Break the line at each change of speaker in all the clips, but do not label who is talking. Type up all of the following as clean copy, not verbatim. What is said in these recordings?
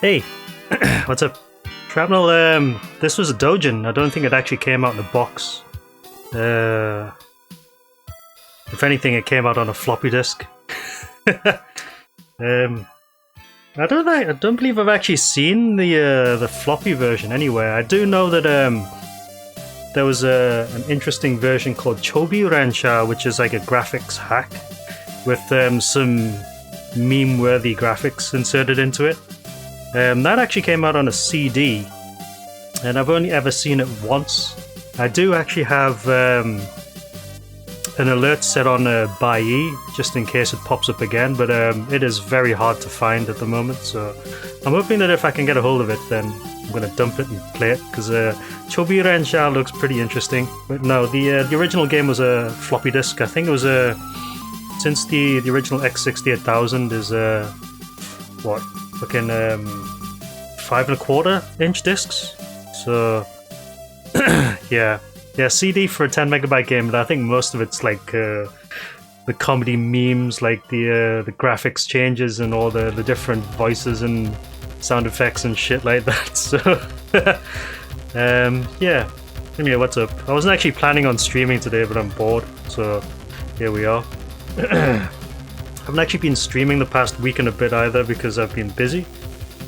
Hey, what's up? Shrapnel, this was a Dojin. I don't think it actually came out in the box. If anything, it came out on a floppy disk. I don't believe I've actually seen the floppy version anywhere. I do know that there was an interesting version called Chobi Rancha, which is like a graphics hack with some meme-worthy graphics inserted into it. That actually came out on a CD, and I've only ever seen it once. I do actually have an alert set on Buyee, just in case it pops up again, but it is very hard to find at the moment, so I'm hoping that if I can get a hold of it, then I'm going to dump it and play it, because Chobi Rancha looks pretty interesting. But no, the original game was a floppy disk. I think it was since the original X68000 is what, fucking 5.25 inch discs, so yeah, CD for a 10 megabyte game, but I think most of it's like the comedy memes, like the graphics changes and all the different voices and sound effects and shit like that. So yeah, anyway, what's up? I wasn't actually planning on streaming today, but I'm bored, so here we are. I haven't actually been streaming the past week and a bit either, because I've been busy,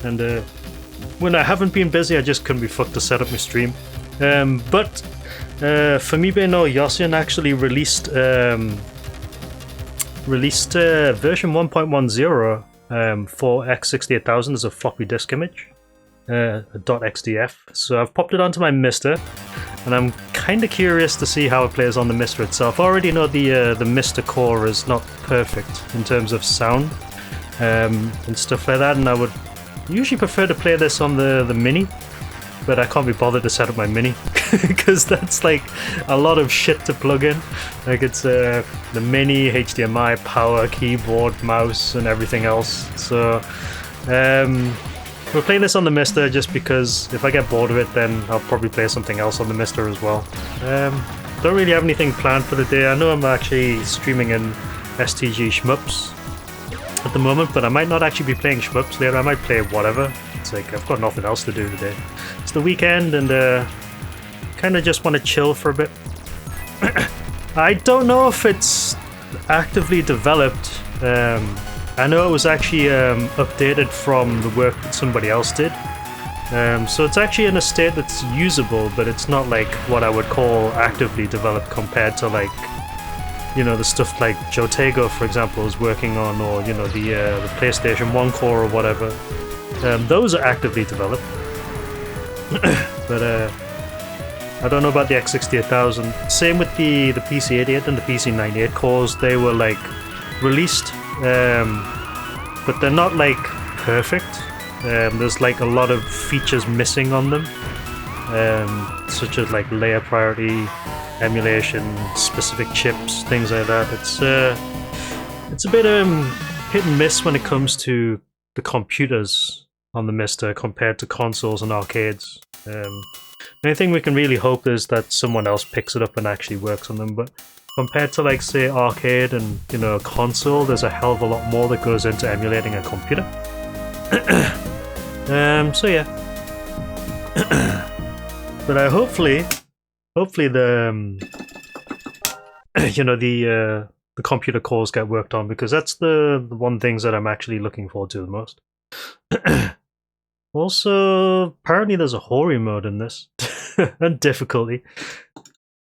and when I haven't been busy, I just couldn't be fucked to set up my stream. But Famibe no Yosin actually released version 1.10 for X68000 as a floppy disk image, a .xdf. So I've popped it onto my Mister, and I'm kind of curious to see how it plays on the Mister itself. I already know the Mister core is not perfect in terms of sound and stuff like that, and I would usually prefer to play this on the Mini, but I can't be bothered to set up my Mini because that's like a lot of shit to plug in. Like it's the Mini, HDMI, power, keyboard, mouse, and everything else. So we're playing this on the Mister just because if I get bored of it, then I'll probably play something else on the Mister as well. Don't really have anything planned for the day. I know I'm actually streaming in STG Shmups at the moment, but I might not actually be playing Shmups later. I might play whatever. It's like I've got nothing else to do today. It's the weekend, and kind of just want to chill for a bit. I don't know if it's actively developed. I know it was actually updated from the work that somebody else did. So it's actually in a state that's usable, but it's not like what I would call actively developed compared to, like, you know, the stuff like Jotego, for example, is working on, or, you know, the PlayStation 1 core or whatever. Those are actively developed. But I don't know about the X68000. Same with the PC88 and the PC98 cores. They were like released, but they're not like perfect. There's like a lot of features missing on them, such as like layer priority, emulation, specific chips, things like that. It's a bit hit and miss when it comes to the computers on the Mister compared to consoles and arcades. The only thing we can really hope is that someone else picks it up and actually works on them, but compared to, like, say, arcade and, you know, console, there's a hell of a lot more that goes into emulating a computer. So yeah. But hopefully the you know, the computer cores get worked on, because that's the one things that I'm actually looking forward to the most. Also, apparently there's a Hori mode in this, and difficulty.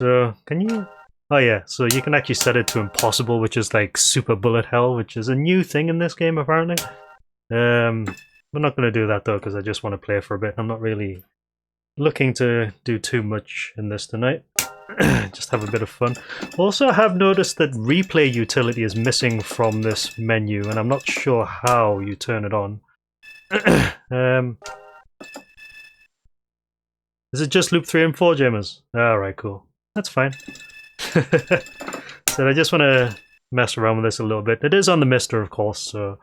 So, can you... Oh yeah, so you can actually set it to impossible, which is like super bullet hell, which is a new thing in this game, apparently. We're not going to do that though, because I just want to play for a bit. I'm not really looking to do too much in this tonight. Just have a bit of fun. Also, I have noticed that replay utility is missing from this menu, and I'm not sure how you turn it on. Is it just loop 3 and 4, Jammers? Alright, cool. That's fine. So I just want to mess around with this a little bit. It is on the Mister, of course, so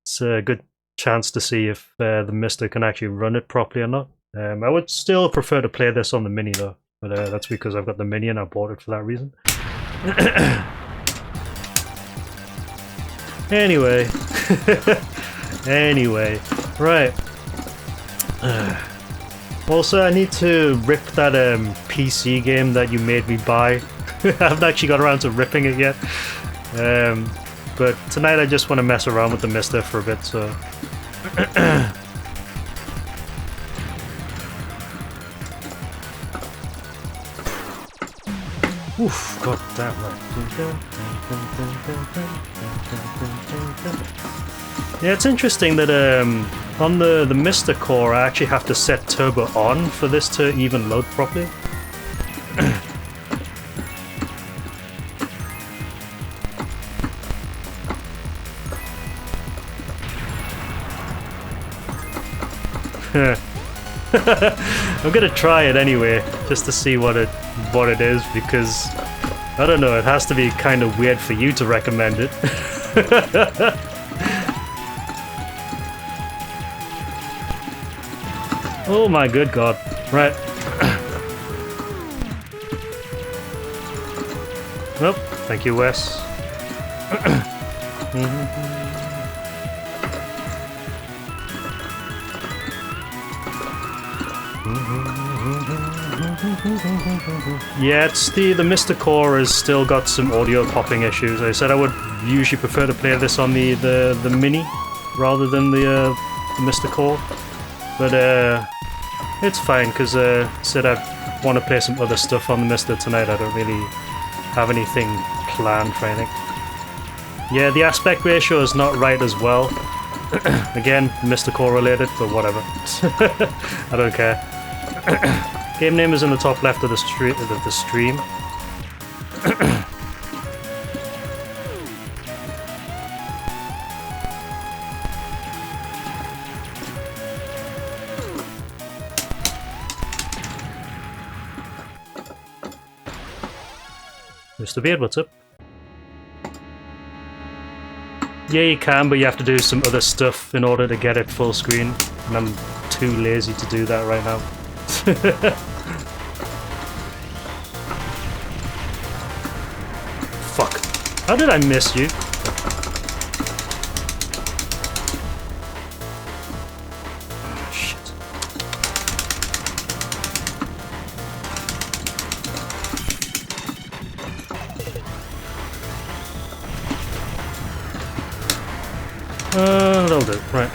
it's a good chance to see if the Mister can actually run it properly or not. I would still prefer to play this on the Mini though, but that's because I've got the Mini and I bought it for that reason. Anyway. Anyway, right. Also, I need to rip that PC game that you made me buy. I haven't actually got around to ripping it yet. But tonight I just want to mess around with the Mister for a bit, so... Oof, god damn right. Yeah, it's interesting that on the Mister core I actually have to set turbo on for this to even load properly. I'm gonna try it anyway, just to see what it is, because I don't know, it has to be kind of weird for you to recommend it. Oh my good god. Right. Well, thank you, Wes. Yeah, it's the Mister Core has still got some audio popping issues. I said I would usually prefer to play this on the Mini rather than the Mister Core, but it's fine because I said I want to play some other stuff on the Mister tonight. I don't really have anything planned for anything. Yeah, the aspect ratio is not right as well. Again, Mister Core related, but whatever. I don't care. Game name is in the top left of the stream. Mr. Beard, what's up? Yeah, you can, but you have to do some other stuff in order to get it full screen, and I'm too lazy to do that right now. Fuck. How did I miss you? Oh, shit. That'll do. Right.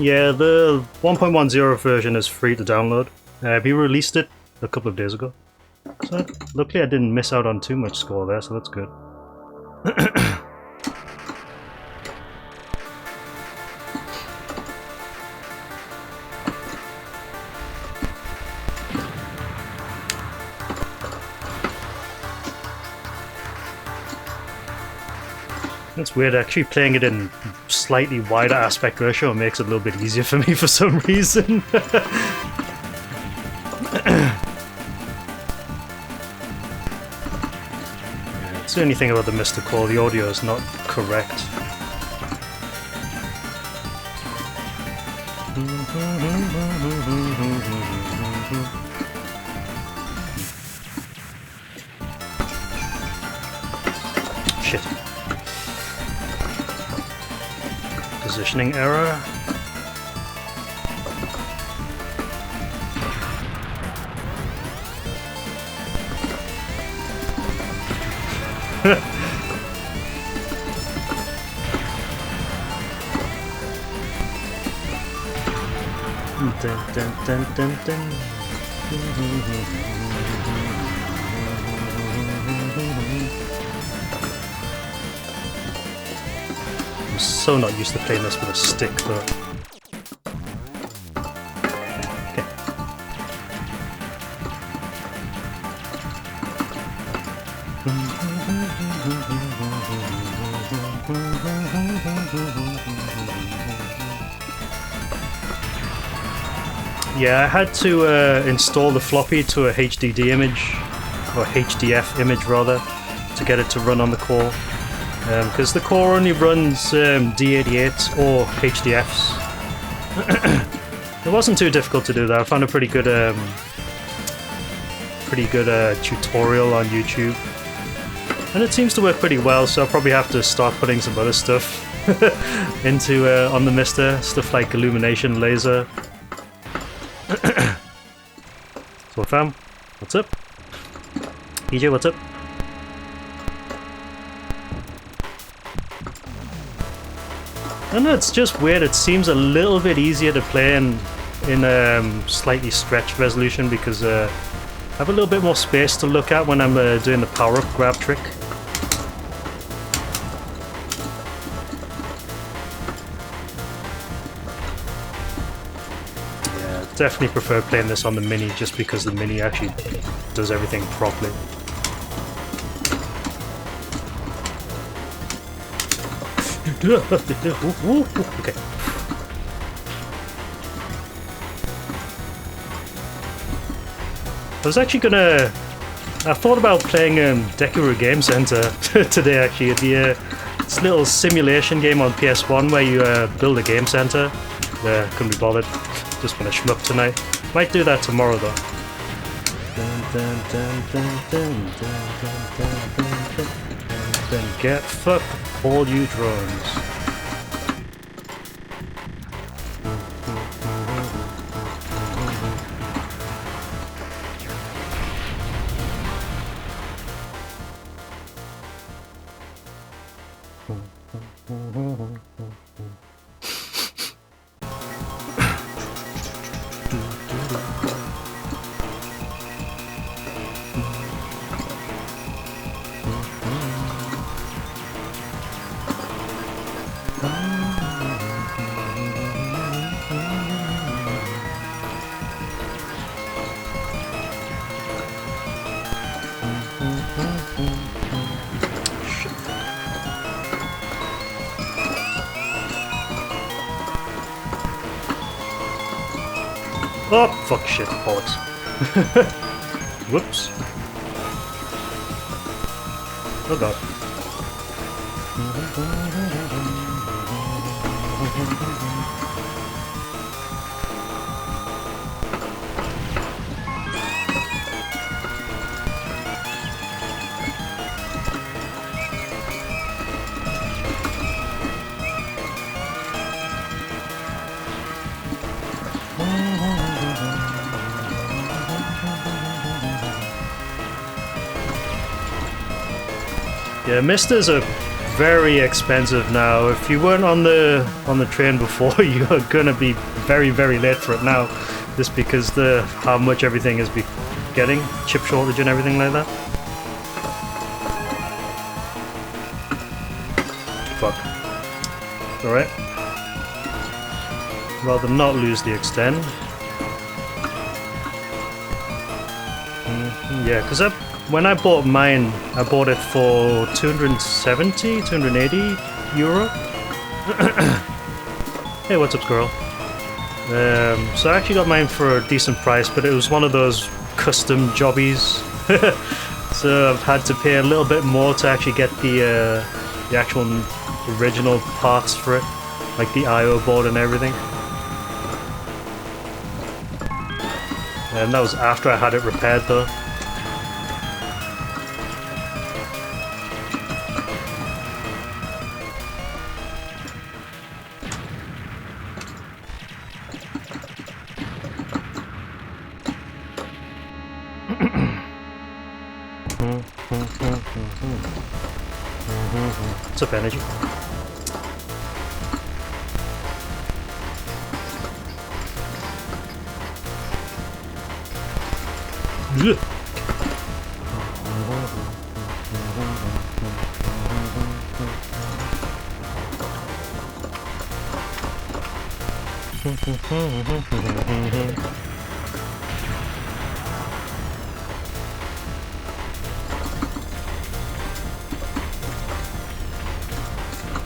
Yeah, the 1.10 version is free to download. We released it a couple of days ago. So, luckily I didn't miss out on too much score there, so that's good. It's weird, actually playing it in slightly wider aspect ratio makes it a little bit easier for me for some reason. It's the only thing about the Mister Core, the audio is not correct. Shit. Positioning error. Dun, dun, dun, dun, dun. I'm so not used to playing this with a stick though. Okay. Yeah, I had to install the floppy to a HDD image, or HDF image rather, to get it to run on the core. Because the core only runs D88 or HDFs. It wasn't too difficult to do that. I found a pretty good tutorial on YouTube, and it seems to work pretty well. So I'll probably have to start putting some other stuff into on the Mister, stuff like illumination, laser. So fam, what's up? PJ, what's up? I don't know, it's just weird. It seems a little bit easier to play in slightly stretched resolution because I have a little bit more space to look at when I'm doing the power-up grab trick. Yeah, definitely prefer playing this on the Mini just because the Mini actually does everything properly. Okay. I was actually gonna... I thought about playing Dekiru Game Center today actually. This little simulation game on PS1 where you build a game center. Couldn't be bothered. Just wanna shmup tonight. Might do that tomorrow though. Then get fucked, all you drones. Oh, fuck, shit, bollocks. Whoops. Oh god. Yeah, Misters are very expensive now. If you weren't on the train before, you're gonna be very, very late for it now, just because how much everything is getting, chip shortage and everything like that. Fuck. Alright. Rather not lose the extend. Yeah, because when I bought mine, I bought it for 270, 280 euro. Hey, what's up, squirrel? So I actually got mine for a decent price, but it was one of those custom jobbies. So I've had to pay a little bit more to actually get the actual original parts for it, like the I/O board and everything. And that was after I had it repaired, though. What's up, energy?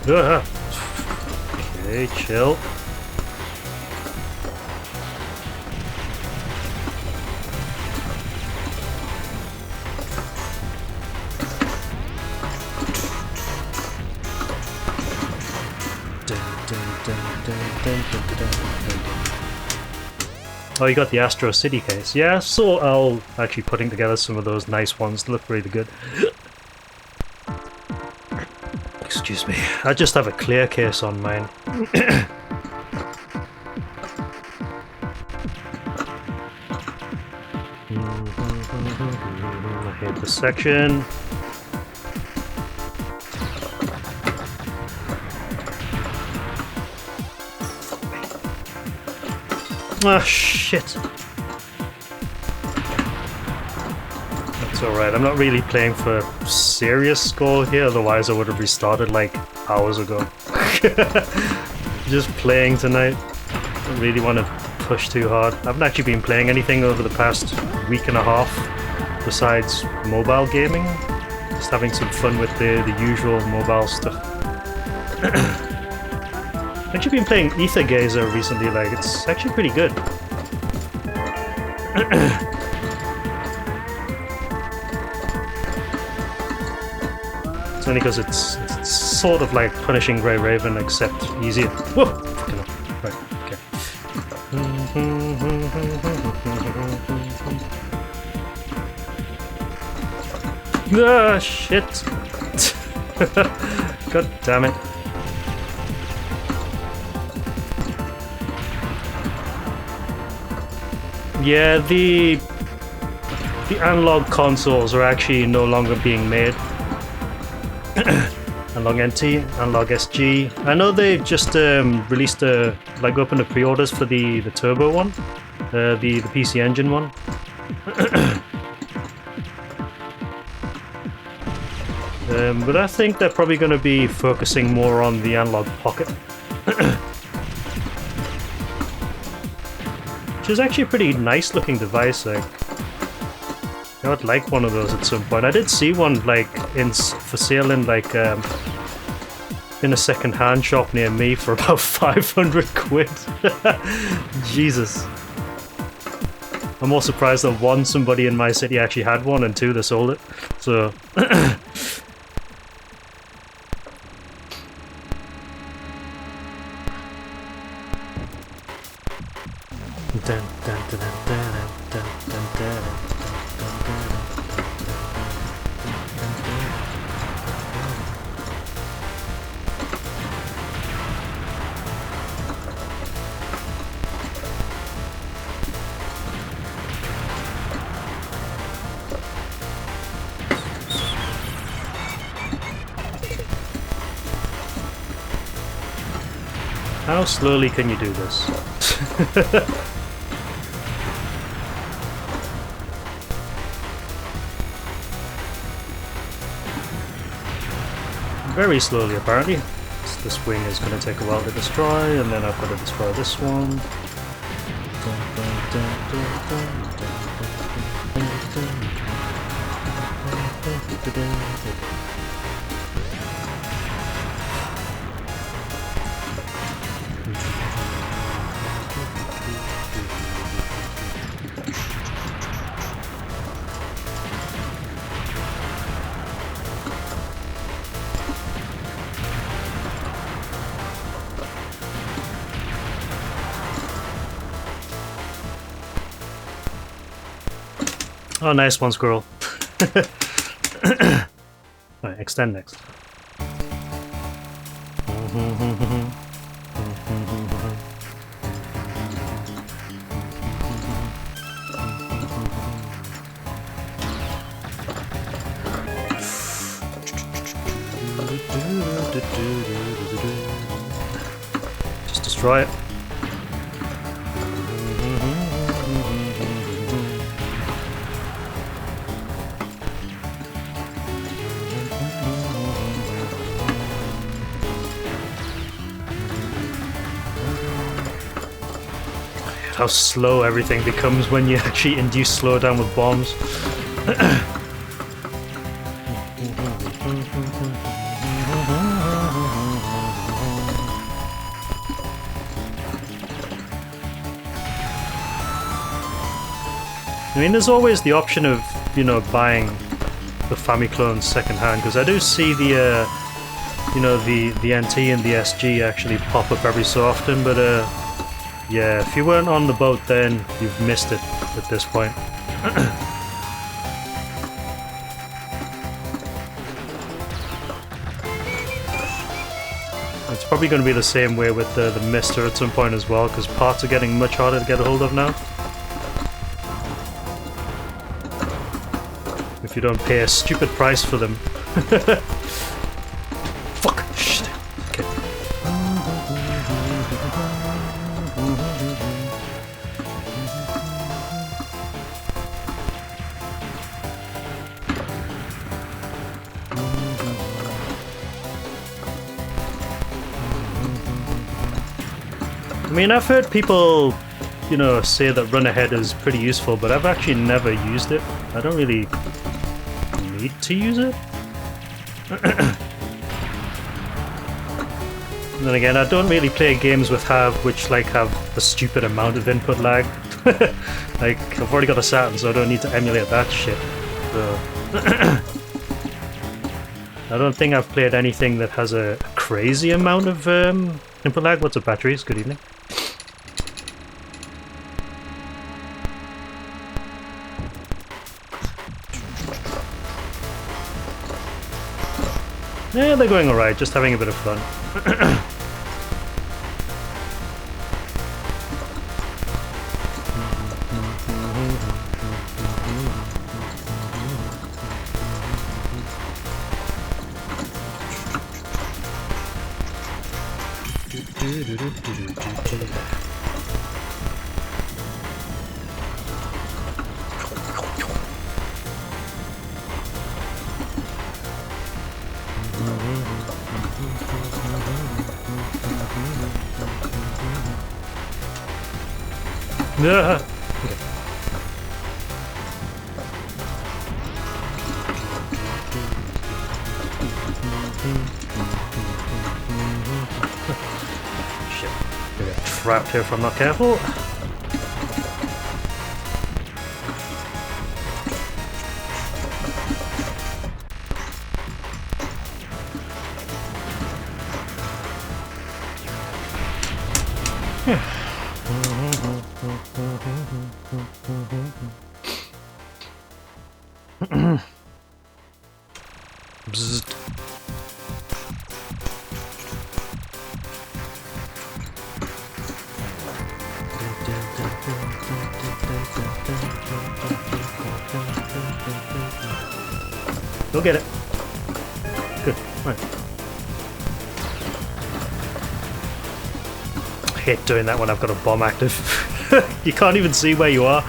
Okay, chill. Oh, you got the Astro City case. Yeah, so I'll actually putting together some of those nice ones. They look really good. Excuse me. I just have a clear case on mine. I hate this section. Ah, shit. That's alright, I'm not really playing for serious score here, otherwise I would have restarted like hours ago. Just playing tonight. Don't really want to push too hard. I haven't actually been playing anything over the past week and a half besides mobile gaming. Just having some fun with the usual mobile stuff. I've actually been playing Ether Gazer recently, like, it's actually pretty good. It's only because it's sort of like Punishing Grey Raven, except easier. Whoa! Fucking hell. Right, okay. Ah, shit! God damn it. Yeah, the analog consoles are actually no longer being made. Analog NT, Analog SG. I know they've just released opened the pre-orders for the turbo one, the PC Engine one. But I think they're probably going to be focusing more on the Analog Pocket. Which is actually a pretty nice looking device, like. I would like one of those at some point. I did see one like for sale in like in a second-hand shop near me for about 500 quid. Jesus. I'm more surprised that one, somebody in my city actually had one, and two, they sold it. So how slowly can you do this? Very slowly, apparently. This wing is going to take a while to destroy, and then I've got to destroy this one. Oh, nice one, squirrel. Alright, extend next. Just destroy it. How slow everything becomes when you actually induce slowdown with bombs. I mean, there's always the option of, you know, buying the Famiclones secondhand, because I do see the, you know, the NT and the SG actually pop up every so often, but yeah, if you weren't on the boat then, you've missed it at this point. It's probably going to be the same way with the Mister at some point as well, because parts are getting much harder to get a hold of now. if you don't pay a stupid price for them. Fuck! Shit. Okay. I mean, I've heard people, you know, say that run ahead is pretty useful, but I've actually never used it. I don't really need to use it. And then again, I don't really play games which have a stupid amount of input lag. Like, I've already got a Saturn, so I don't need to emulate that shit. So I don't think I've played anything that has a crazy amount of input lag. What's up, batteries? Good evening. Yeah, they're going alright, just having a bit of fun. Okay. Shit. We get trapped here if I'm not careful. Bzzzt. Go get it. Good. Right. I hate doing that when I've got a bomb active. You can't even see where you are.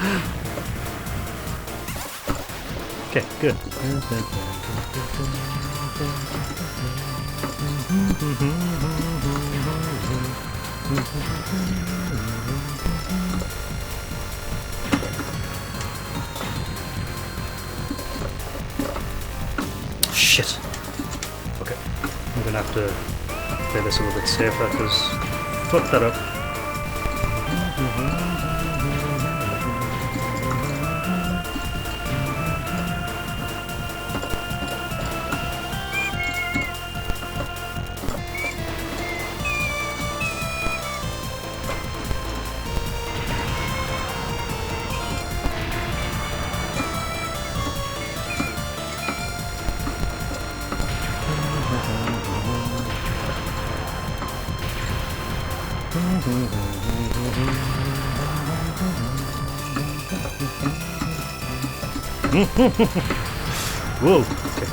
Okay, good. Shit. Okay. I'm gonna have to play this a little bit safer because fuck that up. Whoa. Okay.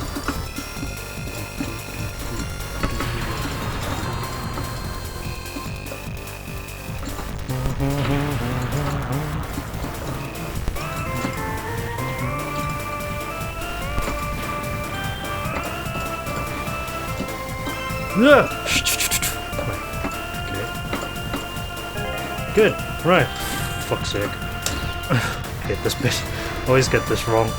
Yeah. Okay. Good. Right. Fuck's sake. Hate this bit. Always get this wrong.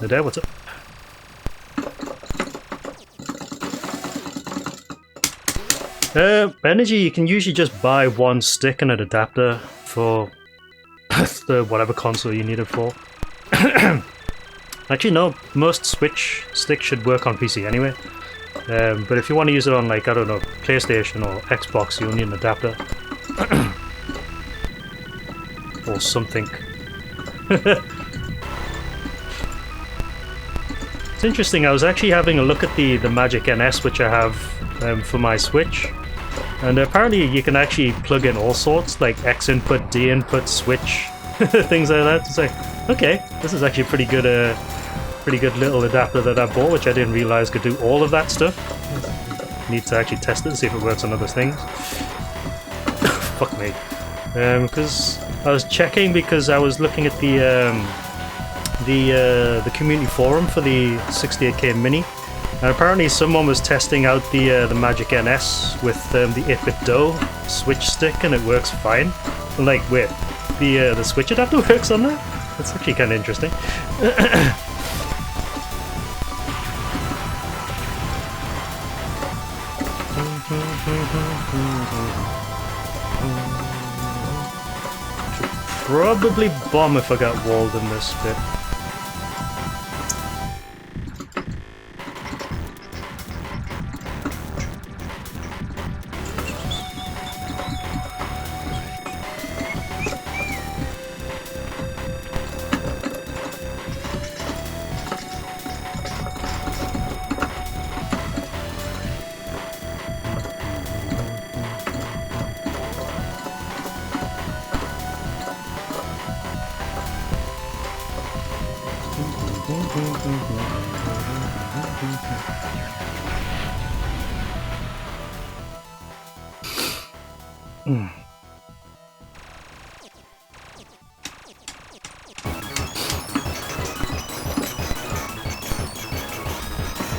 Hey there, what's up? Energy, you can usually just buy one stick and an adapter for the whatever console you need it for. Actually, no, most Switch sticks should work on PC anyway. But if you want to use it on, like, I don't know, PlayStation or Xbox, you'll need an adapter. Or something. It's interesting, I was actually having a look at the Magic NS which I have for my Switch, and apparently you can actually plug in all sorts, like X input, D input, switch, things like that. It's like, okay, this is actually a pretty good little adapter that I bought, which I didn't realize could do all of that stuff. Need to actually test it and see if it works on other things. Fuck me. Because I was checking, because I was looking at the community forum for the 68K Mini, and apparently someone was testing out the Magic NS with the 8-bit DOE switch stick, and it works fine. I'm like, wait, the switch adapter works on that? That's actually kind of interesting. Probably bomb if I got walled in this bit.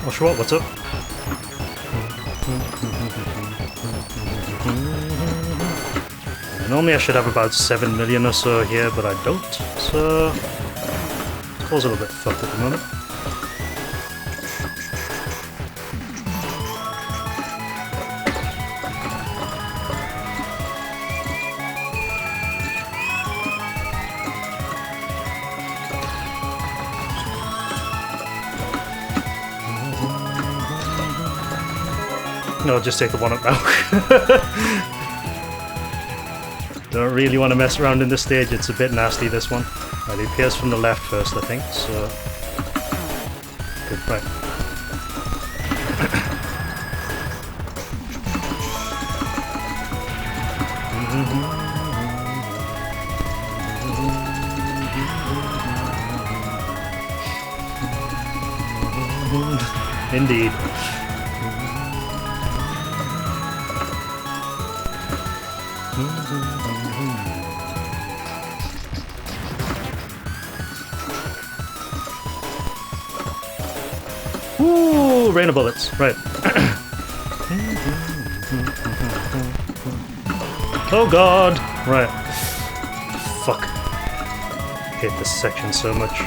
Oh, sure, what's up? Normally I should have about 7 million or so here, but I don't, so it's a little bit fucked at the moment. No, I'll just take the one up now. Don't really want to mess around in this stage, it's a bit nasty, this one. Right, he appears from the left first, I think, so... Good, right. Indeed. Ooh, rain of bullets. Right. Oh god! Right. Fuck. I hate this section so much.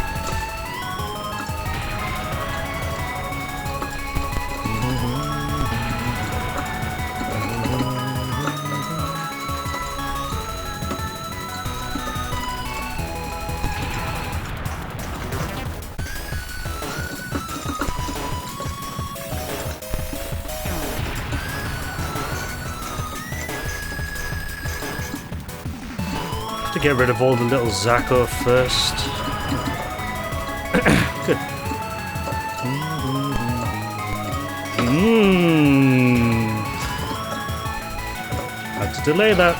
To get rid of all the little Zacho first. Good. Had to delay that.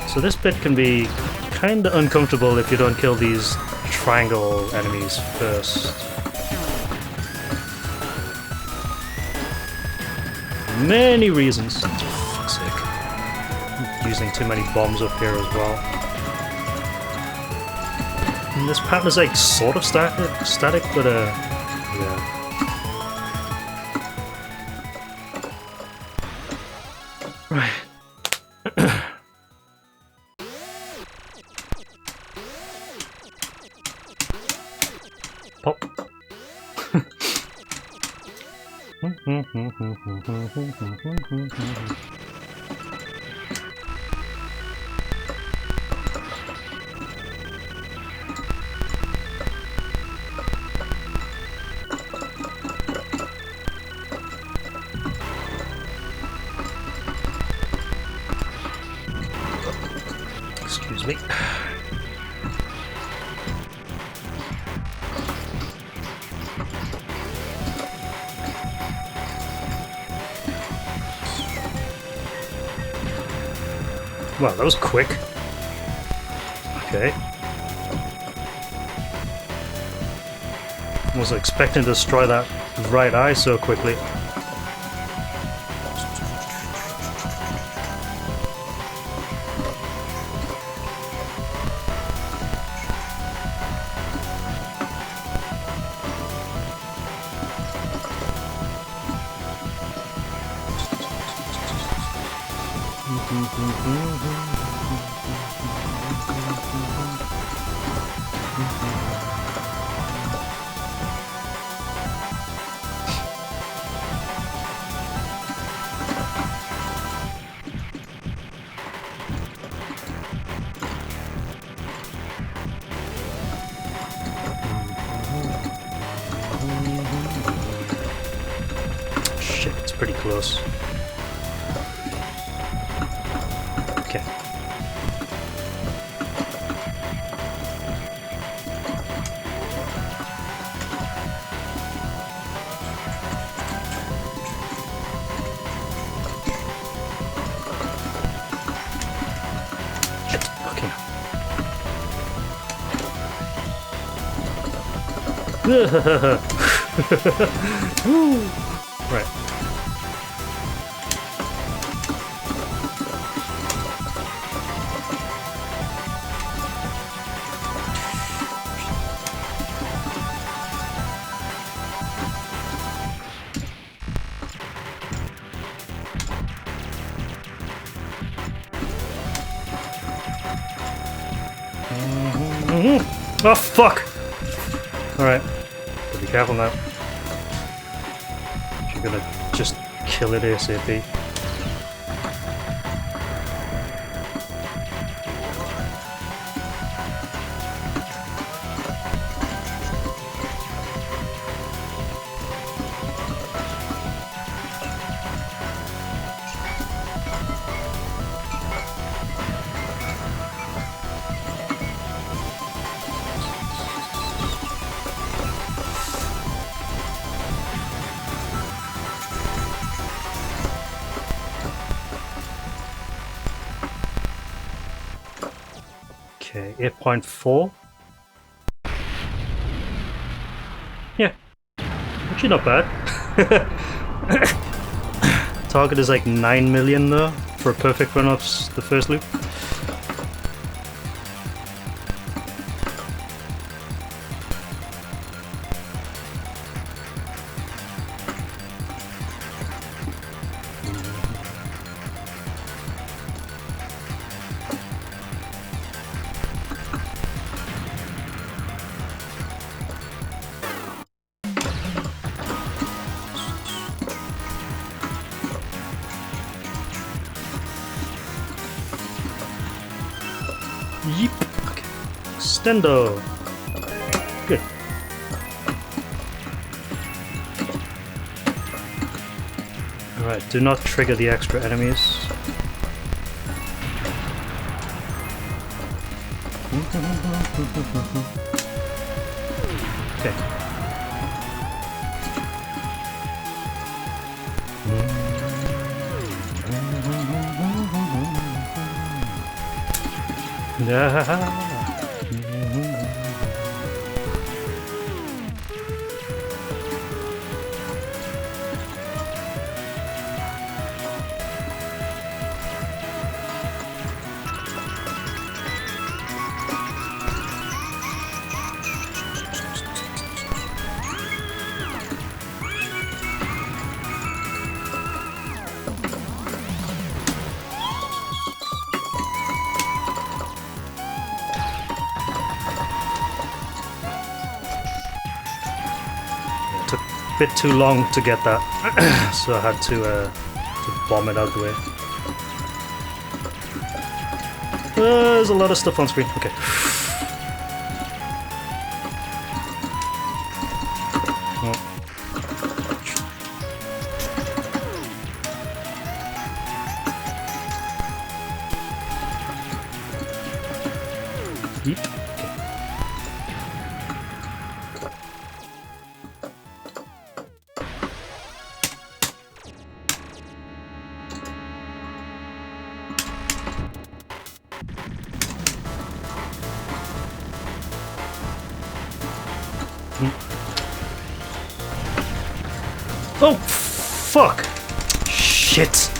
So this bit can be kinda uncomfortable if you don't kill these triangle enemies first. Many reasons. For fuck's sake. I'm using too many bombs up here as well. And this pattern is like sort of static, but yeah. Right. Pop. Excuse me. Wow, that was quick. Okay. I wasn't expecting to destroy that right eye so quickly. Shit, it's pretty close. Okay. Shit, okay. Woo! Right. Oh fuck! Alright. Be careful now. You're gonna just kill it ASAP. Okay, 8.4. Yeah, actually not bad. Target is like 9 million though, for a perfect run of the first loop. Yeep. Okay. Extendo. Good. Alright, do not trigger the extra enemies. Okay. Took a bit too long to get that, so I had to bomb it out of the way. There's a lot of stuff on screen. Okay. Yeet. Okay. Oh, fuck! Shit!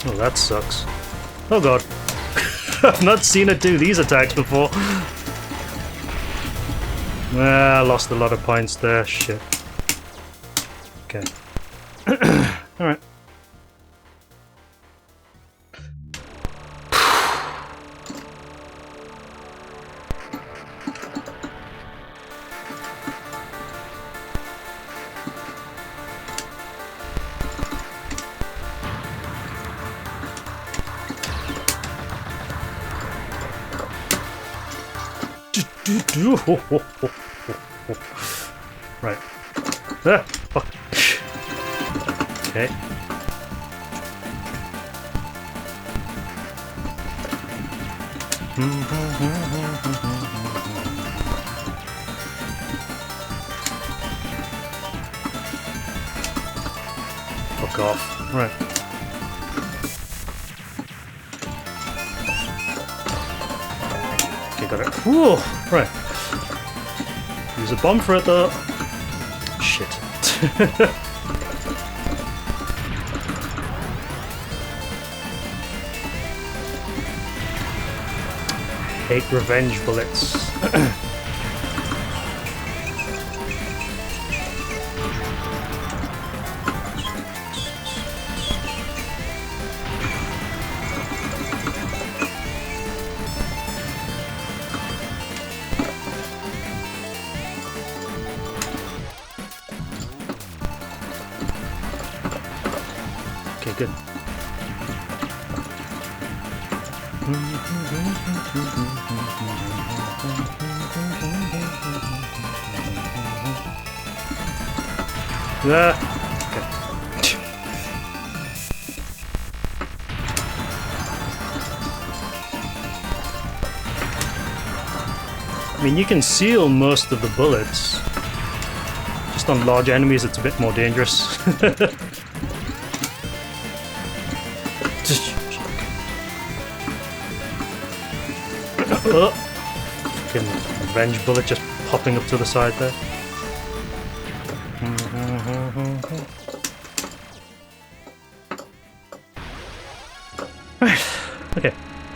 Oh, that sucks. Oh god. I've not seen it do these attacks before. Ah, I lost a lot of points there. Shit. Okay. Alright. Right. Ah, fuck. Okay. Fuck off. Right. Okay, got it. Whoa! Right. Use a bomb for it though. Shit. Hate revenge bullets. Okay, good. Okay. I mean, you can seal most of the bullets. Just on large enemies, it's a bit more dangerous. Oh, fucking revenge bullet just popping up to the side there. Right, okay.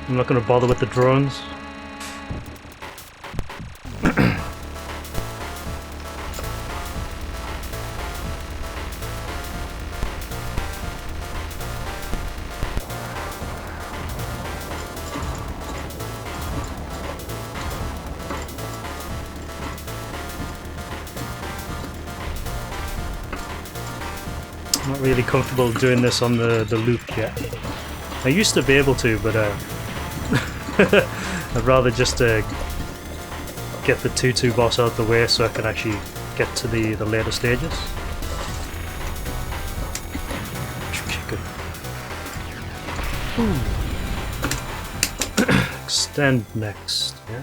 I'm not going to bother with the drones. I'm not really comfortable doing this on the loop yet. I used to be able to, but I'd rather just get the 2-2 boss out the way so I can actually get to the later stages. Okay, good. Extend next, yeah.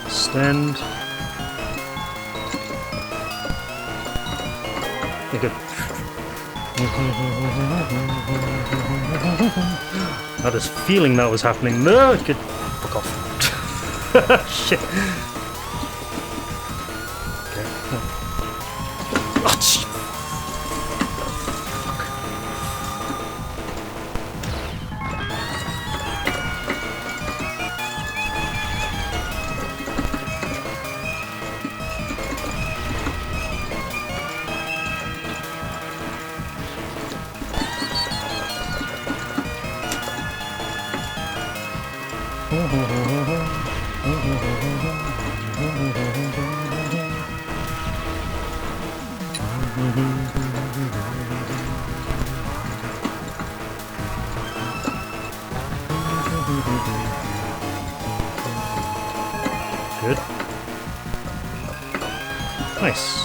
Stand. Okay, good. I had this feeling that was happening. No, good. Fuck off. Shit. Okay. Oh, shit. Good. Nice.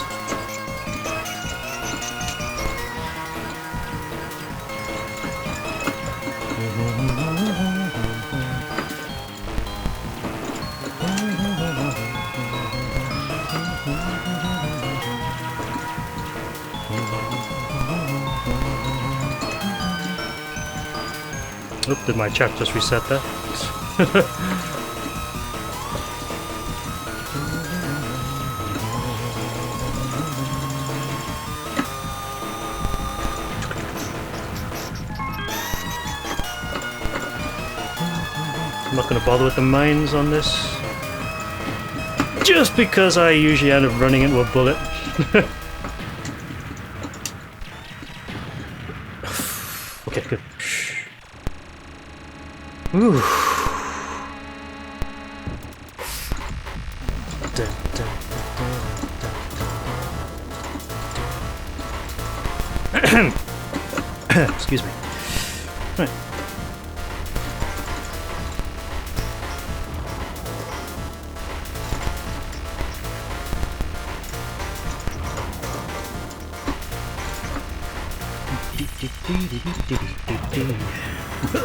Oop, did my chat just reset that? I'm not going to bother with the mines on this. Just because I usually end up running into a bullet. Okay, good. Ooh. Dun, dun, dun, dun. Excuse me. Right.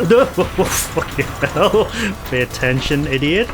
No! Oh, fucking hell! Pay attention, idiot!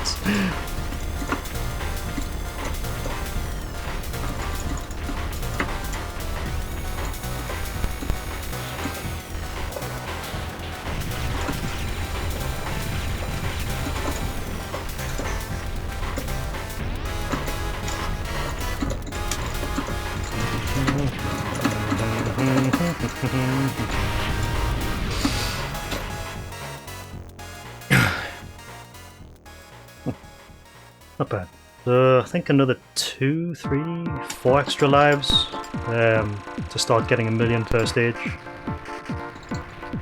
Not bad. So I think another 2, 3, 4 extra lives to start getting 1,000,000 per stage.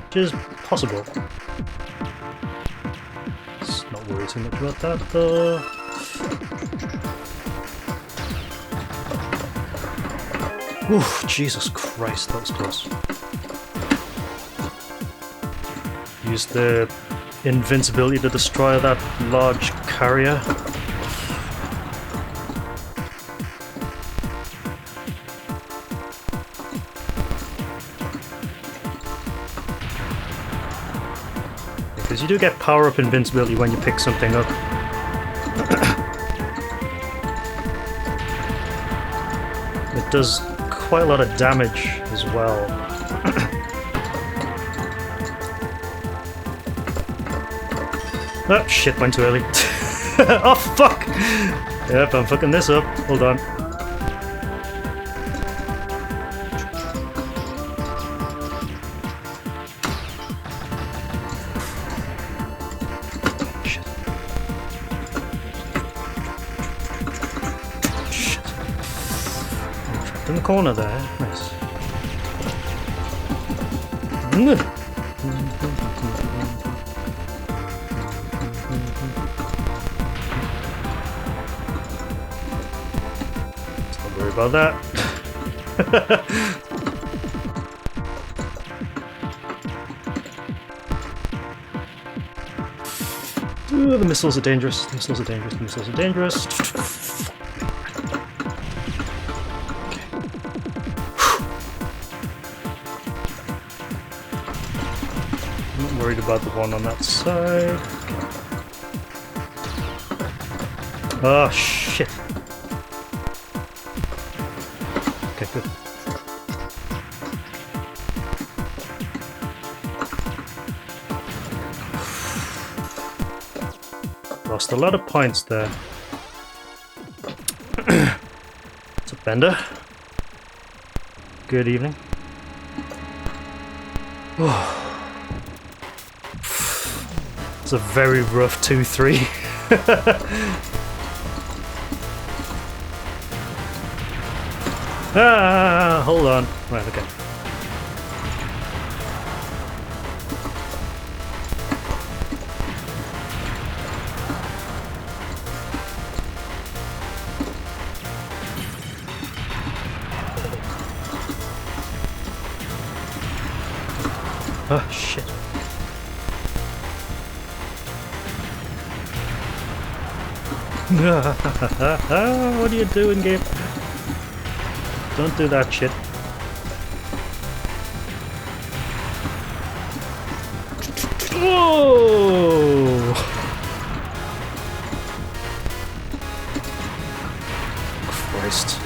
Which is possible. Let's not worry too much about that though. Oof, Jesus Christ, that was close. Use the invincibility to destroy that large carrier. Because you do get power-up invincibility when you pick something up. It does quite a lot of damage as well. Oh shit, went too early. Oh fuck! Yep, I'm fucking this up. Hold on. In the corner there, nice. Don't worry about that. Ooh, the missiles are dangerous. The missiles are dangerous. The missiles are dangerous. Worried about the one on that side. Oh shit. Okay, good. Lost a lot of points there. What's up, Bender? Good evening. It's a very rough 2-3. Ah, hold on. Right, okay. Oh, shit. What are you doing, game? Don't do that shit. Whoa! Christ.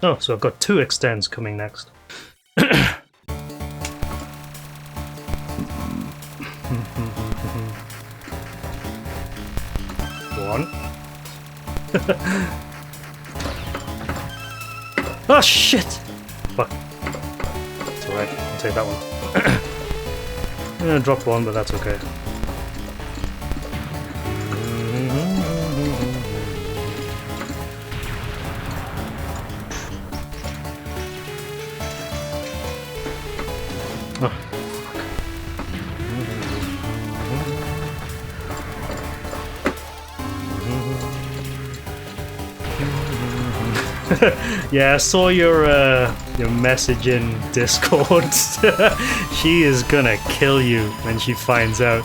Oh, so I've got 2 extends coming next. One. Oh shit! Fuck. It's alright, I'll take that one. I'm gonna drop one, but that's okay. Yeah, I saw your message in Discord. She is gonna kill you when she finds out.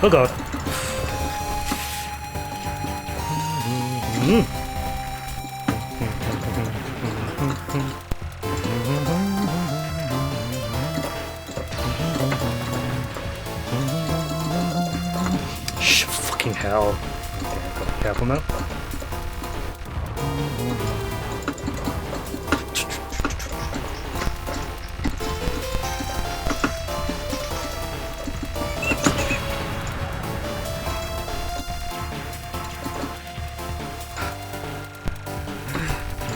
Oh god. Fucking hell. Okay, gotta be careful now.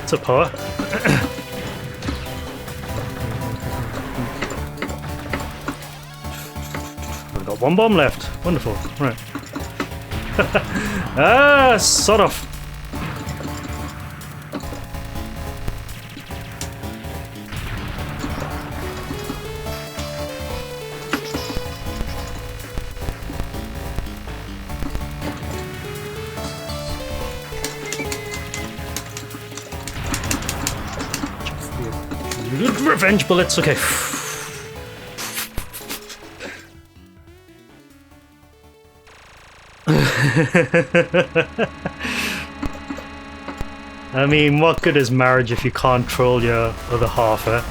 What's up, Power? We've got 1 bomb left. Wonderful. Right. Ah, sort of. Revenge bullets, okay. I mean, what good is marriage if you can't troll your other half, eh?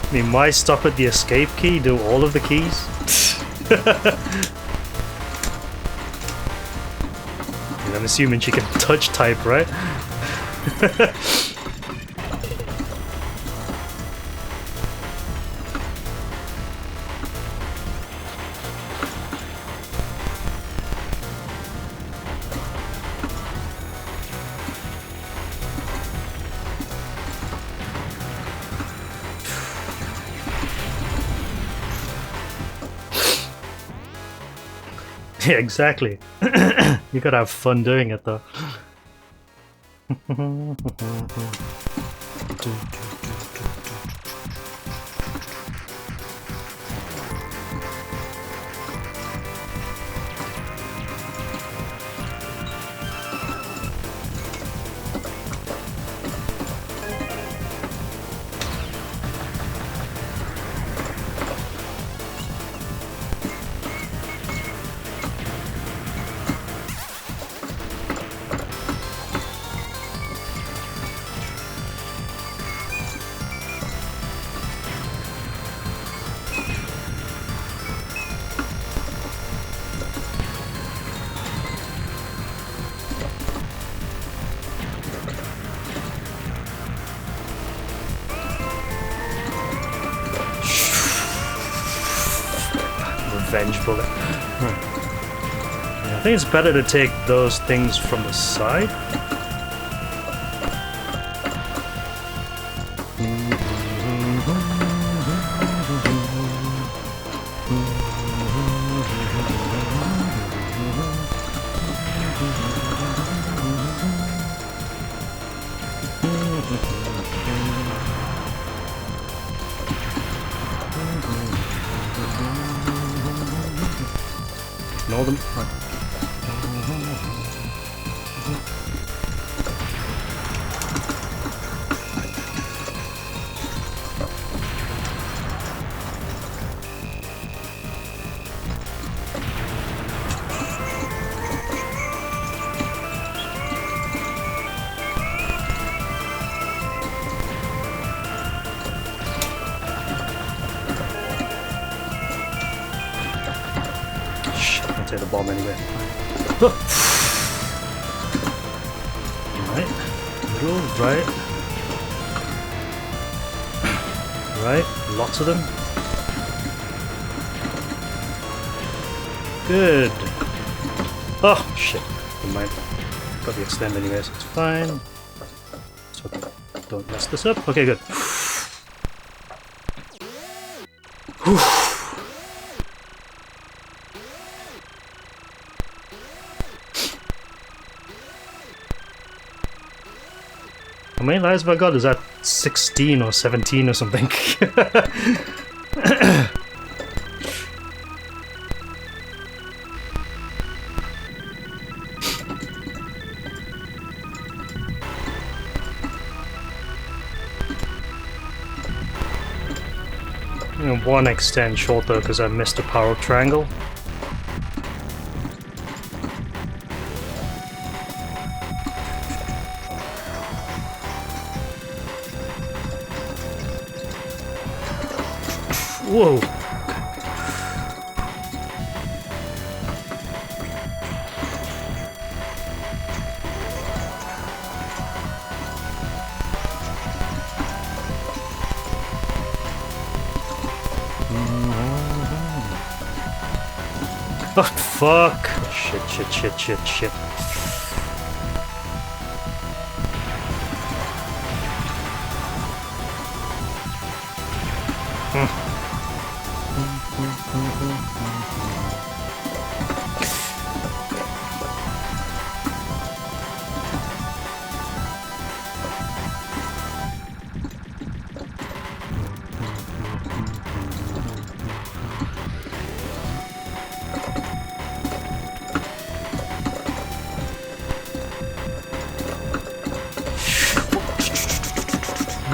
I mean, why stop at the escape key? Do all of the keys? I'm assuming she can touch type, right? Yeah, exactly. You gotta have fun doing it, though. Venge bullet. Yeah, I think it's better to take those things from the side. Ignore them. Right. Take the bomb anyway. Right, middle, right, right. Lots of them. Good. Oh shit! Never mind. Got the extend anyway, so it's fine. So don't mess this up. Okay, good. How many lives have I got? Is that 16 or 17 or something? One extend short though because I missed a power triangle. Whoa! Oh, fuck! Shit.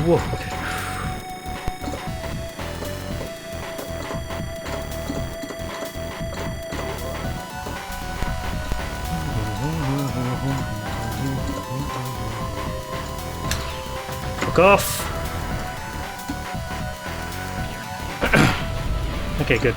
Whoa, okay. Fuck off. Okay, good.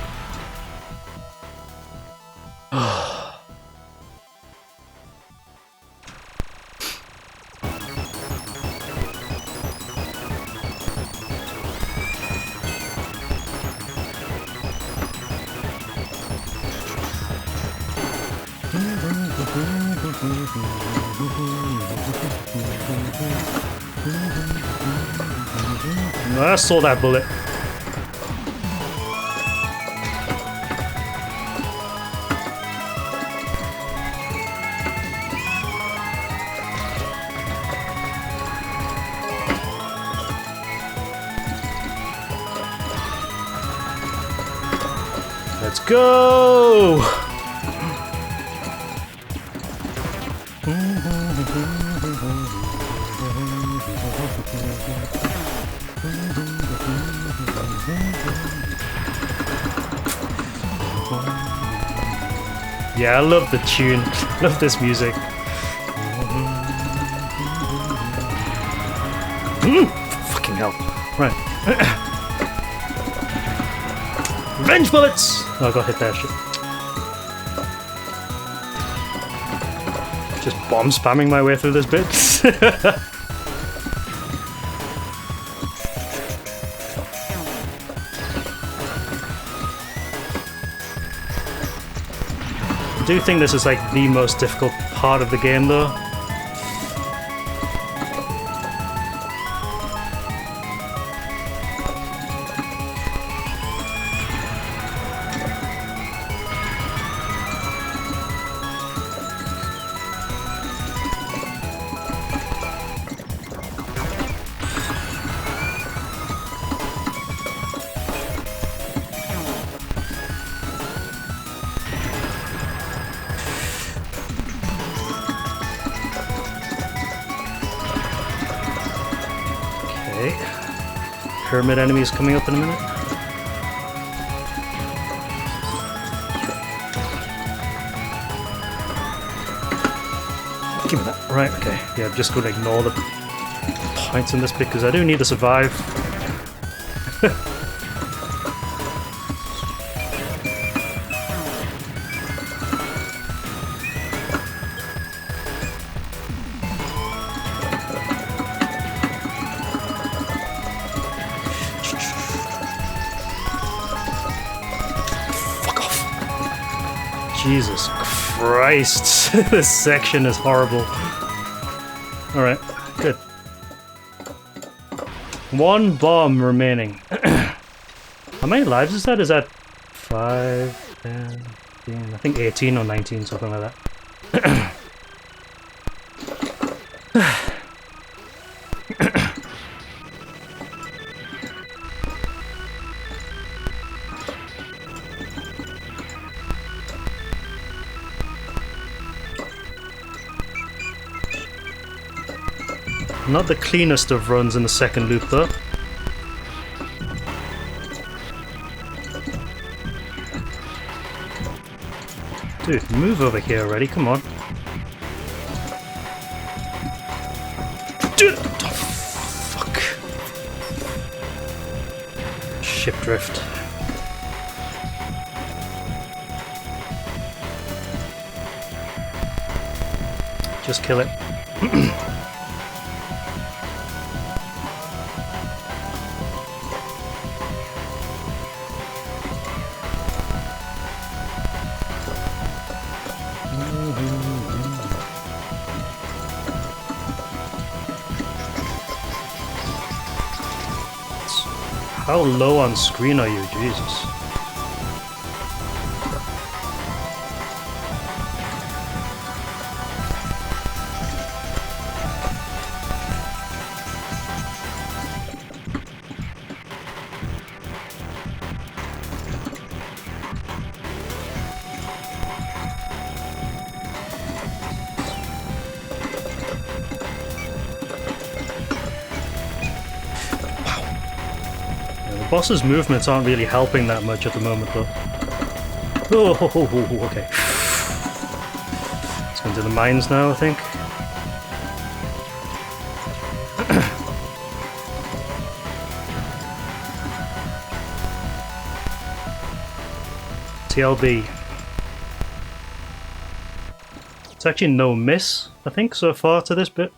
I saw that bullet. Let's go! Yeah, I love the tune. Love this music. Fucking hell. Right. Revenge bullets! Oh, I got hit that shit. Just bomb spamming my way through this bit. do think this is like the most difficult part of the game though. Pyramid enemies coming up in a minute. Give me that. Right, okay. Yeah, I'm just going to ignore the points in this bit because I do need to survive. Jesus Christ, this section is horrible. Alright, good. One bomb remaining. How many lives is that? Is that 5, 10, 15, I think 18 or 19, something like that. Not the cleanest of runs in the second loop though. Dude, move over here already, come on. Dude! Oh, fuck. Ship drift. Just kill it. How low on screen are you? Jesus. Boss's movements aren't really helping that much at the moment, though. Oh, okay. Let's go into the mines now, I think. TLB. It's actually no miss, I think, so far to this bit.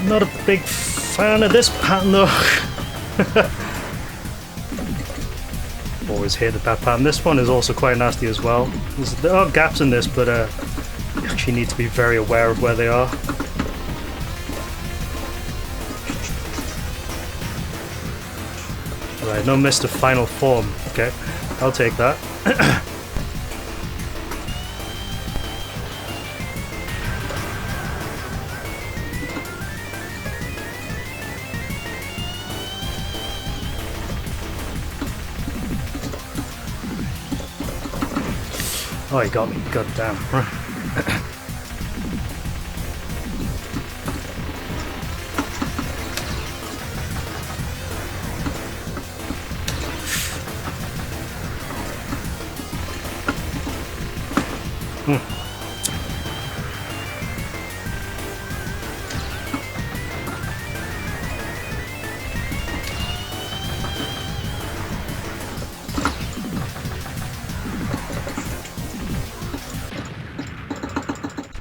Not a big fan of this pattern though. Always hated that pattern. This one is also quite nasty as well. There are gaps in this, but you actually need to be very aware of where they are. Right, no miss to final form. Okay, I'll take that. Oh, he got me. God damn.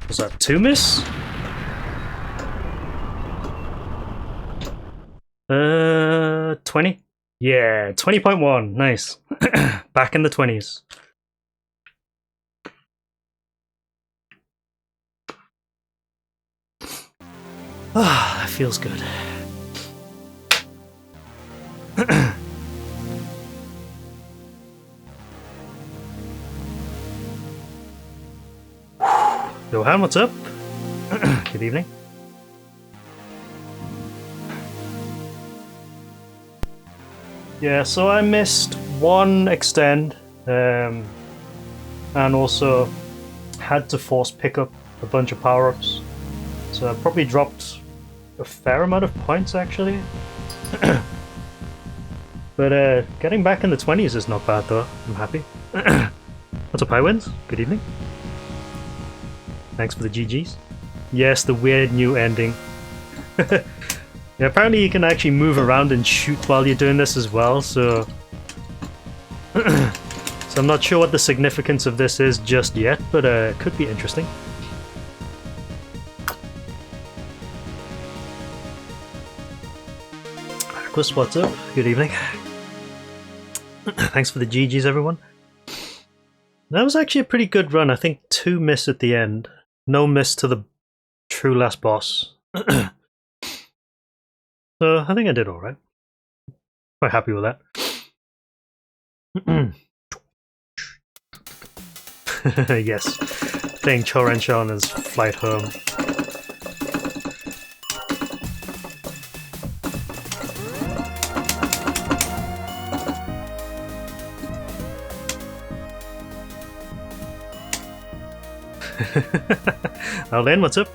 Was that 2 miss? 20? Yeah, 20.1. Nice. Back in the 20s. Ah, that feels good. Johan, what's up? Good evening. Yeah, so I missed one extend, and also had to force pick up a bunch of power-ups. So I probably dropped a fair amount of points, actually. But getting back in the 20s is not bad, though. I'm happy. What's up, Highwinds? Good evening. Thanks for the GGs. Yes, the weird new ending. Yeah, apparently you can actually move around and shoot while you're doing this as well, so... So I'm not sure what the significance of this is just yet, but it could be interesting. Aquas, what's up? Good evening. Thanks for the GGs, everyone. That was actually a pretty good run. I think 2 miss at the end. No miss to the true last boss. So I think I did alright. Quite happy with that. Yes. Playing Choran on his flight home. Alden, what's up?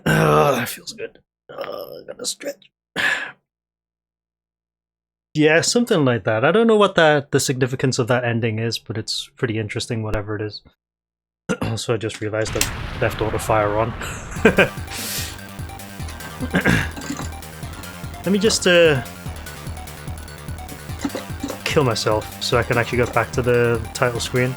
Oh, that feels good. Oh, I gotta stretch. Yeah, something like that. I don't know what the significance of that ending is, but it's pretty interesting, whatever it is. Also, I just realized I've left auto fire on. Let me just kill myself so I can actually go back to the title screen.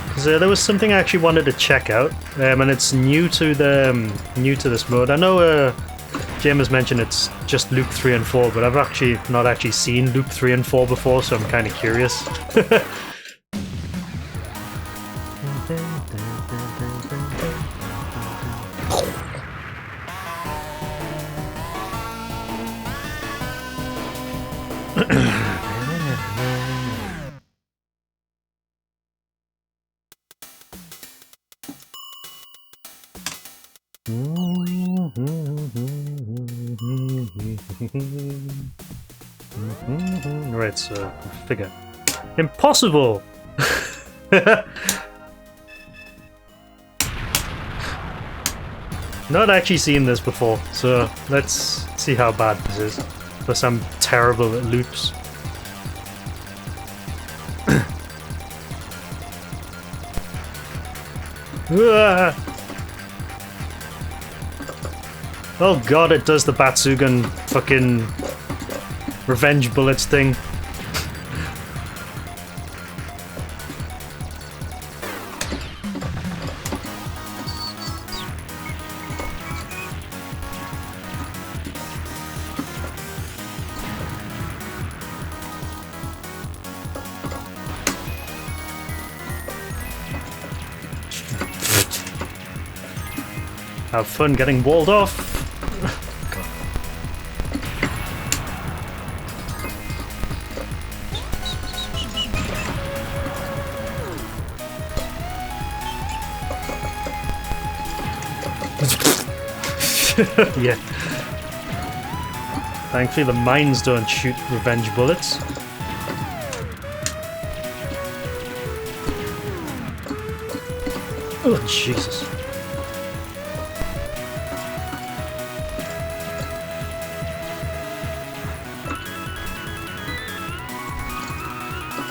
Because there was something I actually wanted to check out, and it's new to this mode. I know Jim has mentioned it's just Loop 3 and 4, but I've actually not actually seen Loop 3 and 4 before, so I'm kind of curious. Right, so figure. Impossible! Not actually seen this before, so let's see how bad this is. Plus I'm terrible at loops. Oh god, it does the Batsugan fucking revenge bullets thing. have fun getting walled off. Yeah. Thankfully the mines don't shoot revenge bullets. Oh, Jesus.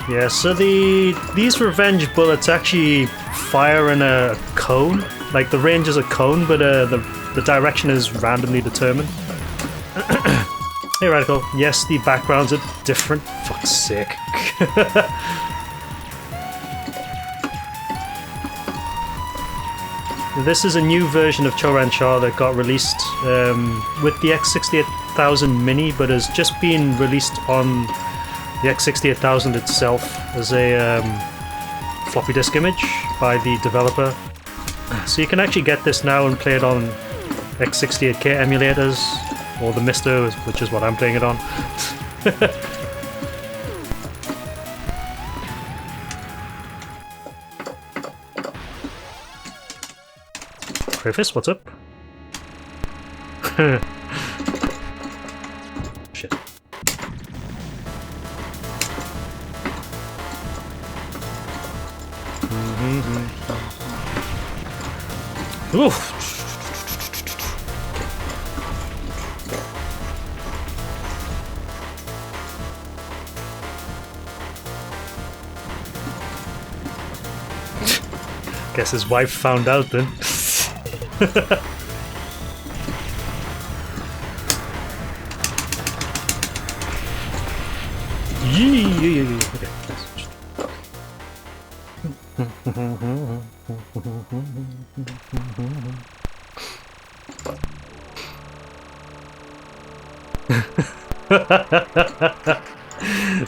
Yeah, so these revenge bullets actually fire in a cone. Like, the range is a cone, but the direction is randomly determined. Hey, Radical. Yes, the backgrounds are different. Fuck's sake. This is a new version of Choran Shah that got released with the X68000 Mini, but has just been released on the X68000 itself as a floppy disk image by the developer. So you can actually get this now and play it on X68K emulators, or the Mister, which is what I'm playing it on. Crayfish, what's up? Shit. Oof. Guess his wife found out then. Okay.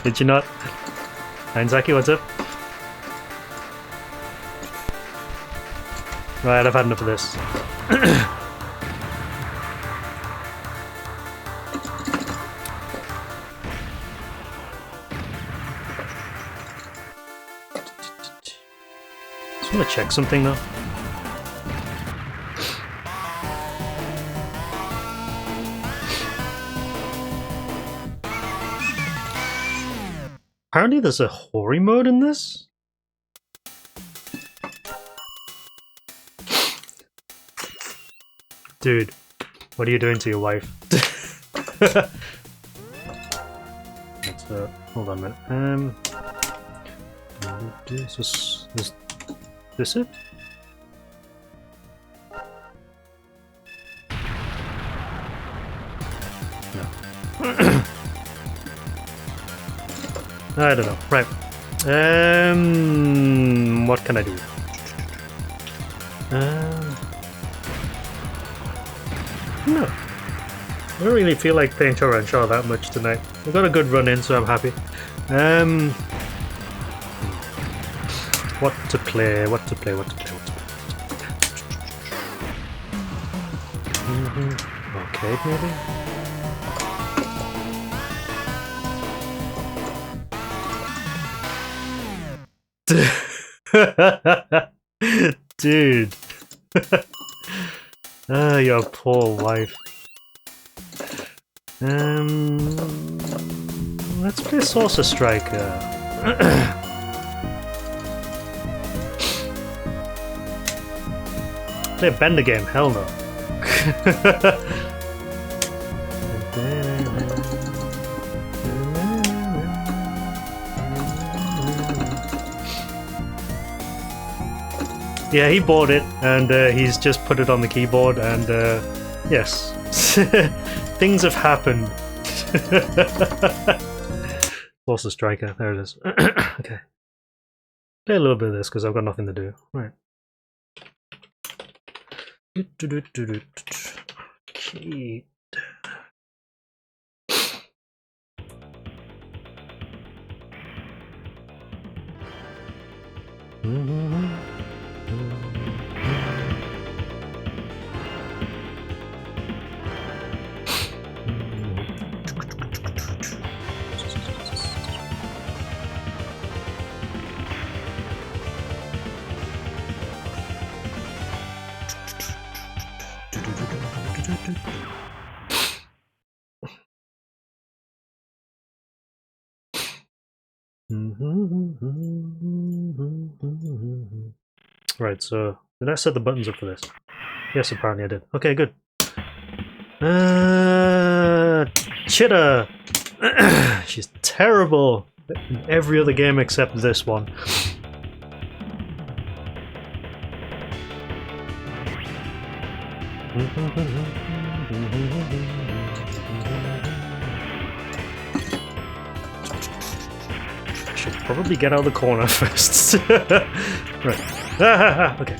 Did you not? Einzaki, what's up? Right, I've had enough of this. Just want to check something though. Apparently there's a Hori mode in this? Dude, what are you doing to your wife? Let's, hold on a minute. Is this it? No. I don't know. Right. What can I do? No. I don't really feel like playing Choran Shah that much tonight. We've got a good run in, so I'm happy. What to play? Okay, maybe? Dude. Ah, your poor wife. Let's play Saucer Striker. Play a Bender game? Hell no. Yeah, he bought it, and he's just put it on the keyboard, and yes. Things have happened. Saucer Striker, there it is. Okay. Play a little bit of this, because I've got nothing to do. Right. Key. Right, so did I set the buttons up for this? Yes, apparently I did. Okay, good. Chitta! She's terrible in every other game except this one. I should probably get out of the corner first. Right. Okay.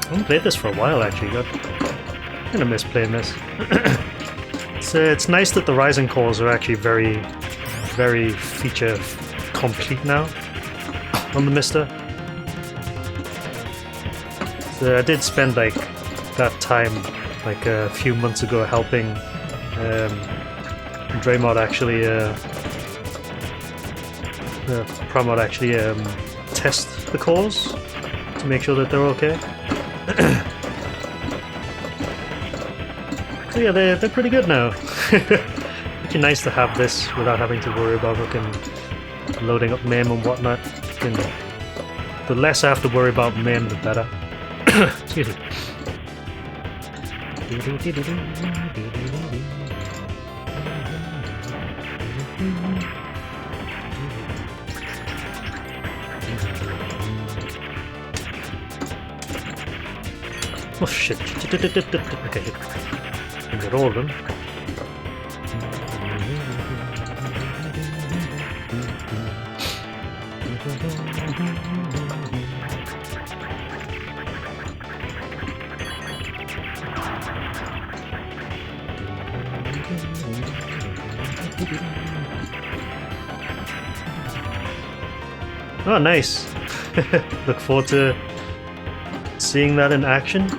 I haven't played this for a while, actually. I'm gonna miss playing this. It's nice that the Rising cores are actually very feature complete now on the Mister. So I did spend like that time, like a few months ago, helping Draymod actually, Pramod actually test the cores to make sure that they're okay. So yeah, they're pretty good now. It's nice to have this without having to worry about fucking loading up MAME and whatnot. And the less I have to worry about MAME, the better. Excuse me. Oh shit. Okay. Get all of them. Oh, nice. Look forward to seeing that in action.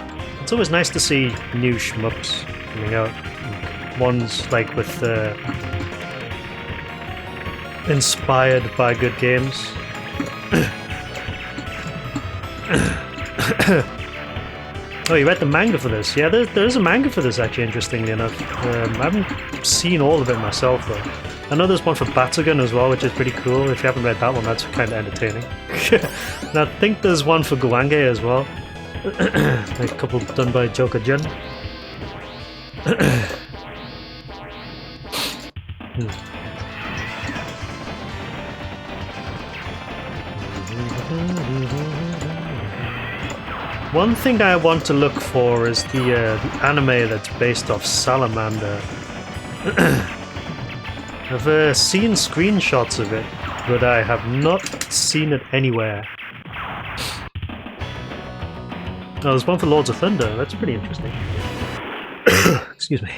It's always nice to see new shmups coming out. Ones like with inspired by good games. Oh, you read the manga for this? Yeah, there is a manga for this, actually, interestingly enough. I haven't seen all of it myself, though. I know there's one for Batugan as well, which is pretty cool. If you haven't read that one, that's kind of entertaining. And I think there's one for Guange as well. A couple done by Joker Jun. One thing I want to look for is the anime that's based off Salamander. I've seen screenshots of it, but I have not seen it anywhere. Oh, there's one for Lords of Thunder. That's pretty interesting. Excuse me.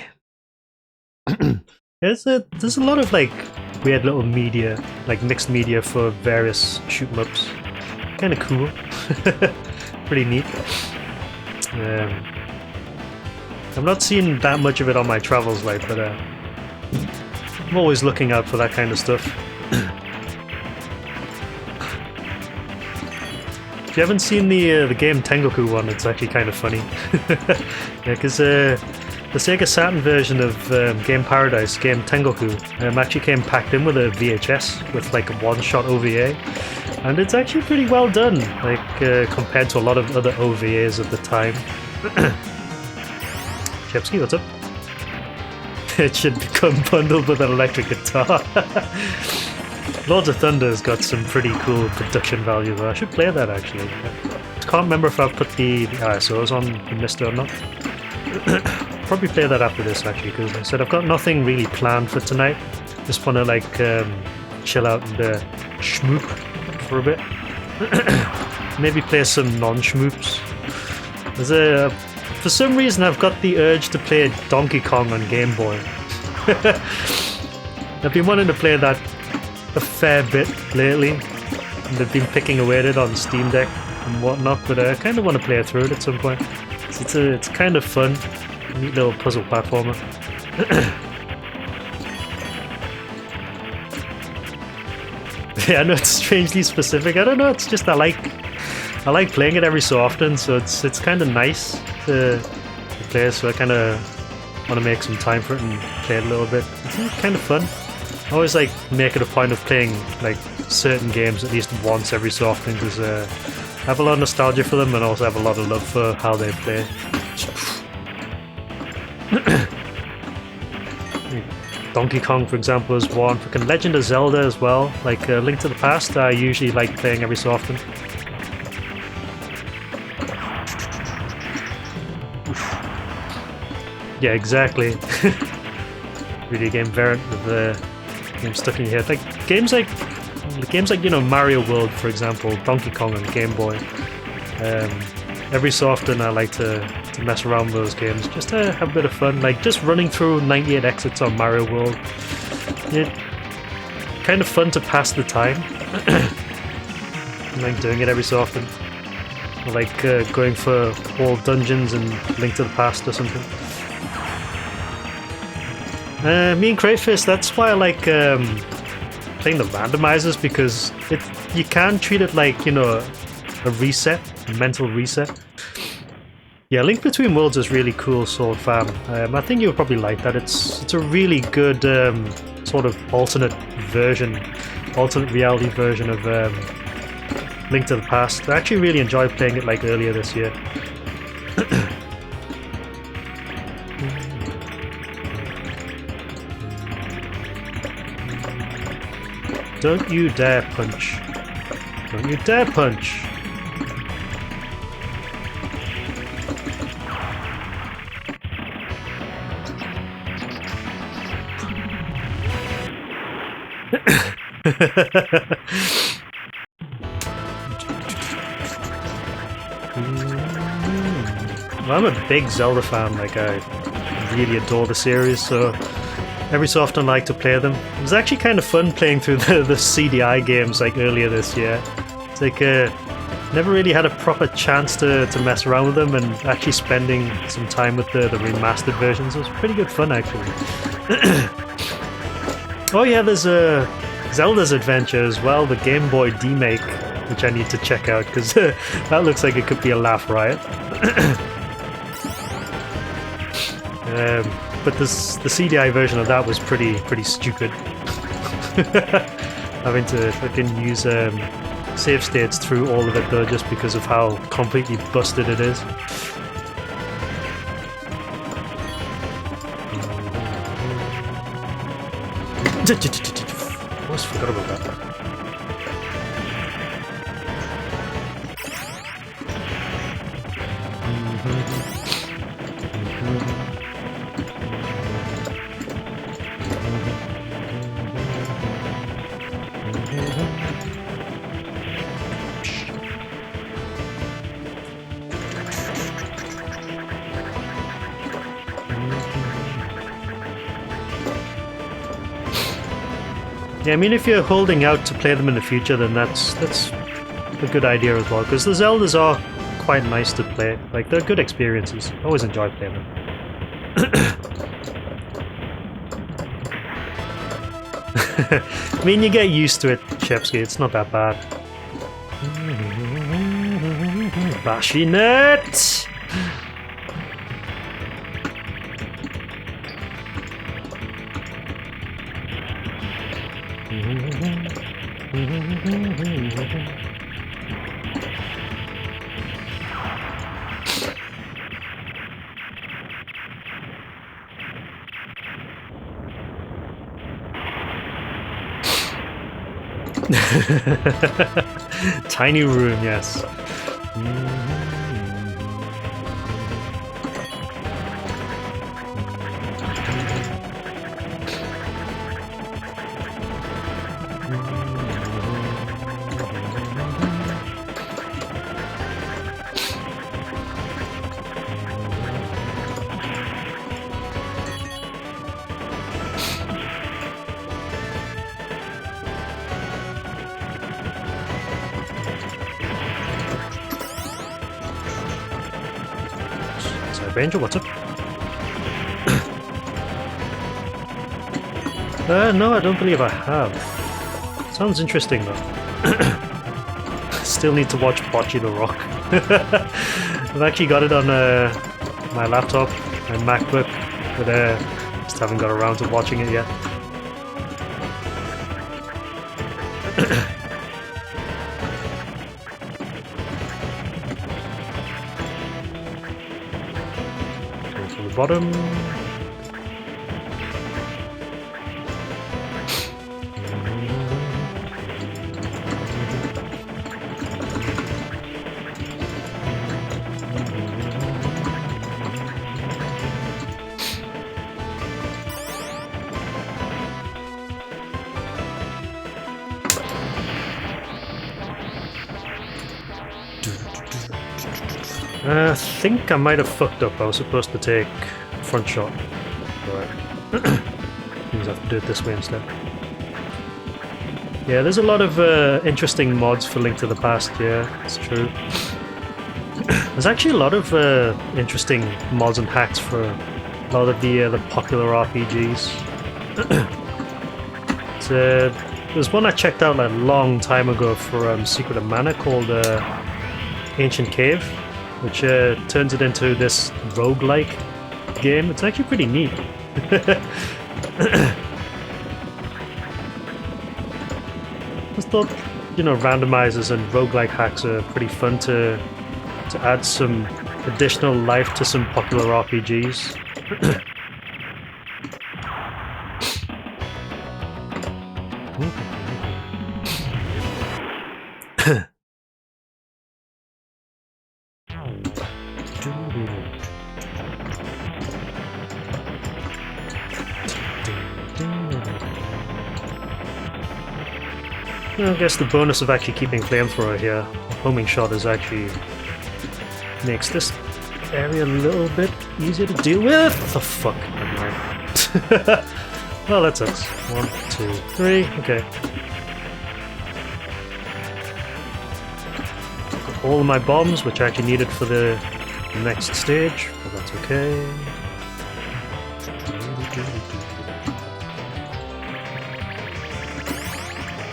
There's a lot of like weird little media, like mixed media for various shoot 'em ups. Kind of cool. Pretty neat. I've not seen that much of it on my travels, like, but I'm always looking out for that kind of stuff. If you haven't seen the game Tengoku one, it's actually kind of funny. Yeah, because the Sega Saturn version of Game Paradise, Game Tengoku, actually came packed in with a VHS with like a one-shot OVA, and it's actually pretty well done, like compared to a lot of other OVAs of the time. Shepsky, what's up? It should become bundled with an electric guitar. Lords of Thunder's got some pretty cool production value though. I should play that actually. I can't remember if I've put the ISOs on the Mister or not. Probably play that after this actually, because like I said, I've got nothing really planned for tonight. Just want to like chill out and schmoop for a bit. Maybe play some non-schmoops. For some reason I've got the urge to play Donkey Kong on Game Boy. I've been wanting to play that a fair bit lately, and I've been picking away at it on Steam Deck and whatnot, but I kind of want to play through it at some point. It's kind of fun, neat little puzzle platformer. Yeah, I know it's strangely specific. I don't know. It's just I like playing it every so often, so it's kind of nice to play. So I kind of want to make some time for it and play it a little bit. It's kind of fun. I always like make it a point of playing like certain games at least once every so often because I have a lot of nostalgia for them and also have a lot of love for how they play. Donkey Kong, for example, is one. Fucking Legend of Zelda as well. Like Link to the Past, I usually like playing every so often. Yeah, exactly. Video game variant of the game stuck in your head. Like games like you know Mario World, for example, Donkey Kong on Game Boy. Every so often I like to mess around with those games just to have a bit of fun. Like just running through 98 exits on Mario World. It's kind of fun to pass the time. I like doing it every so often. I like going for all dungeons and Link to the Past or something. Me and Crayfish, that's why I like playing the randomizers, because you can treat it like, you know, a reset, a mental reset. Yeah, Link Between Worlds is really cool, Sword Fam. I think you'll probably like that. It's a really good sort of alternate reality version of Link to the Past. I actually really enjoyed playing it like earlier this year. Don't you dare punch. Don't you dare punch. Well, I'm a big Zelda fan. Like, I really adore the series, so every so often I like to play them. It was actually kind of fun playing through the CDI games like earlier this year. It's like never really had a proper chance to mess around with them, and actually spending some time with the remastered versions was pretty good fun actually. Oh yeah, there's Zelda's Adventure as well, the Game Boy D-Make, which I need to check out because that looks like it could be a laugh riot. But the CDI version of that was pretty stupid. Having to fucking use save states through all of it though, just because of how completely busted it is. I almost forgot about that. Yeah, I mean, if you're holding out to play them in the future, then that's a good idea as well, because the Zeldas are quite nice to play. Like, they're good experiences. I always enjoy playing them. I mean, you get used to it, Shepsky. It's not that bad. Bashinet! Tiny room, yes. Cyber Angel, what's up? No, I don't believe I have. Sounds interesting though. Still need to watch Bocce the Rock. I've actually got it on my laptop, my MacBook, but just haven't got around to watching it yet. Go from the bottom. I think I might have fucked up. I was supposed to take front shot. Right. Means I have to do it this way instead. Yeah, there's a lot of interesting mods for Link to the Past, yeah, it's true. There's actually a lot of interesting mods and hacks for a lot of the popular RPGs. There's one I checked out a long time ago for Secret of Mana called Ancient Cave, which turns it into this roguelike game. It's actually pretty neat. I thought, randomizers and roguelike hacks are pretty fun to add some additional life to some popular RPGs. I guess the bonus of actually keeping flamethrower here, homing shot, is actually makes this area a little bit easier to deal with. What the fuck? Never mind. Well, that sucks. 1, 2, 3. Okay. Got all of my bombs, which I actually needed for the next stage, but that's okay.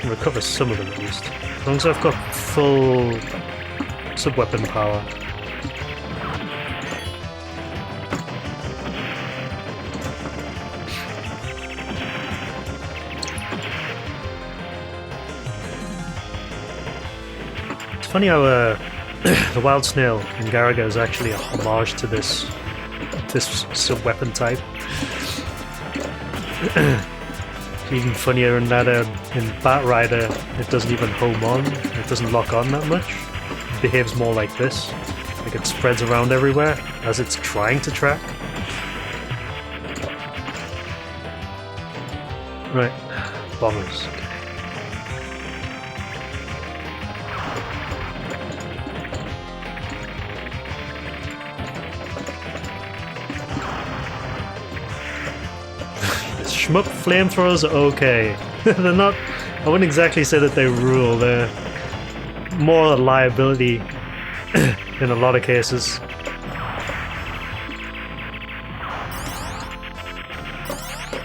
Recover some of them at least. As long as I've got full sub-weapon power. It's funny how the Wild Snail in Garaga is actually a homage to this sub-weapon type. Even funnier in that in Batrider, it doesn't even home on, it doesn't lock on that much. It behaves more like this, like it spreads around everywhere as it's trying to track. Right, bombers. Shmup flamethrowers are okay. They're not... I wouldn't exactly say that they rule. They're more a liability in a lot of cases.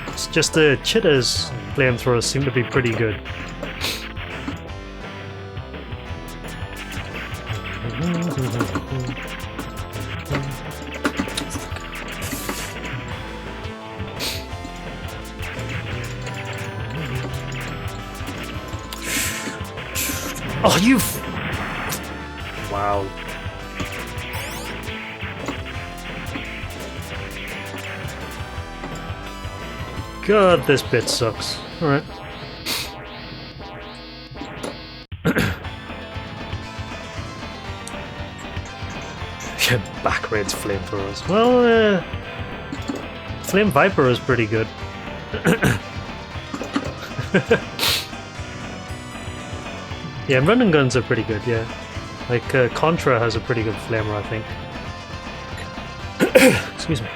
It's just the Chitter's flamethrowers seem to be pretty good. Oh, you! Wow. God, this bit sucks. Alright. Backwards flamethrowers. Well, Flame Viper is pretty good. Yeah, run and guns are pretty good, yeah. Like, Contra has a pretty good flamer, I think. Excuse me.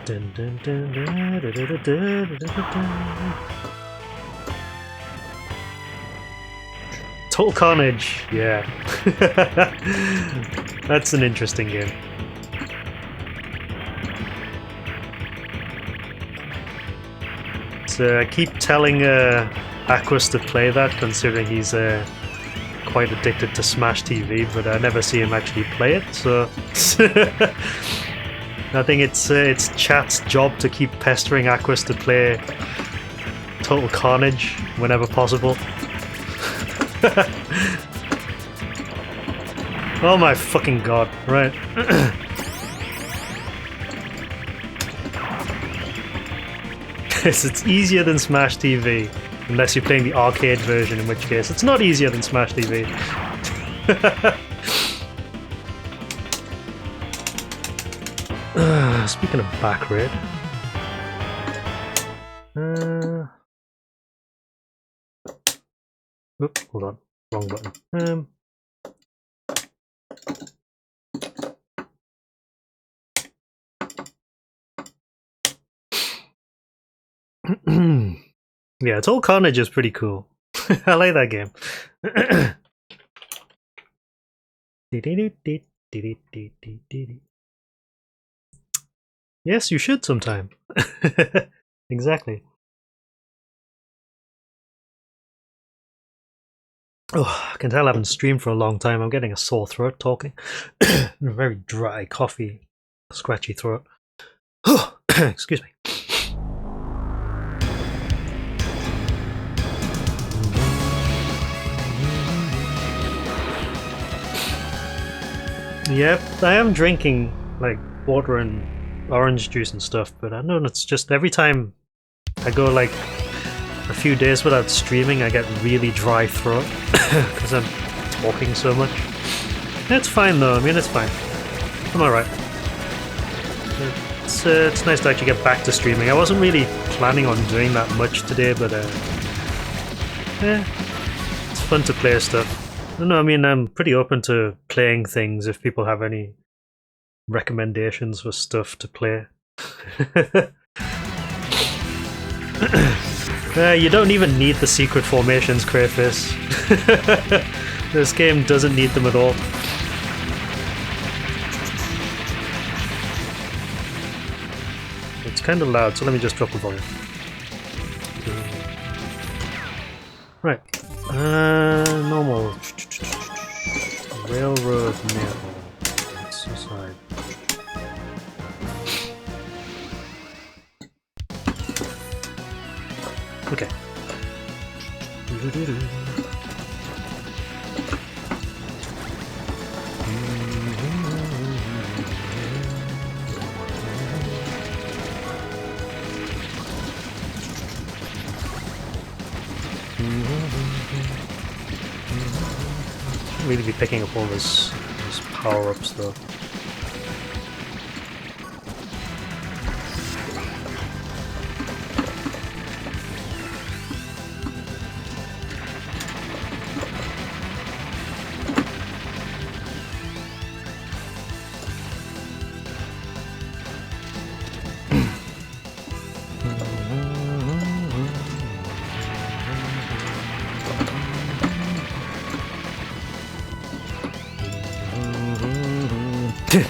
Dun, dun, dun, dun, dun, dun, dun, dun, dun. Total Carnage, yeah. That's an interesting game. So I keep telling Aquas to play that, considering he's quite addicted to Smash TV, but I never see him actually play it, so... I think it's chat's job to keep pestering Aquas to play Total Carnage whenever possible. Oh my fucking god, right. It's easier than Smash TV, unless you're playing the arcade version, in which case it's not easier than Smash TV. Speaking of back raid, oop, hold on, wrong button. Yeah, Total Carnage is pretty cool. I like that game. Yes, you should sometime. Exactly. Oh, I can tell I haven't streamed for a long time. I'm getting a sore throat talking. A very dry coffee, scratchy throat. Excuse me. Yep, I am drinking like water and orange juice and stuff, but I know it's just every time I go like a few days without streaming, I get really dry throat because I'm talking so much. It's fine though. I mean, it's fine. I'm alright. It's nice to actually get back to streaming. I wasn't really planning on doing that much today, but yeah, it's fun to play stuff. No, I mean, I'm pretty open to playing things if people have any recommendations for stuff to play. You don't even need the secret formations, Crayfish. This game doesn't need them at all. It's kind of loud, so let me just drop the volume. Right. Normal. Railroad mail. That's aside. Okay. Really be picking up all these power-ups though.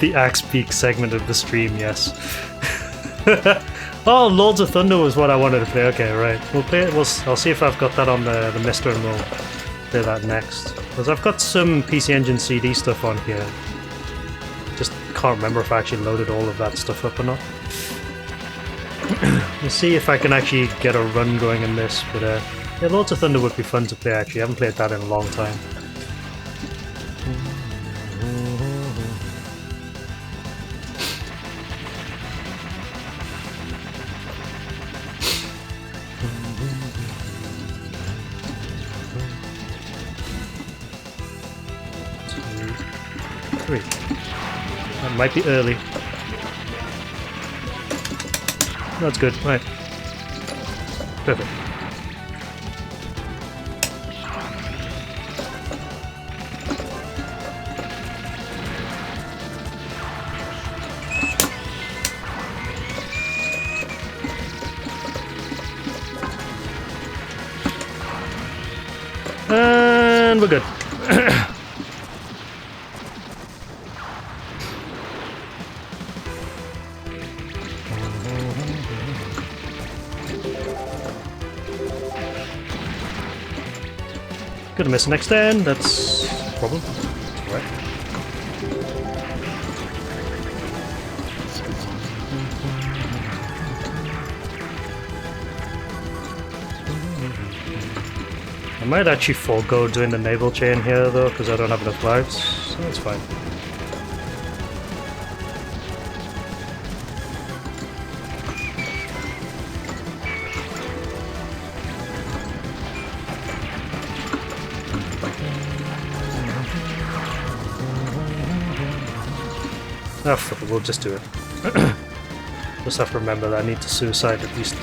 The Axe Peak segment of the stream, yes. Oh, Lords of Thunder was what I wanted to play. Okay, right. We'll play it. I'll see if I've got that on the Mister, and we'll play that next. Because I've got some PC Engine CD stuff on here. Just can't remember if I actually loaded all of that stuff up or not. We'll see if I can actually get a run going in this. But yeah, Lords of Thunder would be fun to play actually. I haven't played that in a long time. That might be early. That's good, right. Perfect. And we're good. Gonna miss an extend, that's a problem. Right. I might actually forego doing the naval chain here though, because I don't have enough lives, so that's fine. Oh, fuck it, we'll just do it. Just have to remember that I need to suicide at least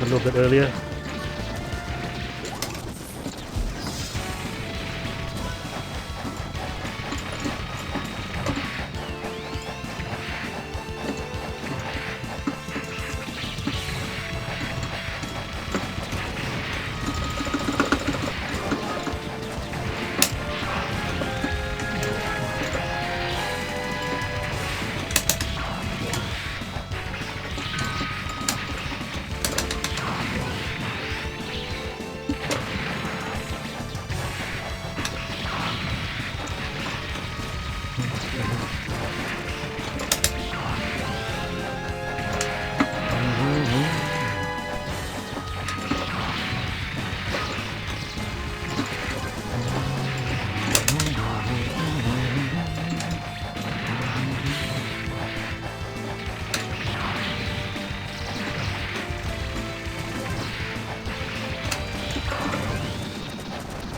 a little bit earlier.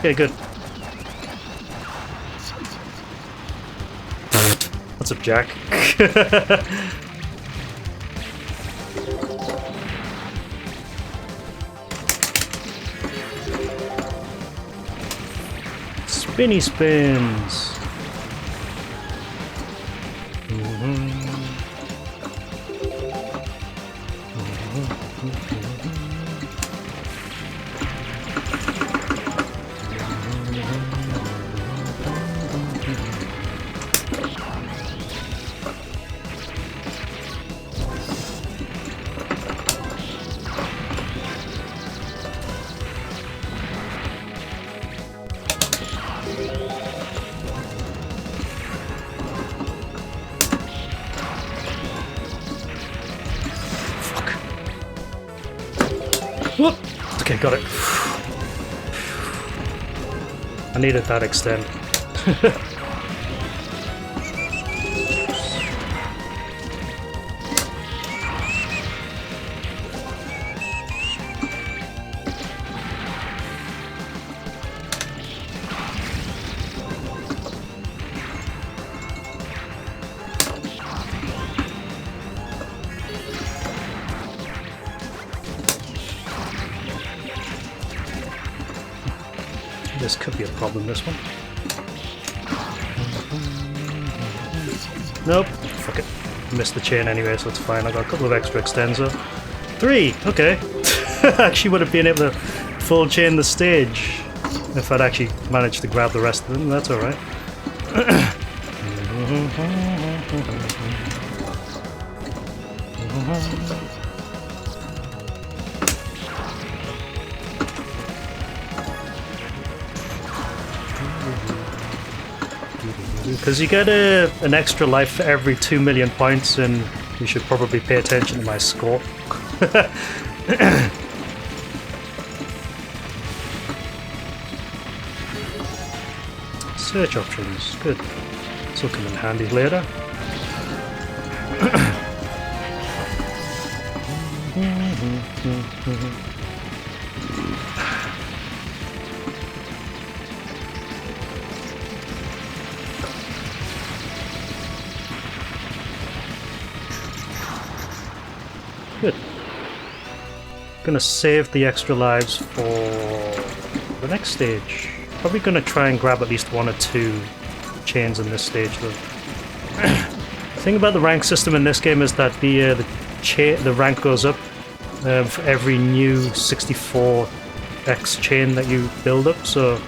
Okay, good. What's up, Jack? Spinny spins. Whoop! Okay, got it. I needed that extend. This could be a problem, this one. Nope. Fuck it. Missed the chain anyway, so it's fine. I got a couple of extra extender. 3! Okay. Actually would have been able to full chain the stage if I'd actually managed to grab the rest of them. That's alright. Because you get an extra life for every 2 million points, and you should probably pay attention to my score. Search options, good. This will come in handy later. Good. Gonna save the extra lives for the next stage. Probably gonna try and grab at least 1 or 2 chains in this stage though. The thing about the rank system in this game is that the rank goes up for every new 64x chain that you build up, so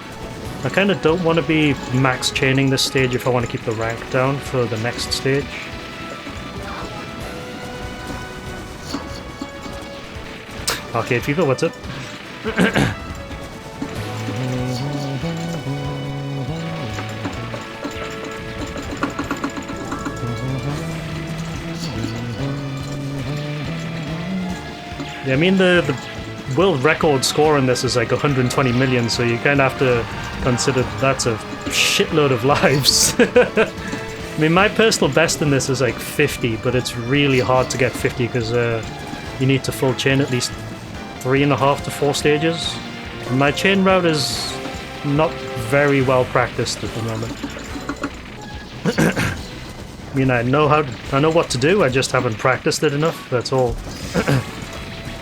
I kind of don't want to be max chaining this stage if I want to keep the rank down for the next stage. Arcade Fever, what's up? Yeah, I mean the world record score in this is like 120 million, so you kind of have to consider that's a shitload of lives. I mean, my personal best in this is like 50, but it's really hard to get 50 because you need to full chain at least 3.5 to 4 stages. And my chain route is not very well practiced at the moment. I mean, I know what to do, I just haven't practiced it enough, that's all.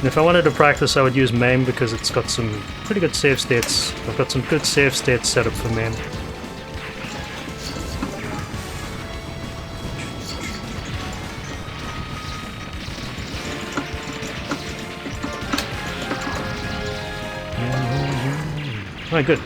If I wanted to practice, I would use MAME because it's got some pretty good save states. I've got some good save states set up for MAME. Alright, good.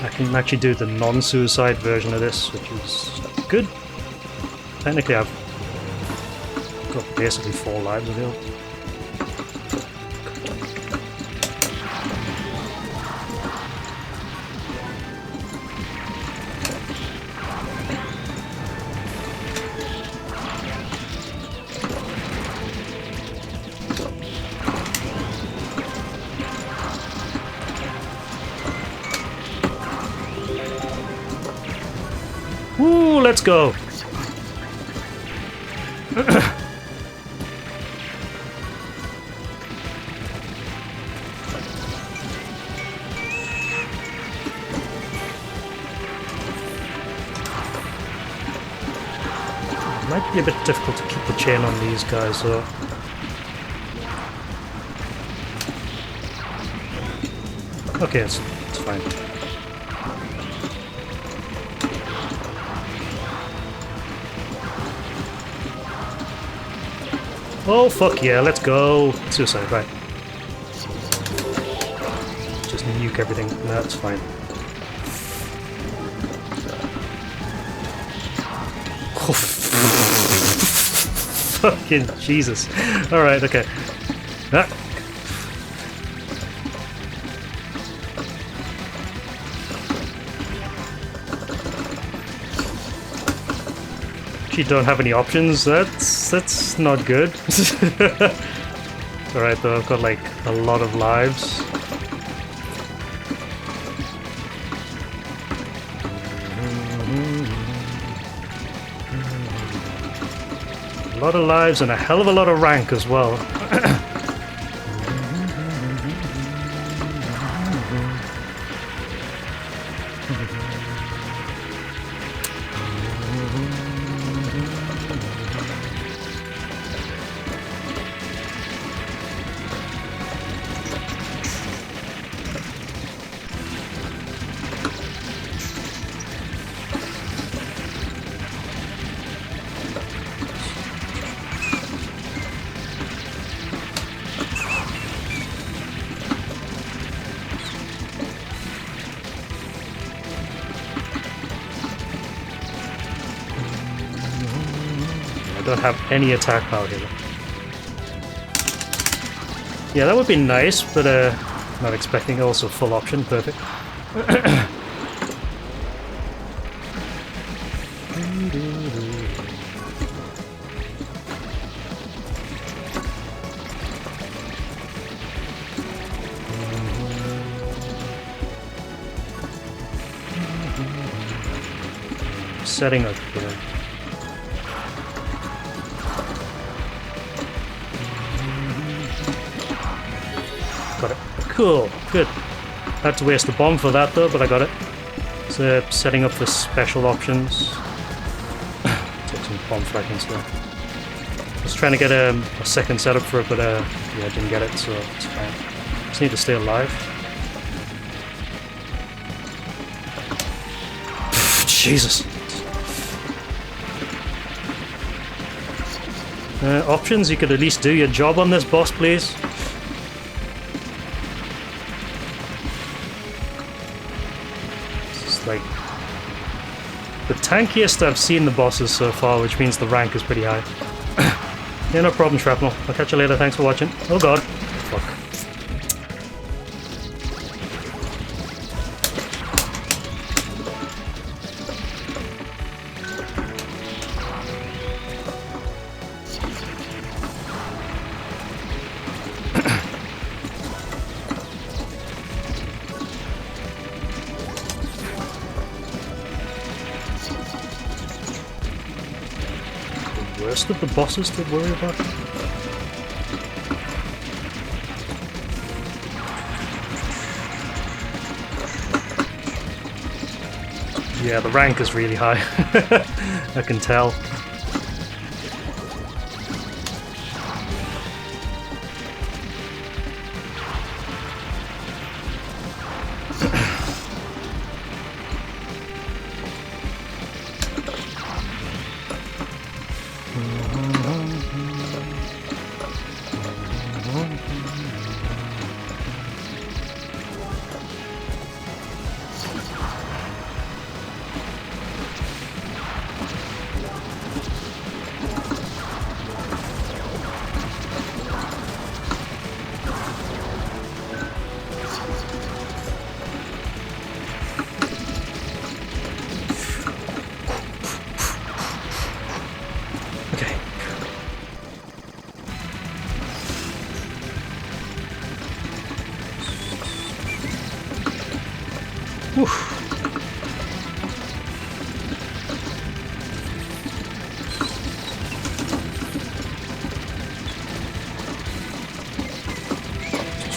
I can actually do the non-suicide version of this, which is good. Technically, I've got basically 4 lives available. Woo, let's go! Might be a bit difficult to keep the chain on these guys, though. Okay, it's fine. Oh, fuck yeah, let's go. Suicide, right. Just nuke everything. That's fine. Oh, fucking Jesus. Alright, okay. Ah. You don't have any options. That's not good. Alright though, I've got like a lot of lives. A lot of lives and a hell of a lot of rank as well. Don't have any attack power here. Yeah, that would be nice, but not expecting also full option. Perfect. Setting up here. Got it. Cool. Good. Had to waste a bomb for that though, but I got it. So setting up for special options. Take some bomb fragments there. I was trying to get a second setup for it, but yeah, I didn't get it, so it's fine. Just need to stay alive. Jesus. Options, you could at least do your job on this boss, please. It's like the tankiest I've seen the bosses so far, which means the rank is pretty high. Yeah, no problem, Shrapnel. I'll catch you later. Thanks for watching. Oh god. Fuck. Worst of the bosses to worry about? Yeah, the rank is really high. I can tell.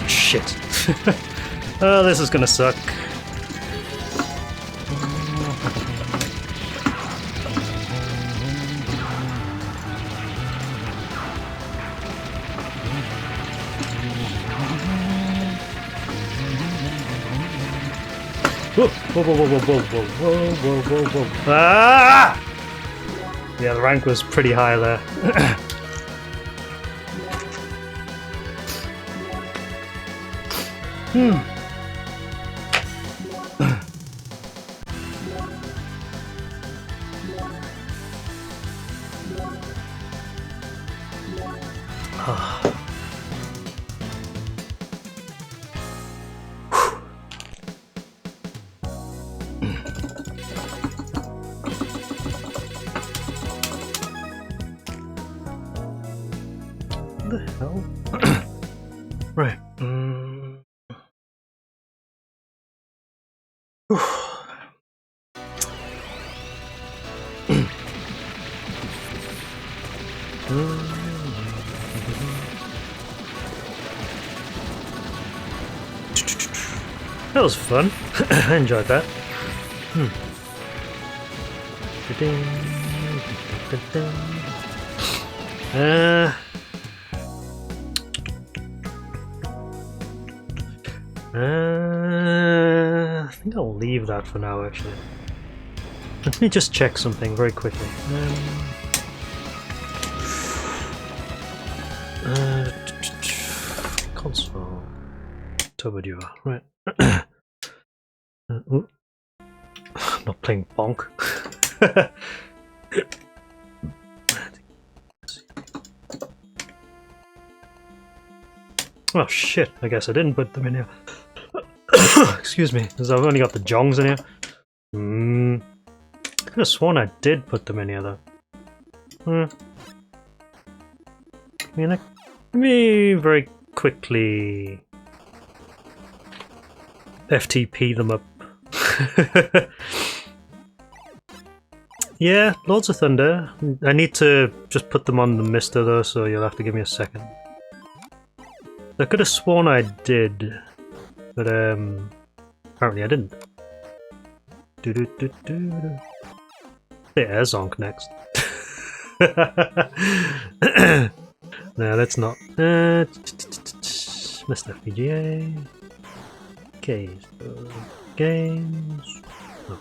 Shit. Oh, this is gonna suck. Whoa, whoa, whoa, whoa, whoa, whoa, whoa, whoa, whoa, whoa. Ah! Yeah, the rank was pretty high there. What the hell? Right. That was fun. I enjoyed that. I think I'll leave that for now, actually. Let me just check something very quickly. Console. TurboDuo, right. Not playing Bonk. Oh shit, I guess I didn't put them in here. Excuse me, because I've only got the Jongs in here. I could have sworn I did put them in here though. I mean, let me very quickly FTP them up. Yeah, Lords of Thunder. I need to just put them on the Mister though, so you'll have to give me a second. I could have sworn I did, but apparently I didn't. The Airzonk next. No, that's not. Mr. FPGA. Okay, so games. Oh.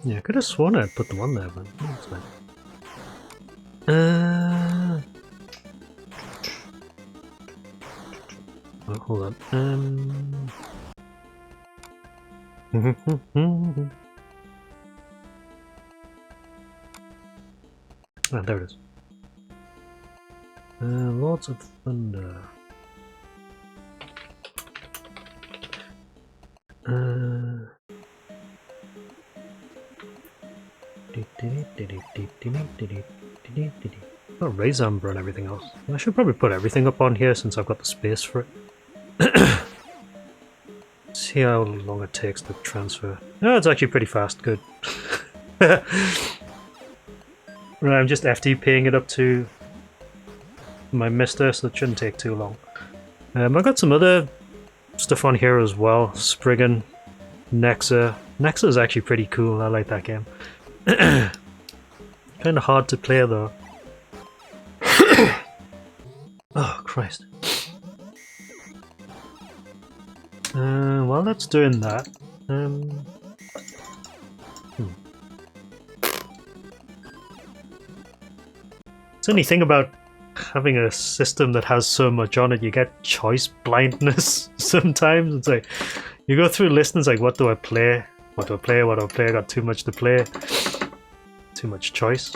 Yeah, I could have sworn I'd put the one there, but that's fine. Oh, hold on. Ah, there it is. Lords of Thunder. Oh, raise Amber and everything else. I should probably put everything up on here since I've got the space for it. See how long it takes to transfer. Oh, it's actually pretty fast. Good. Right, I'm just FTPing it up to my Mister, so it shouldn't take too long. I've got some other stuff on here as well. Spriggan, Nexa. Nexa is actually pretty cool. I like that game. Kind of hard to play though. Oh Christ. While that's doing that, It's the only thing about having a system that has so much on it, you get choice blindness sometimes. It's like, you go through lists and it's like, what do I play? What do I play? What do I play? I got too much to play. Too much choice.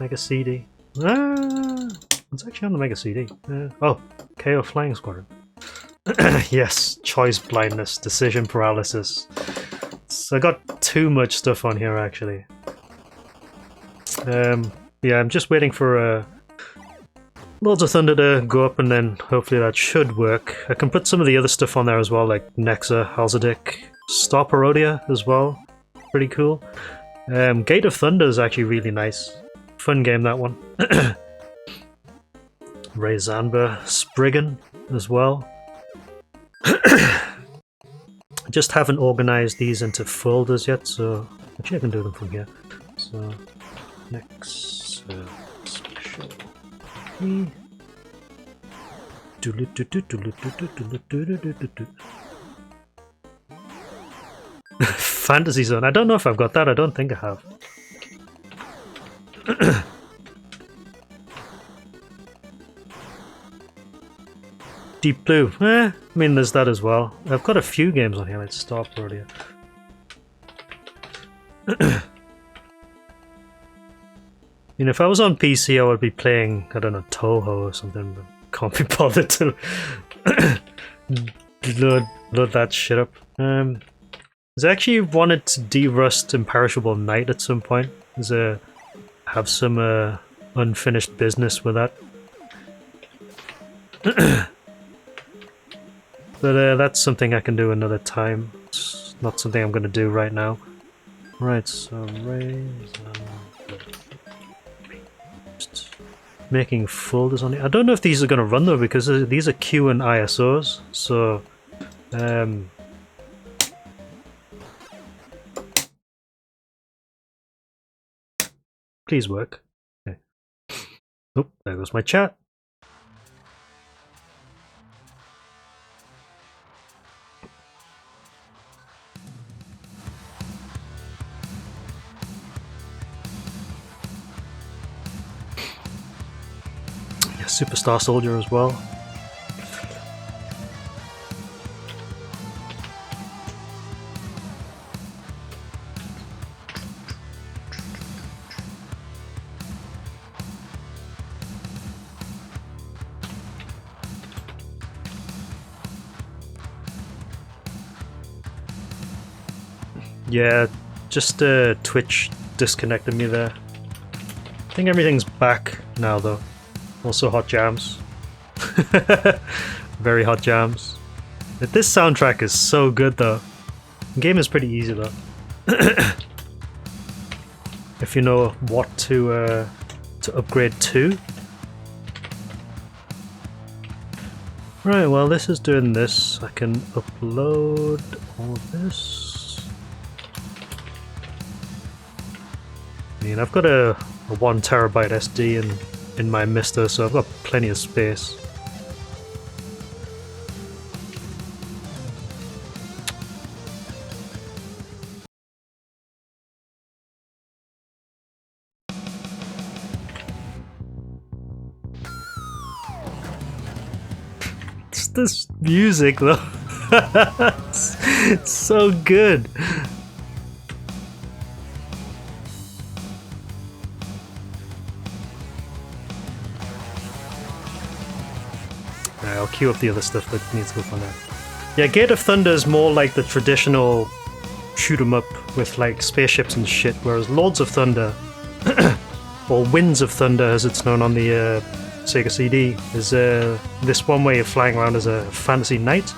Mega CD. It's actually on the Mega CD. Oh, KO Flying Squadron. Yes, choice blindness, decision paralysis. So I got too much stuff on here actually. Yeah, I'm just waiting for Lords of Thunder to go up and then hopefully that should work. I can put some of the other stuff on there as well, like Nexa, Halzadik, Star Parodia as well. Pretty cool. Gate of Thunder is actually really nice. Fun game, that one. Ray Zanba, Spriggan as well. Just haven't organized these into folders yet, so actually I can do them from here. So next special key. Fantasy Zone. I don't know if I've got that. I don't think I have. Deep Blue. I mean, there's that as well. I've got a few games on here, like Star Parodia. You know, if I was on PC, I would be playing, I don't know, Toho or something, but can't be bothered to load that shit up. I actually wanted to derust Imperishable Night at some point. Have some unfinished business with that. But that's something I can do another time. It's not something I'm going to do right now. Right, so raise... just making folders on it. I don't know if these are going to run though, because these are Q and ISOs, so... please work. Okay. Oh, there goes my chat. Yeah, Superstar Soldier as well. Yeah, just Twitch disconnected me there. I think everything's back now though. Also hot jams. Very hot jams. But this soundtrack is so good though. The game is pretty easy though. If you know what to upgrade to. Right, well this is doing this. I can upload all of this. I mean, I've got a 1 terabyte SD in my Mister, so I've got plenty of space. this music though. It's so good. I'll queue up the other stuff that needs to go for now. Yeah, Gate of Thunder is more like the traditional shoot 'em up with like spaceships and shit, whereas Lords of Thunder, or Winds of Thunder as it's known on the Sega CD, is this one where you're flying around as a fantasy knight.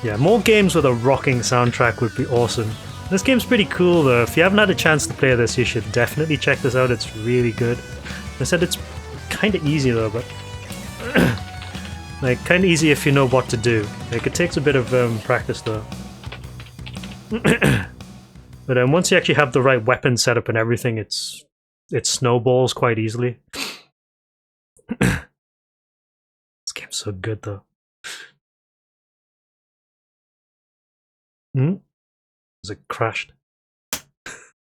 Yeah, more games with a rocking soundtrack would be awesome. This game's pretty cool though. If you haven't had a chance to play this, you should definitely check this out. It's really good. I said it's kind of easy though, but like kind of easy if you know what to do. Like it takes a bit of practice though. But once you actually have the right weapon setup and everything, it snowballs quite easily. This game's so good though. Has it crashed?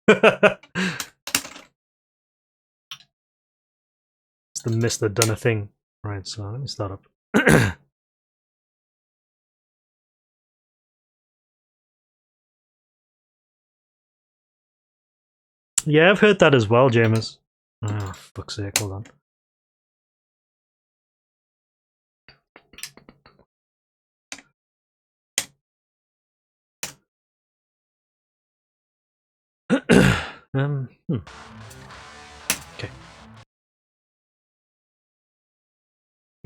It's the mist that done a thing. Right, so let me start up. Yeah, I've heard that as well, James. Oh, fuck's sake, hold on. Okay.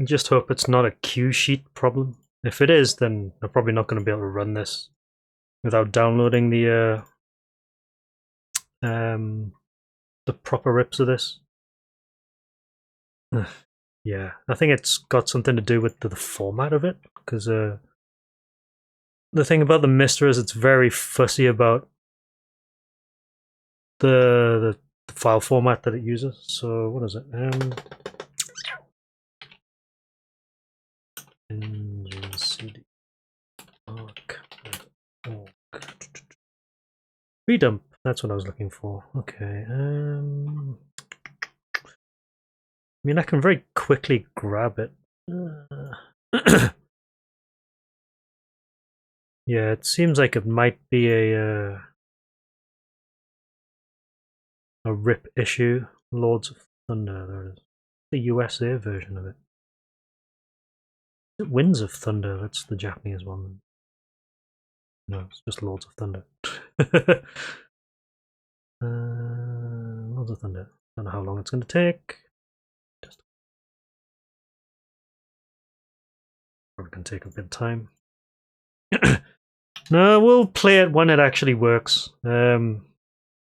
Just hope it's not a cue sheet problem. If it is, then I'm probably not going to be able to run this without downloading the proper rips of this. Yeah, I think it's got something to do with the format of it, because the thing about the Mister is it's very fussy about the file format that it uses. So what is it? CD redump. That's what I was looking for. Okay. I mean, I can very quickly grab it. Yeah, it seems like it might be a RIP issue. Lords of Thunder, there it is. The USA version of it. Is it Winds of Thunder? That's the Japanese one. No, it's just Lords of Thunder. Lords of Thunder. Don't know how long it's going to take. Probably going to take a bit of time. No, we'll play it when it actually works. Yeah,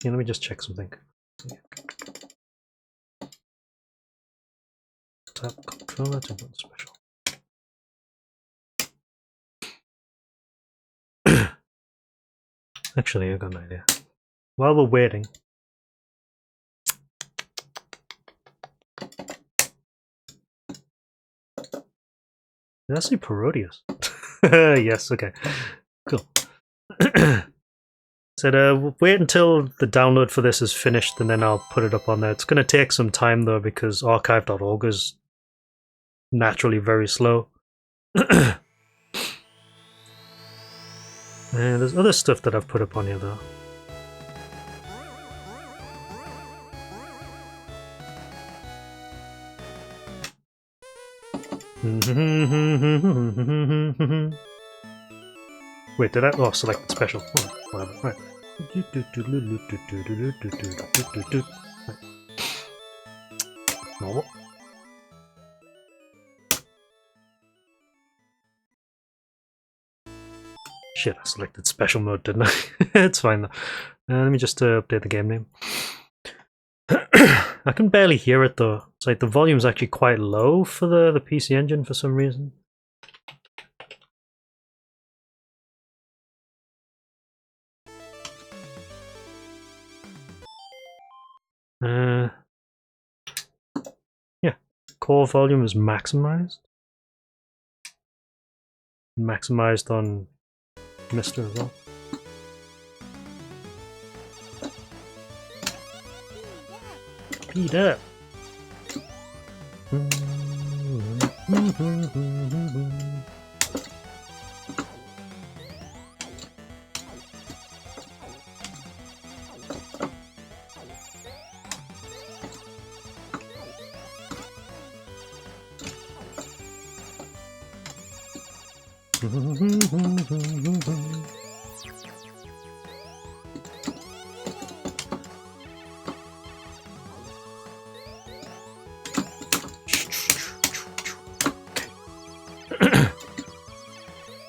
let me just check something. Tap controller to run special. Actually, I've got an idea. While we're waiting, did I say Parodius? Yes, okay. Cool. Said, wait until the download for this is finished and then I'll put it up on there. It's going to take some time though because archive.org is naturally very slow. And there's other stuff that I've put up on here though. Wait, did I? Oh, select special. Oh, whatever. Right. Normal. Shit, I selected special mode, didn't I? It's fine though. Let me just update the game name. I can barely hear it though. It's like the volume's actually quite low for the PC Engine for some reason. Yeah, core volume is maximized. Maximized on Mister as well. Speed up.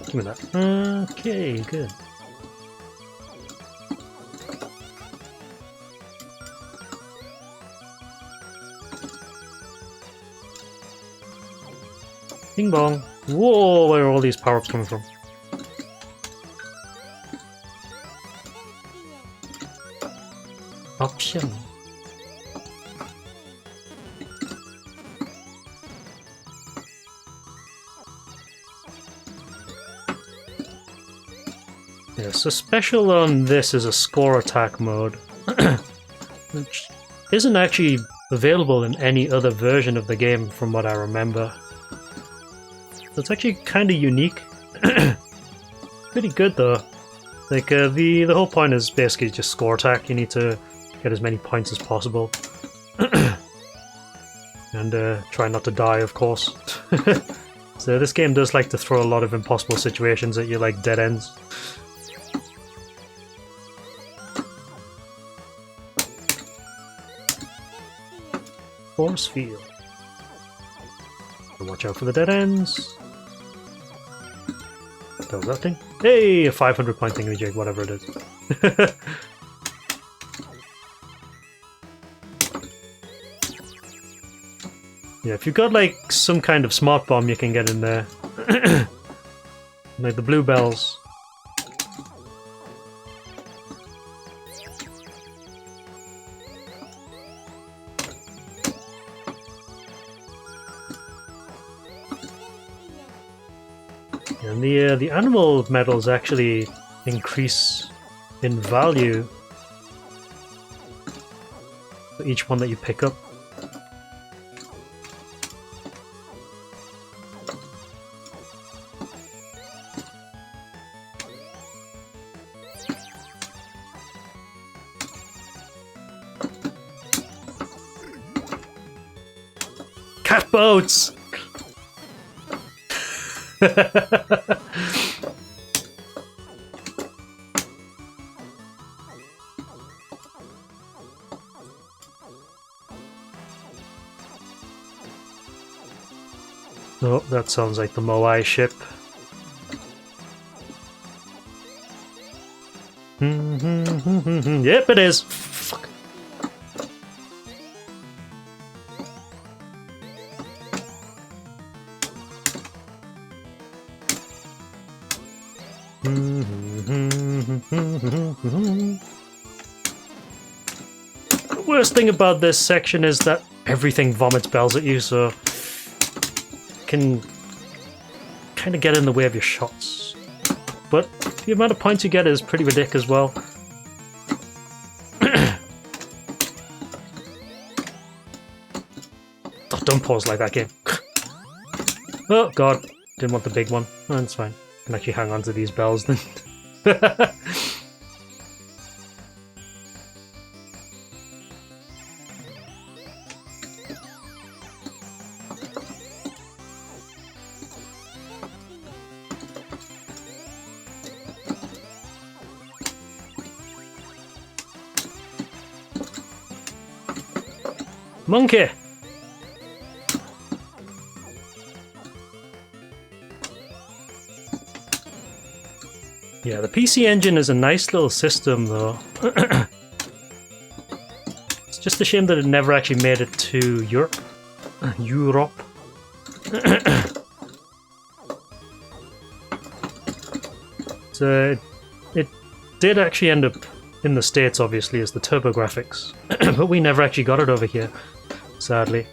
Give me that. Okay, good. Bing bong. Whoa, where are all these power-ups coming from? Option. Yeah, so special on this is a score attack mode, which isn't actually available in any other version of the game from what I remember. So it's actually kind of unique. Pretty good though. Like the whole point is basically just score attack. You need to get as many points as possible. And try not to die, of course. So this game does like to throw a lot of impossible situations at you, like dead ends. Force field. So watch out for the dead ends. That was that thing. Hey, a 500 point thingamajig, whatever it is. Yeah, if you've got like some kind of smart bomb you can get in there. Like the blue bells. And the animal medals actually increase in value for each one that you pick up. Cat boats! Oh, that sounds like the Moai ship. Yep, it is. Fuck. The worst thing about this section is that everything vomits bells at you, so can kind of get in the way of your shots. But the amount of points you get is pretty ridiculous as well. Oh, don't pause like that game. Oh god, didn't want the big one. Oh, that's fine. I can actually hang on to these bells then. Monkey! Yeah, the PC Engine is a nice little system though. It's just a shame that it never actually made it to Europe. So it did actually end up in the States, obviously, as the TurboGrafx, but we never actually got it over here, sadly.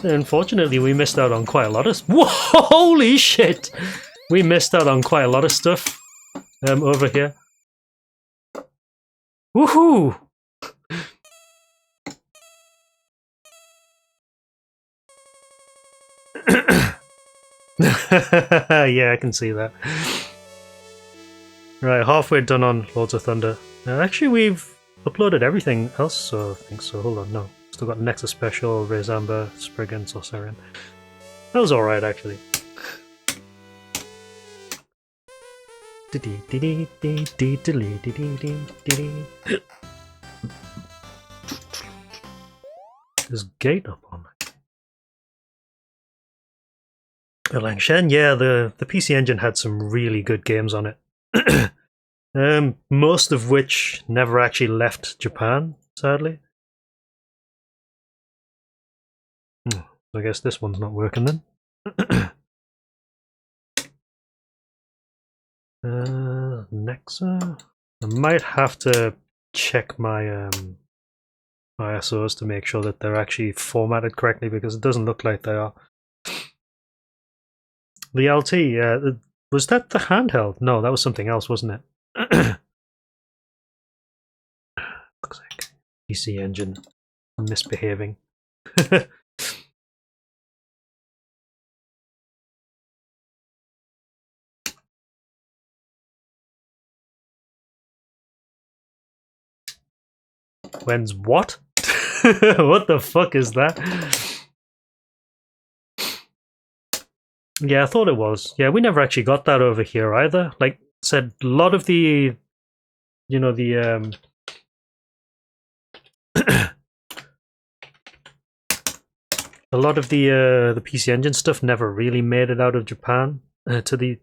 So unfortunately, we missed out on quite a lot of... Whoa, holy shit! We missed out on quite a lot of stuff over here. Woohoo! Yeah, I can see that. Right, halfway done on Lords of Thunder. Actually, we've uploaded everything else, so I think so. Hold on, no. Still got Nexus Special, Rezamba, Spriggan, Sorcerian. That was alright, actually. There's Gate up on it. Langshan, yeah, the PC Engine had some really good games on it. Most of which never actually left Japan, sadly. I guess this one's not working then. Nexa? I might have to check my ISOs to make sure that they're actually formatted correctly, because it doesn't look like they are. The LT, was that the handheld? No, that was something else, wasn't it? Looks like PC Engine misbehaving. When's what? What the fuck is that? Yeah, I thought it was. Yeah, we never actually got that over here either. Like I said, a lot of the, you know, the a lot of the PC Engine stuff never really made it out of Japan to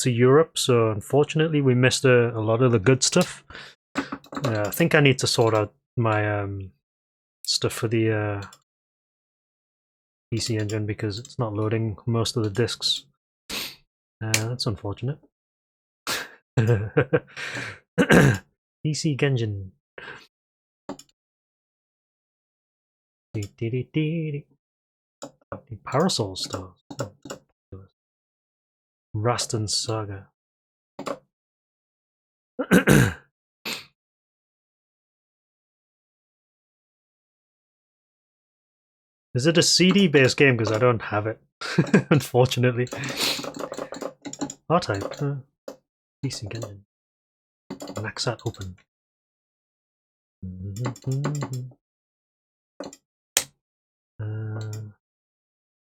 Europe. So unfortunately, we missed a lot of the good stuff. I think I need to sort out my stuff for the PC Engine, because it's not loading most of the discs. That's unfortunate. PC Engine. The Parasol Stars. Rastan Saga. Is it a CD-based game? Because I don't have it, unfortunately. R-Type. PC Engine. Maxat open.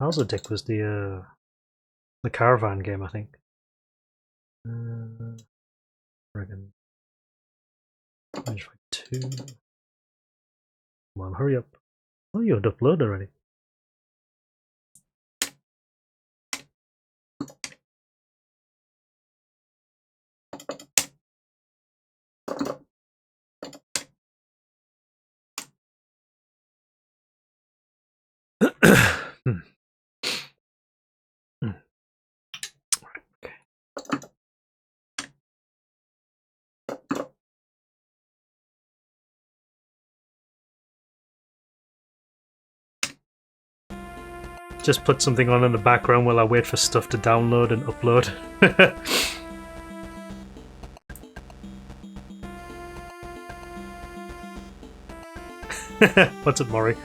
Alzadic was the caravan game, I think. Friggin' 2. Come on, hurry up. Oh, you had uploaded already. Just put something on in the background while I wait for stuff to download and upload. What's up, Maury?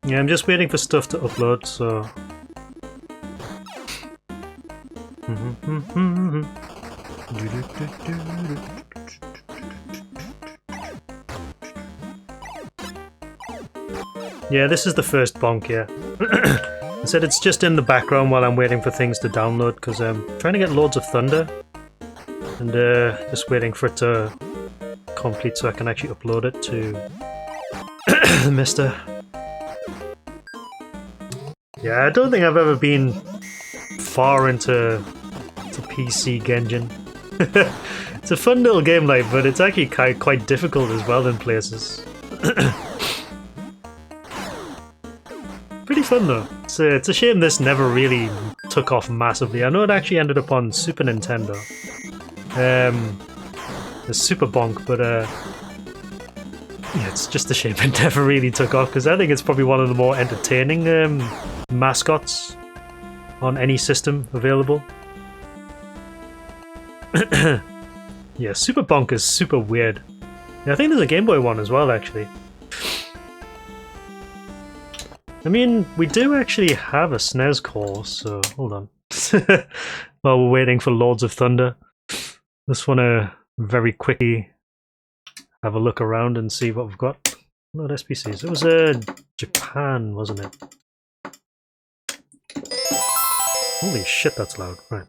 Yeah, I'm just waiting for stuff to upload, so... Yeah, this is the first bonk, yeah. I said it's just in the background while I'm waiting for things to download, because I'm trying to get Lords of Thunder, and just waiting for it to complete so I can actually upload it to the Mister. Yeah, I don't think I've ever been far into PC Genjin. It's a fun little game, like, but it's actually quite difficult as well in places. Pretty fun though. It's a shame this never really took off massively. I know it actually ended up on Super Nintendo. The Super Bonk, but yeah, it's just a shame it never really took off, because I think it's probably one of the more entertaining mascots on any system available. Yeah, Super Bonk is super weird. Yeah, I think there's a Game Boy one as well, actually. I mean, we do actually have a SNES core, so hold on. While we're waiting for Lords of Thunder, just want to very quickly have a look around and see what we've got. Not SPCs. It was Japan, wasn't it? Holy shit, that's loud. Right.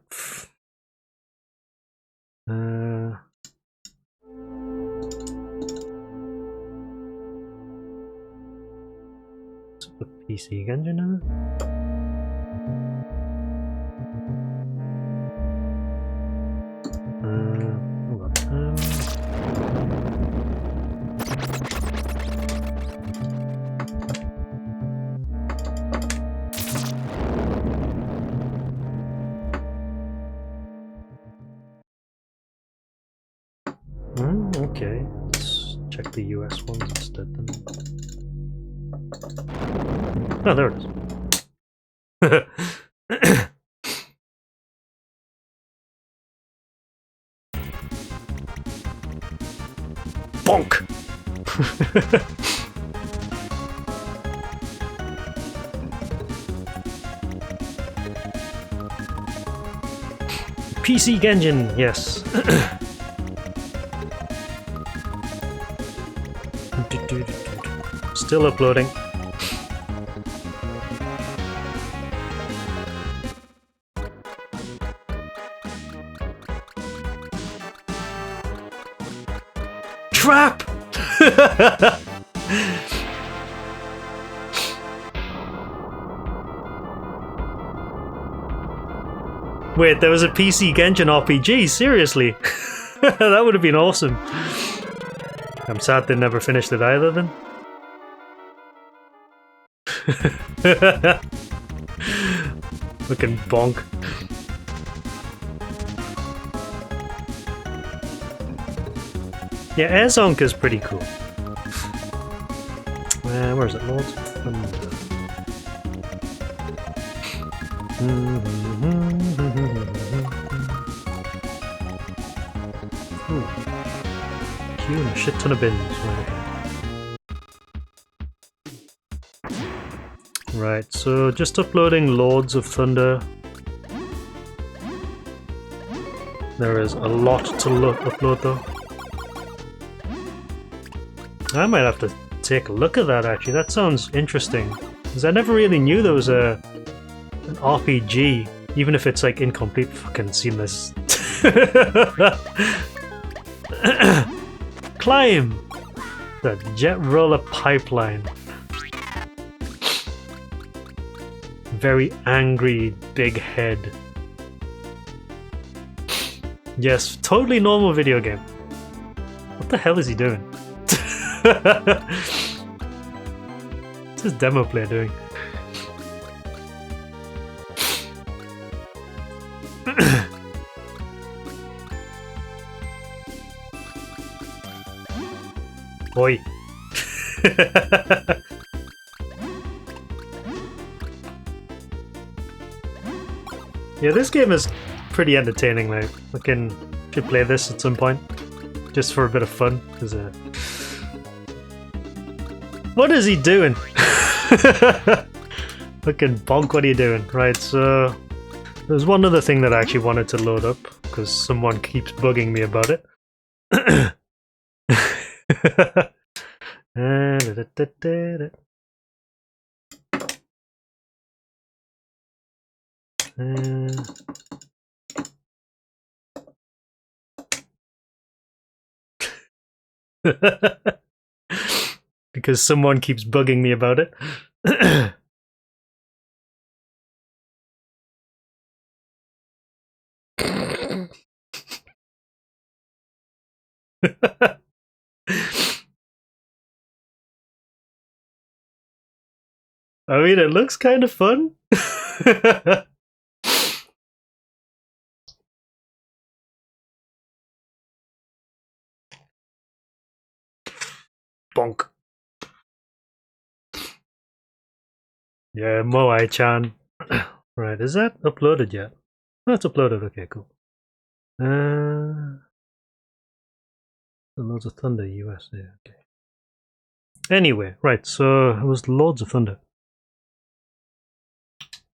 Super PC Engine. Hold on. Okay, let's check the US ones instead then. Oh, there it is. Bonk! PC Engine, yes. Still uploading. Trap! Wait, there was a PC Genshin RPG? Seriously? That would have been awesome. I'm sad they never finished it either then. Fucking bonk. Yeah, Air Zonk is pretty cool. Where is it? Lords of Thunder. Queue and a shit ton of bins. Right, so just uploading Lords of Thunder. There is a lot to upload though. I might have to take a look at that actually, that sounds interesting. Because I never really knew there was an RPG, even if it's like incomplete. Fucking seen this. Climb! The Jet Roller Pipeline. Very angry big head. Yes, totally normal video game. What the hell is he doing? What's this demo player doing? Boy. Yeah, this game is pretty entertaining. Like, I should play this at some point, just for a bit of fun. Cause, what is he doing? Fucking bonk! What are you doing? Right. So there's one other thing that I actually wanted to load up because someone keeps bugging me about it. Because someone keeps bugging me about it. I mean, it looks kind of fun. Bonk. Yeah, Moai-chan. Right, is that uploaded yet? Oh, it's uploaded. Okay, cool. Loads of Thunder, USA. Okay. Anyway, right. So it was Lords of Thunder.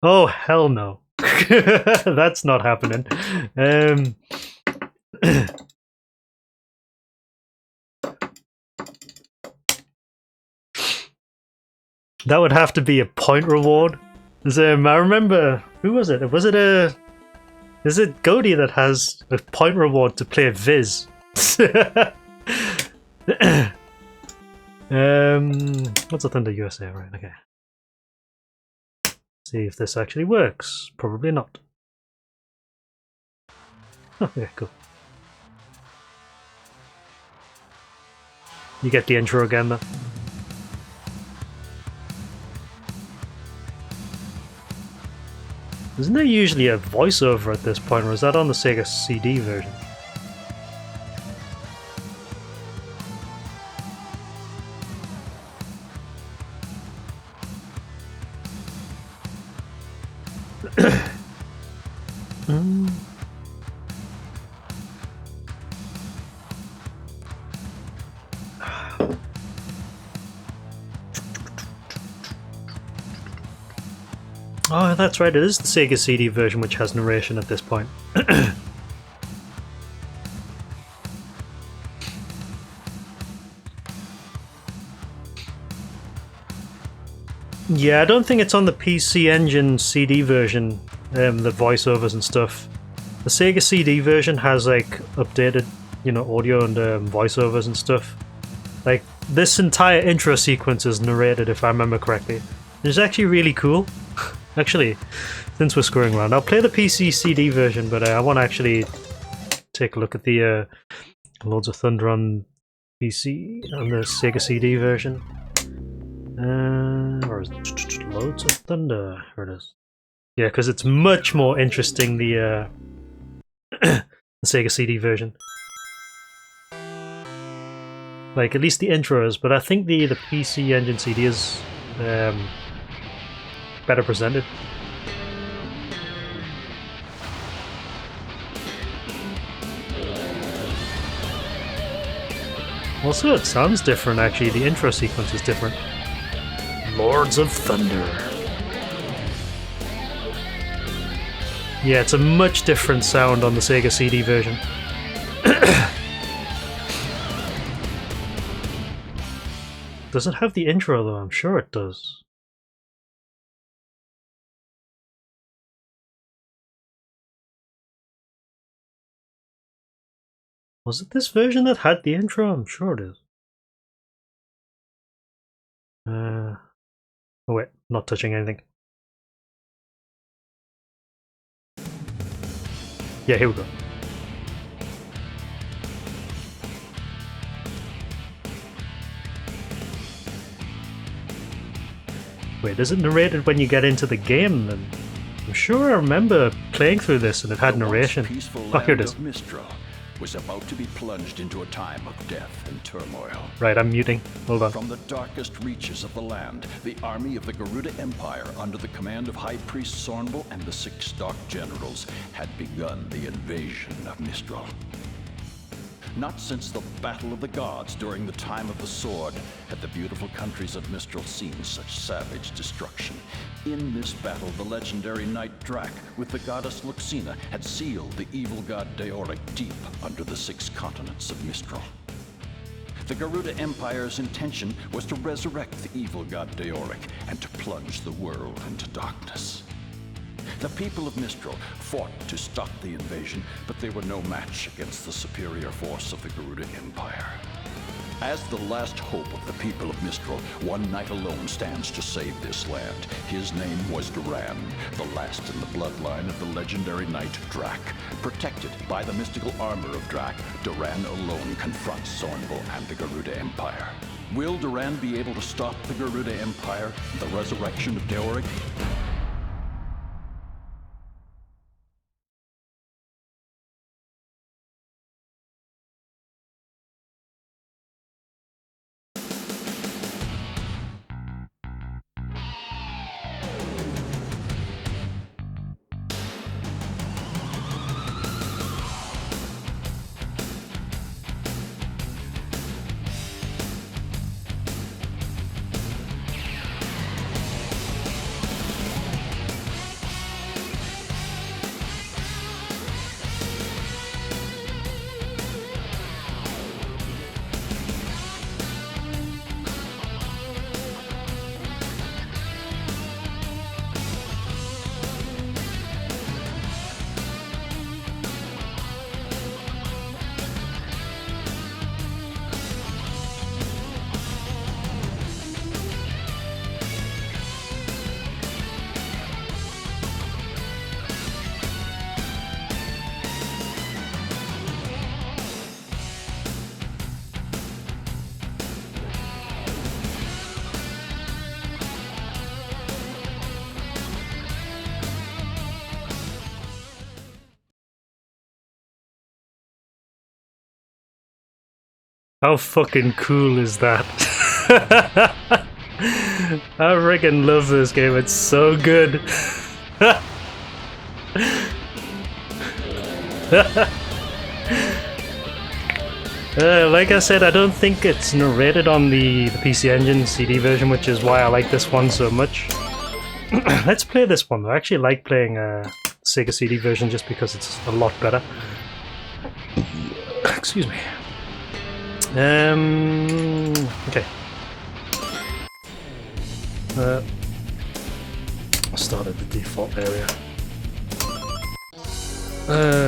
Oh hell no, that's not happening. That would have to be a point reward. I remember, who was it? Is it Goaty that has a point reward to play Viz? What's a Thunder USA? Right, okay. See if this actually works. Probably not. Oh, yeah, cool. You get the intro again, though. Isn't there usually a voiceover at this point, or is that on the Sega CD version? Oh, that's right, it is the Sega CD version which has narration at this point. Yeah, I don't think it's on the PC Engine CD version, the voiceovers and stuff. The Sega CD version has, like, updated, audio and voiceovers and stuff. Like, this entire intro sequence is narrated, if I remember correctly. It's actually really cool. Actually, since we're screwing around, I'll play the PC CD version, but I want to actually take a look at the Lords of Thunder on PC, on the Sega CD version. Where is it? Lords of Thunder. Here it is. Yeah, because it's much more interesting, the Sega CD version. Like, at least the intro is, but I think the PC Engine CD is better presented. Also, it sounds different, actually. The intro sequence is different. Lords of Thunder. Yeah, it's a much different sound on the Sega CD version. Does it have the intro, though? I'm sure it does. Was it this version that had the intro? I'm sure it is. Oh wait, not touching anything. Yeah, here we go. Wait, is it narrated when you get into the game then? I'm sure I remember playing through this and it had narration. Oh, here it is.
Mistral was about to be plunged into a time of death and turmoil.
Right, I'm muting. Hold on.
From the darkest reaches of the land, the army of the Garuda Empire, under the command of High Priest Sornbel and the 6 Stark generals, had begun the invasion of Mistral. Not since the Battle of the Gods during the Time of the Sword had the beautiful countries of Mistral seen such savage destruction. In this battle, the legendary knight Drac, with the goddess Luxina, had sealed the evil god Deoric deep under the 6 continents of Mistral. The Garuda Empire's intention was to resurrect the evil god Deoric and to plunge the world into darkness. The people of Mistral fought to stop the invasion, but they were no match against the superior force of the Garuda Empire. As the last hope of the people of Mistral, one knight alone stands to save this land. His name was Duran, the last in the bloodline of the legendary knight Drac. Protected by the mystical armor of Drac, Duran alone confronts Sornbel and the Garuda Empire. Will Duran be able to stop the Garuda Empire, the resurrection of Deoric?
How fucking cool is that? I freaking love this game, it's so good. Like I said, I don't think it's narrated on the PC Engine CD version, which is why I like this one so much. Let's play this one. I actually like playing Sega CD version just because it's a lot better. Excuse me. Okay. I'll start at the default area.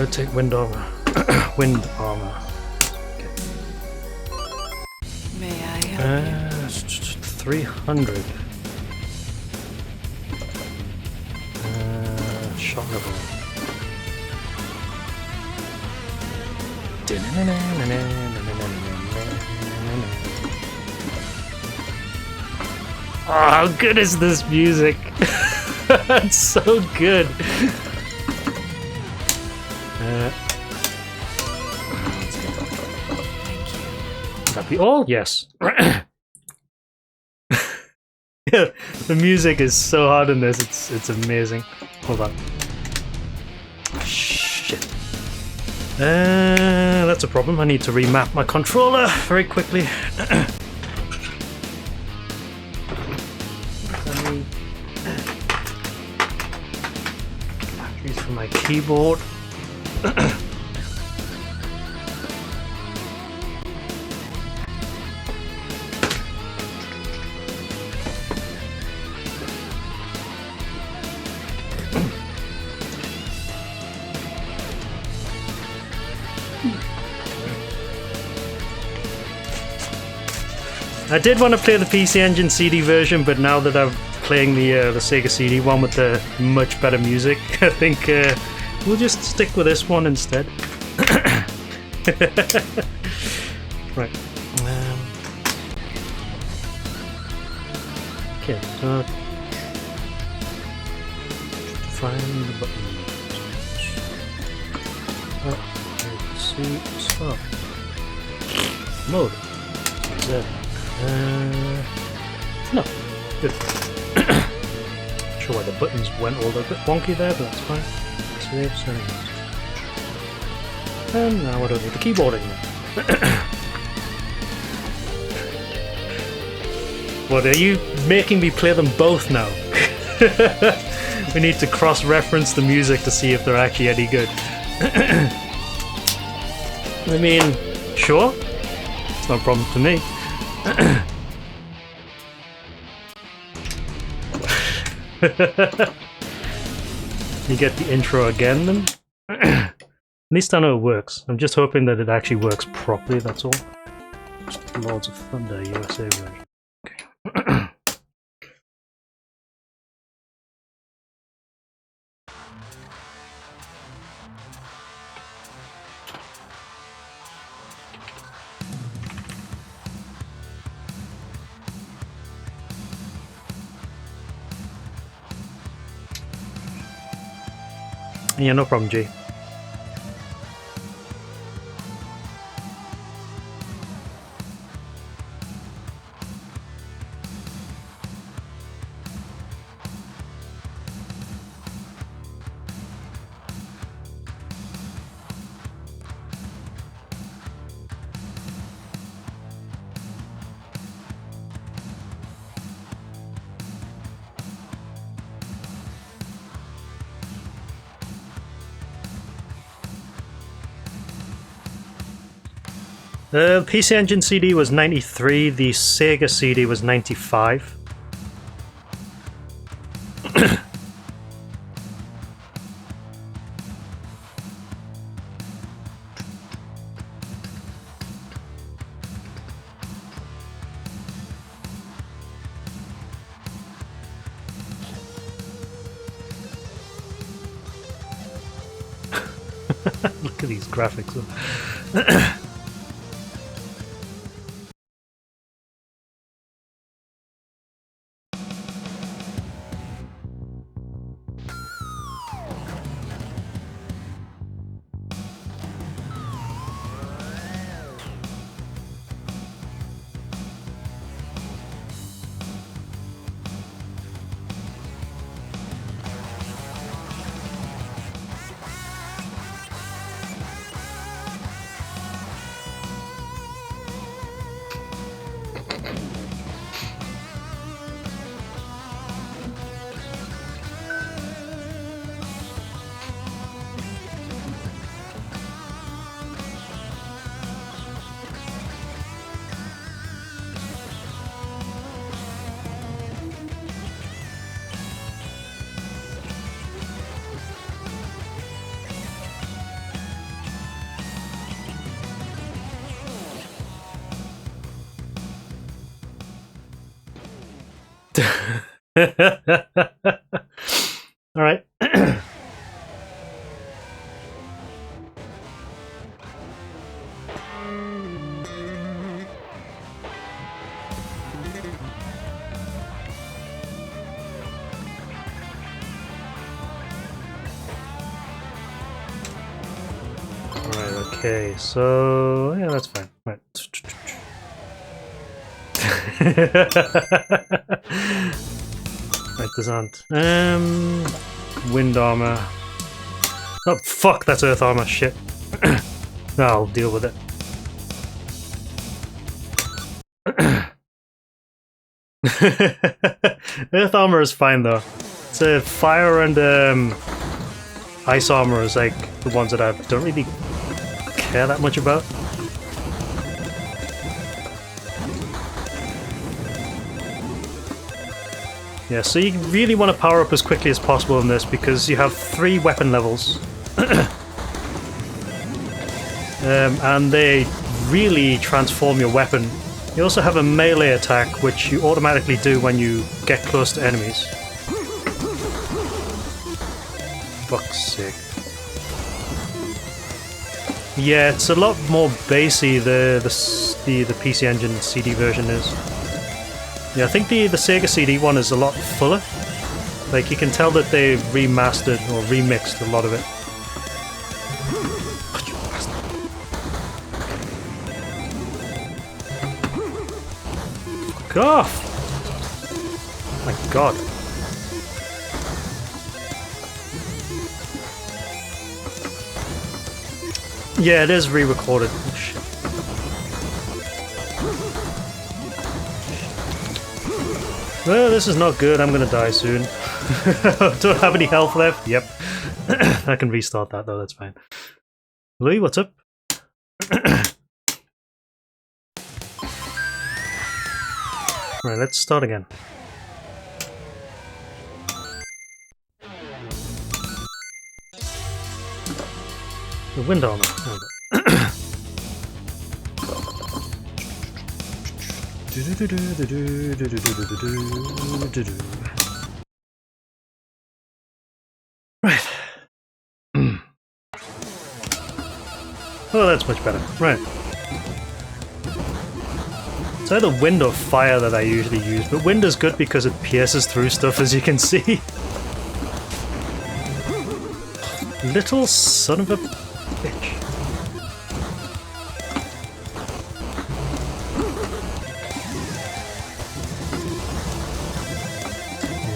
Take wind armor. Wind armor. Okay.
May I help you?
300. Shot level. Oh, how good is this music? It's so good. That be all? Yes. Yeah, the music is so hard in this. It's amazing. Hold on. Shit. That's a problem. I need to remap my controller very quickly. Batteries for my keyboard. I did want to play the PC Engine CD version, but now that I'm playing the Sega CD one with the much better music, I think we'll just stick with this one instead. Right. Okay, so find the button. C, stop. Mode. Z. No. Good. Not sure why the buttons went all a bit wonky there, but that's fine. Save settings. And now I don't need the keyboard anymore. What, are you making me play them both now? We need to cross-reference the music to see if they're actually any good. I mean, sure. It's no problem to me. You get the intro again then? At least I know it works. I'm just hoping that it actually works properly, that's all. Just Lords of Thunder USA version. Okay. Yeah, no problem, G. The PC Engine CD was 93, the Sega CD was 95. Look at these graphics. Alright. Okay, so yeah, that's fine. Right. Right, those aren't. Wind armor. Oh fuck, that's earth armor. Shit. No, I'll deal with it. Earth armor is fine though. It's fire and ice armor is like the ones that I don't really care that much about. Yeah, so you really want to power up as quickly as possible in this because you have 3 weapon levels. And they really transform your weapon. You also have a melee attack, which you automatically do when you get close to enemies. Fuck's sake. Yeah, it's a lot more bassy, the PC Engine CD version is. Yeah, I think the Sega CD one is a lot fuller. Like, you can tell that they remastered or remixed a lot of it. Fuck off! My god. Yeah, it is re-recorded. Oh, shit. Well, this is not good. I'm gonna die soon. Don't have any health left. Yep. I can restart that though, that's fine. Louis, what's up? Right, let's start again. The wind armor. Right. Oh, that's much better. Right. It's either wind or fire that I usually use, but wind is good because it pierces through stuff, as you can see. Little son of a bitch.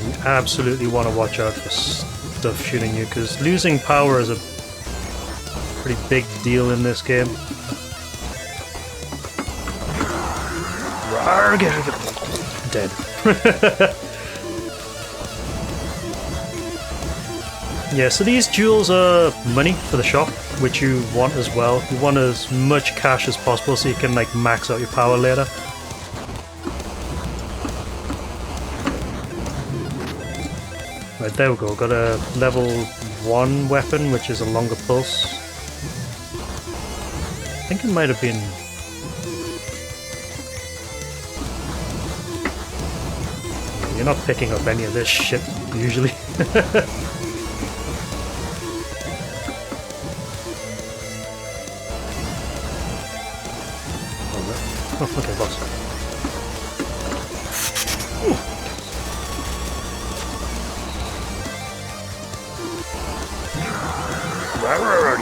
You absolutely want to watch out for stuff shooting you, because losing power is a pretty big deal in this game. Dead. Yeah, so these jewels are money for the shop, which you want as well. You want as much cash as possible so you can like max out your power later. Right, there we go. Got a level 1 weapon, which is a longer pulse. I think it might have been... You're not picking up any of this shit, usually. Oh, okay, boss.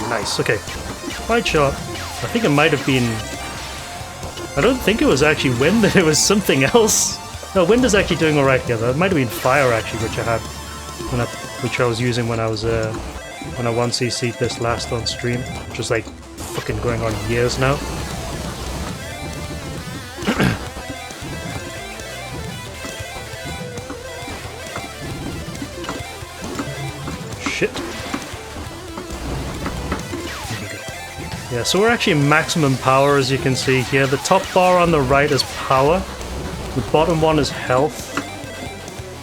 Nice, okay. Right shot. I think it might have been... I don't think it was actually wind, it was something else. No, wind is actually doing alright here. It might have been fire actually, which I had, which I was using when I was when I 1cc'd this last on stream, which was like fucking going on years now. Shit. Yeah, so we're actually maximum power, as you can see here. The top bar on the right is power. The bottom one is health.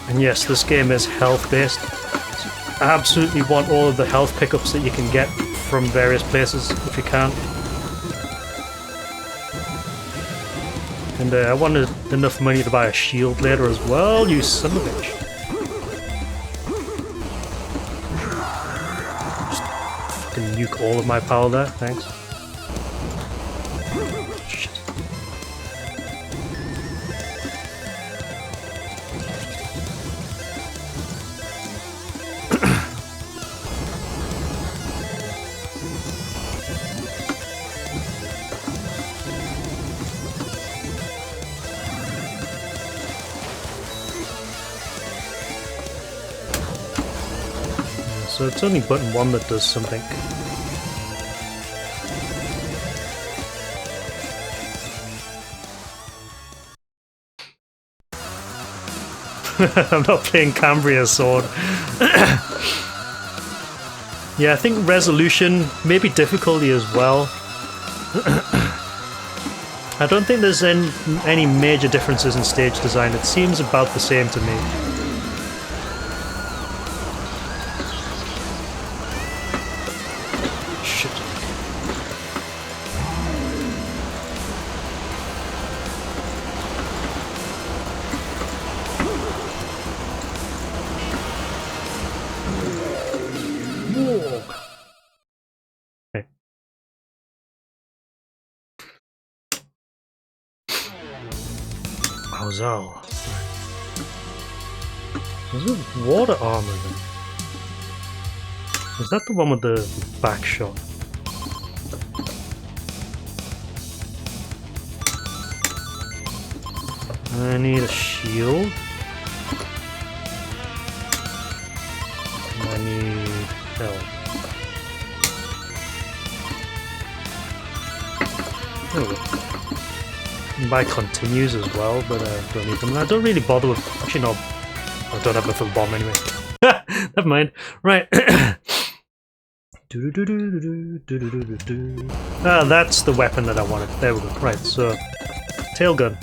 And yes, this game is health based. So you absolutely want all of the health pickups that you can get from various places if you can. And I wanted enough money to buy a shield later as well, you son of a bitch. Just fucking nuke all of my power there, thanks. Shit. So it's only button 1 that does something. I'm not playing Cambria's sword. Yeah, I think resolution, maybe difficulty as well. I don't think there's any major differences in stage design. It seems about the same to me. Okay. Ozal. Is it water armor then? Is that the one with the back shot? I need a shield. I need health. There we go. Buy continues as well, but don't need them. I don't really bother with. Actually, no. I don't have a full bomb anyway. Never mind. Right. Ah, that's the weapon that I wanted. There we go. Right, so tail gun.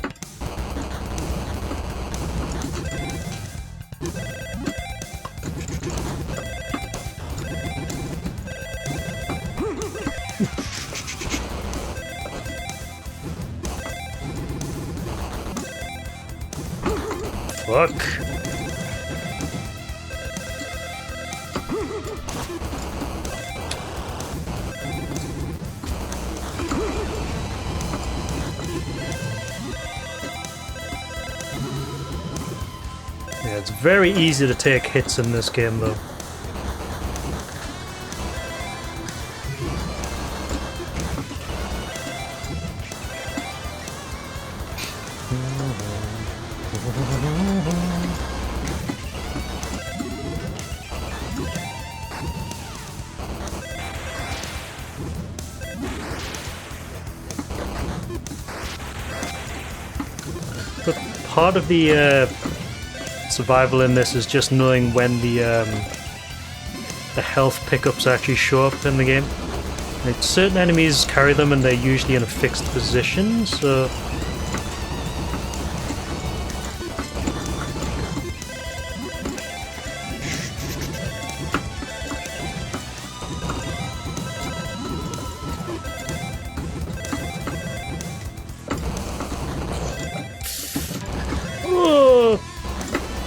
Fuck. Yeah, it's very easy to take hits in this game though. But part of the survival in this is just knowing when the health pickups actually show up in the game. Like, certain enemies carry them and they're usually in a fixed position, so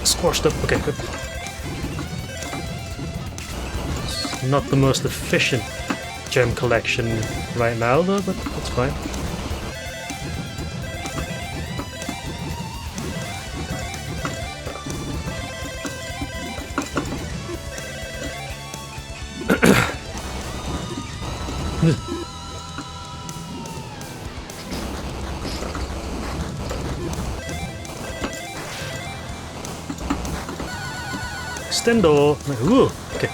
squashed up. Okay, good. It's not the most efficient gem collection right now, though, but that's fine. Extendo. Ooh, okay.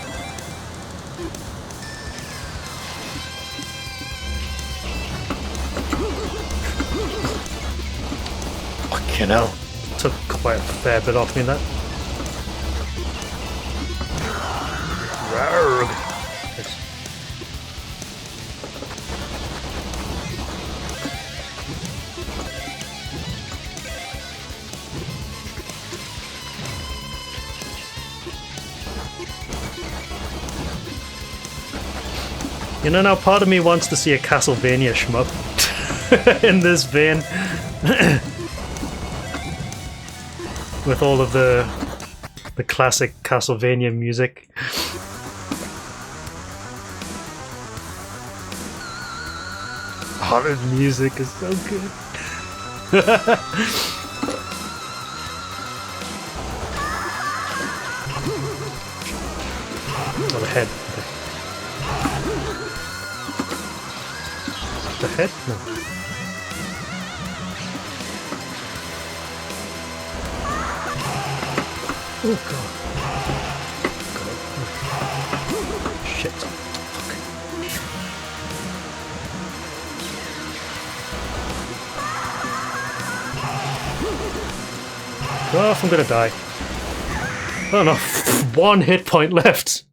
Fucking hell. Took quite a fair bit off me, that. Rarg. Yes. You know, now part of me wants to see a Castlevania shmup in this vein. with all of the classic Castlevania music. Horror music is so good. Oh, the head. The head? No. Oh god. Shit. Fuck. Oh, I'm gonna die. Oh no, 1 hit point left.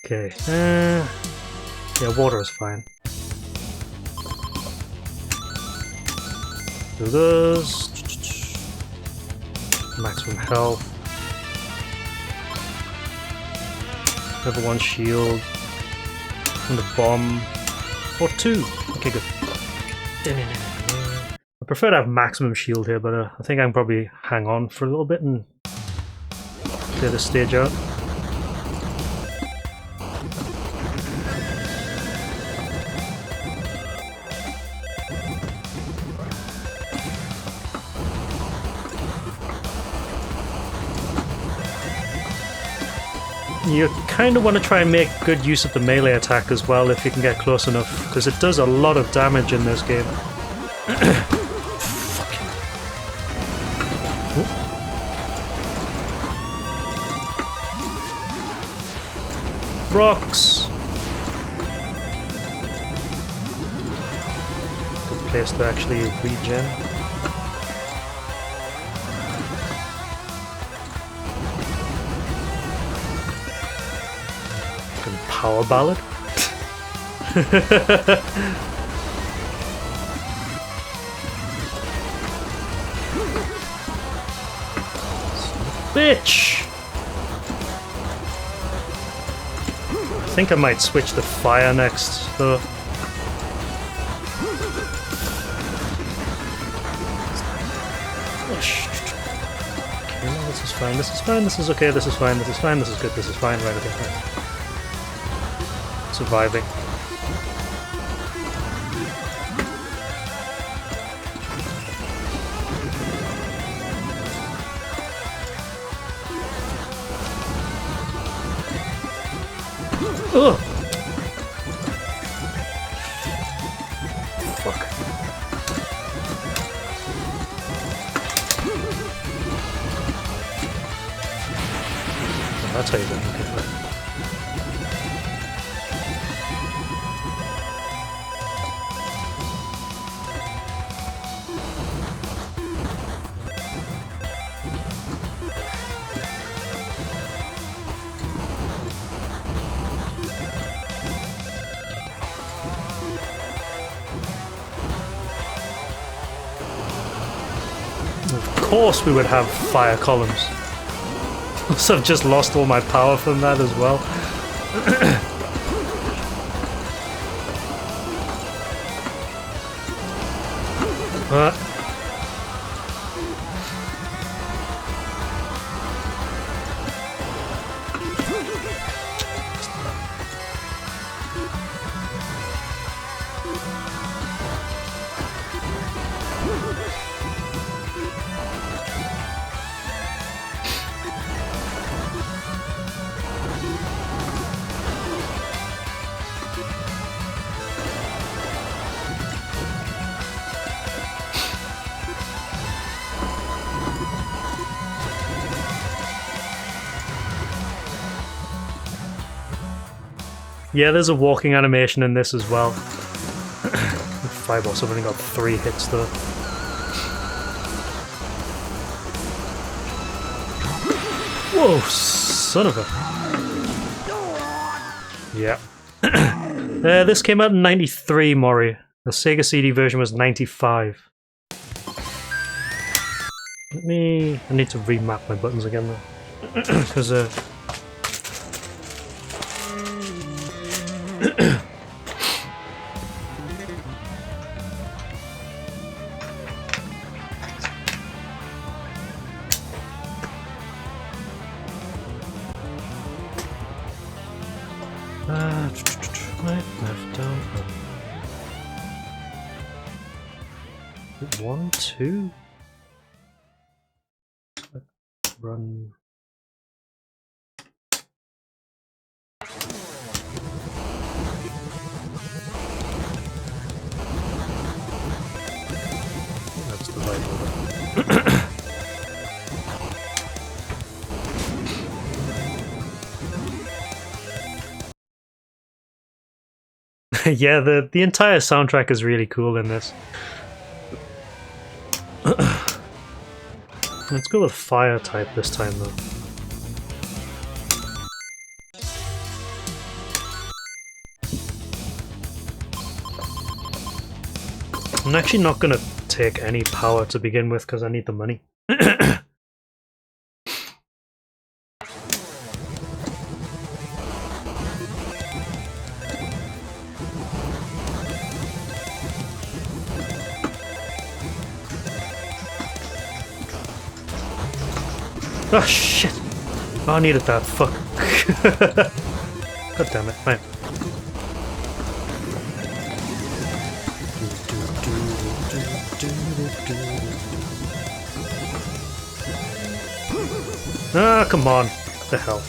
Okay, yeah, water is fine. Do this. Maximum health. Level 1 shield. And a bomb. Or 2. Okay, good. I prefer to have maximum shield here, but I think I can probably hang on for a little bit and clear this stage out. You kind of want to try and make good use of the melee attack as well if you can get close enough, because it does a lot of damage in this game. Rocks! Good place to actually regen. Power ballad. Bitch! I think I might switch to fire next, though. Okay, no, this is fine, this is fine, this is okay, this is fine, this is fine, this is good, this is fine, right, okay, fine. Surviving. Ugh! Fuck. Oh, that's how you do it. Okay, right. Of course we would have fire columns. So I've just lost all my power from that as well. Yeah, there's a walking animation in this as well. Fireballs have only got 3 hits though. Whoa, son of a... Yeah. This came out in 93, Mori. The Sega CD version was 95. I need to remap my buttons again though. Because, Right, left, down, up. 1, 2. Run. That's the right order. Yeah, the entire soundtrack is really cool in this. Let's go with fire type this time though. I'm actually not gonna take any power to begin with because I need the money. Oh shit! Oh, I needed that. Fuck. God damn it. Right. Ah, come on. What the hell?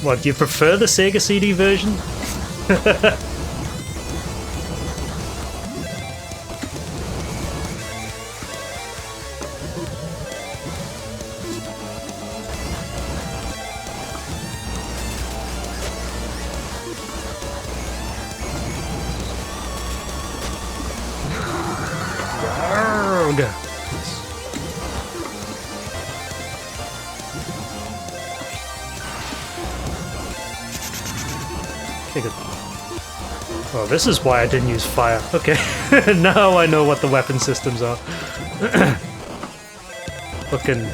What, do you prefer the Sega CD version? Okay, good. Oh, this is why I didn't use fire. Okay, now I know what the weapon systems are. Fucking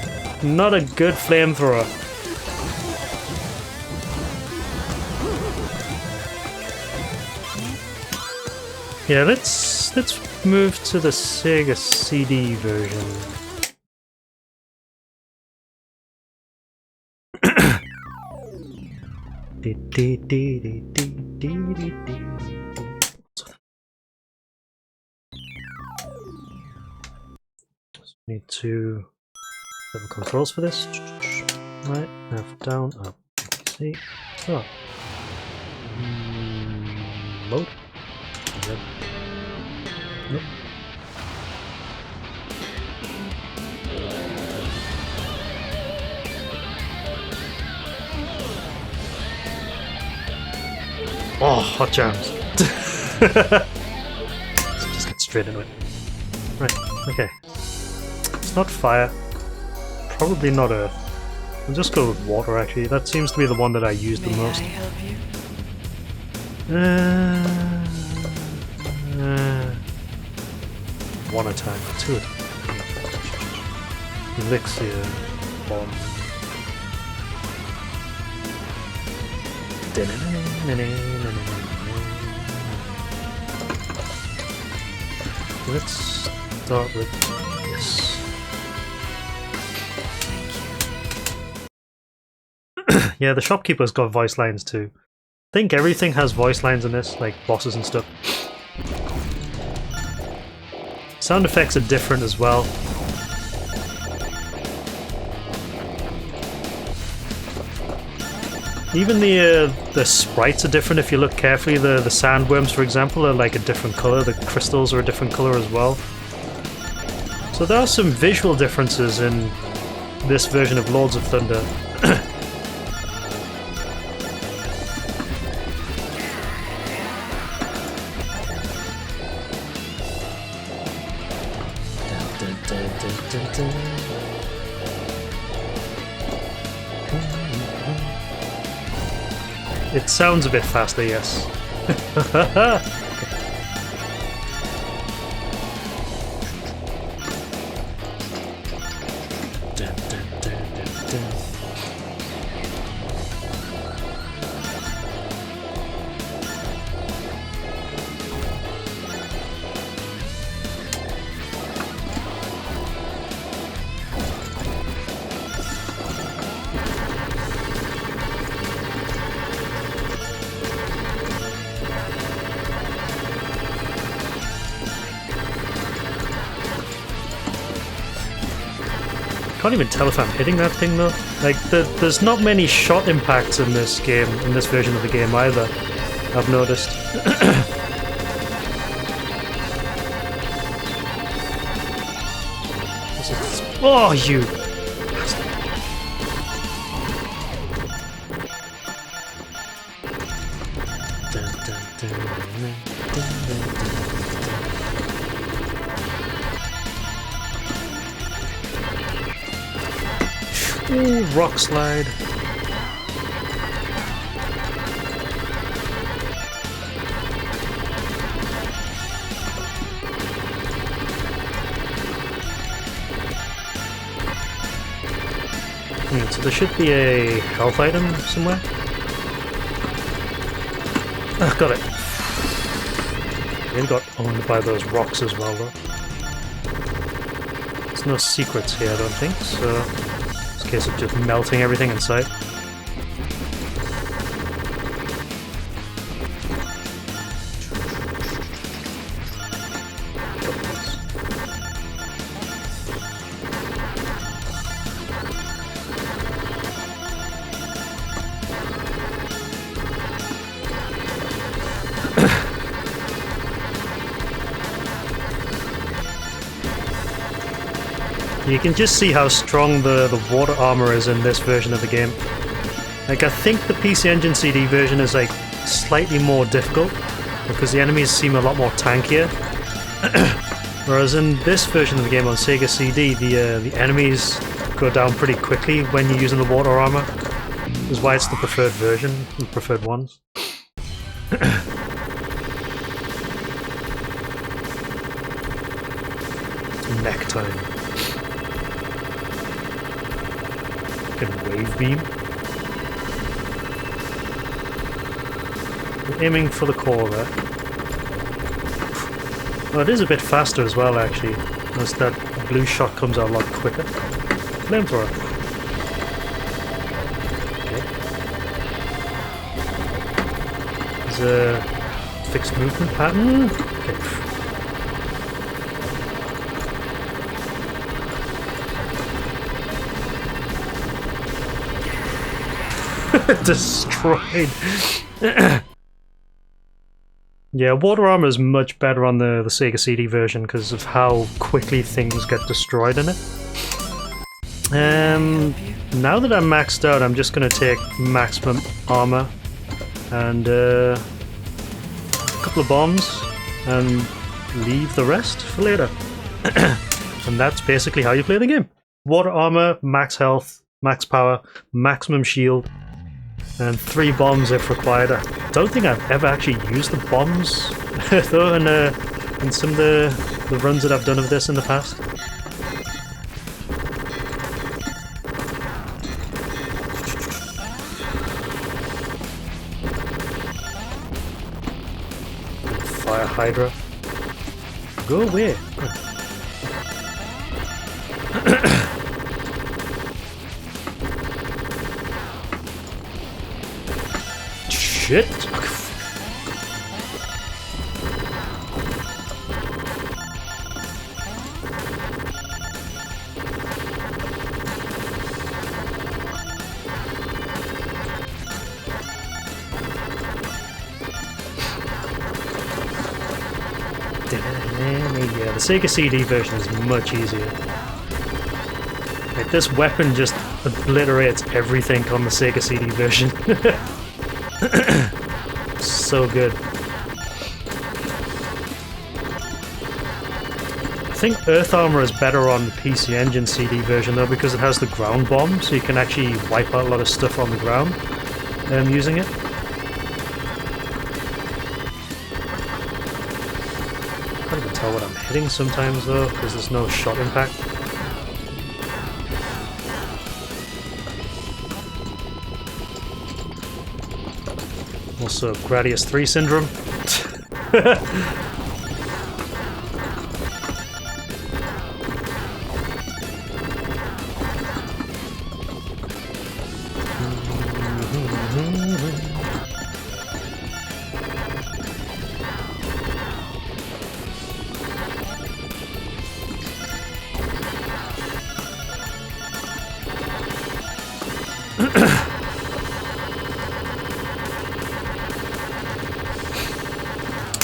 not a good flamethrower. Yeah, let's move to the Sega CD version. Need to have controls for this. Right, left, down, up. See? Oh. Load. Yep. Nope. Oh, hot jams. Just get straight into it. Right, okay. It's not fire. Probably not earth. I'll just go with water actually. That seems to be the one that I use the most.
May I help you?
One attack, two attack. Elixir bomb. Let's start with this. Yeah, the shopkeeper's got voice lines too. I think everything has voice lines in this, like bosses and stuff. Sound effects are different as well. Even the sprites are different if you look carefully. The sandworms, for example, are like a different color. The crystals are a different color as well. So there are some visual differences in this version of Lords of Thunder. It sounds a bit faster, yes. Dun, dun, dun, dun, dun. Can't even tell if I'm hitting that thing though. Like, there's not many shot impacts in this game, in this version of the game either, I've noticed. Oh, you! Dun, dun, dun, dun, dun, dun, dun. Ooh, rock slide. So there should be a health item somewhere. Ah, got it. Really got owned by those rocks as well though. There's no secrets here, I don't think, so it's a case of just melting everything in sight. You can just see how strong the water armor is in this version of the game. Like, I think the PC Engine CD version is like slightly more difficult because the enemies seem a lot more tankier. Whereas in this version of the game on Sega CD, the enemies go down pretty quickly when you're using the water armor. That's why it's the preferred version, the preferred ones. Neck time. Wave beam. We're aiming for the core there. Oh, it is a bit faster as well, actually. As that blue shot comes out a lot quicker. Flamethrower. Okay. There's a fixed movement pattern. Okay. Destroyed. Yeah, water armor is much better on the Sega CD version because of how quickly things get destroyed in it. Now that I'm maxed out, I'm just going to take maximum armor and a couple of bombs and leave the rest for later. And that's basically how you play the game. Water armor, max health, max power, maximum shield, and 3 bombs if required. I don't think I've ever actually used the bombs though in some of the runs that I've done of this in the past. Fire Hydra. Go away. Shit. Yeah, the Sega CD version is much easier. Like, this weapon just obliterates everything on the Sega CD version. So good. I think Earth Armor is better on the PC Engine CD version though because it has the ground bomb, so you can actually wipe out a lot of stuff on the ground using it. tell what I'm hitting sometimes though, because there's no shot impact. Also, Gradius 3 syndrome.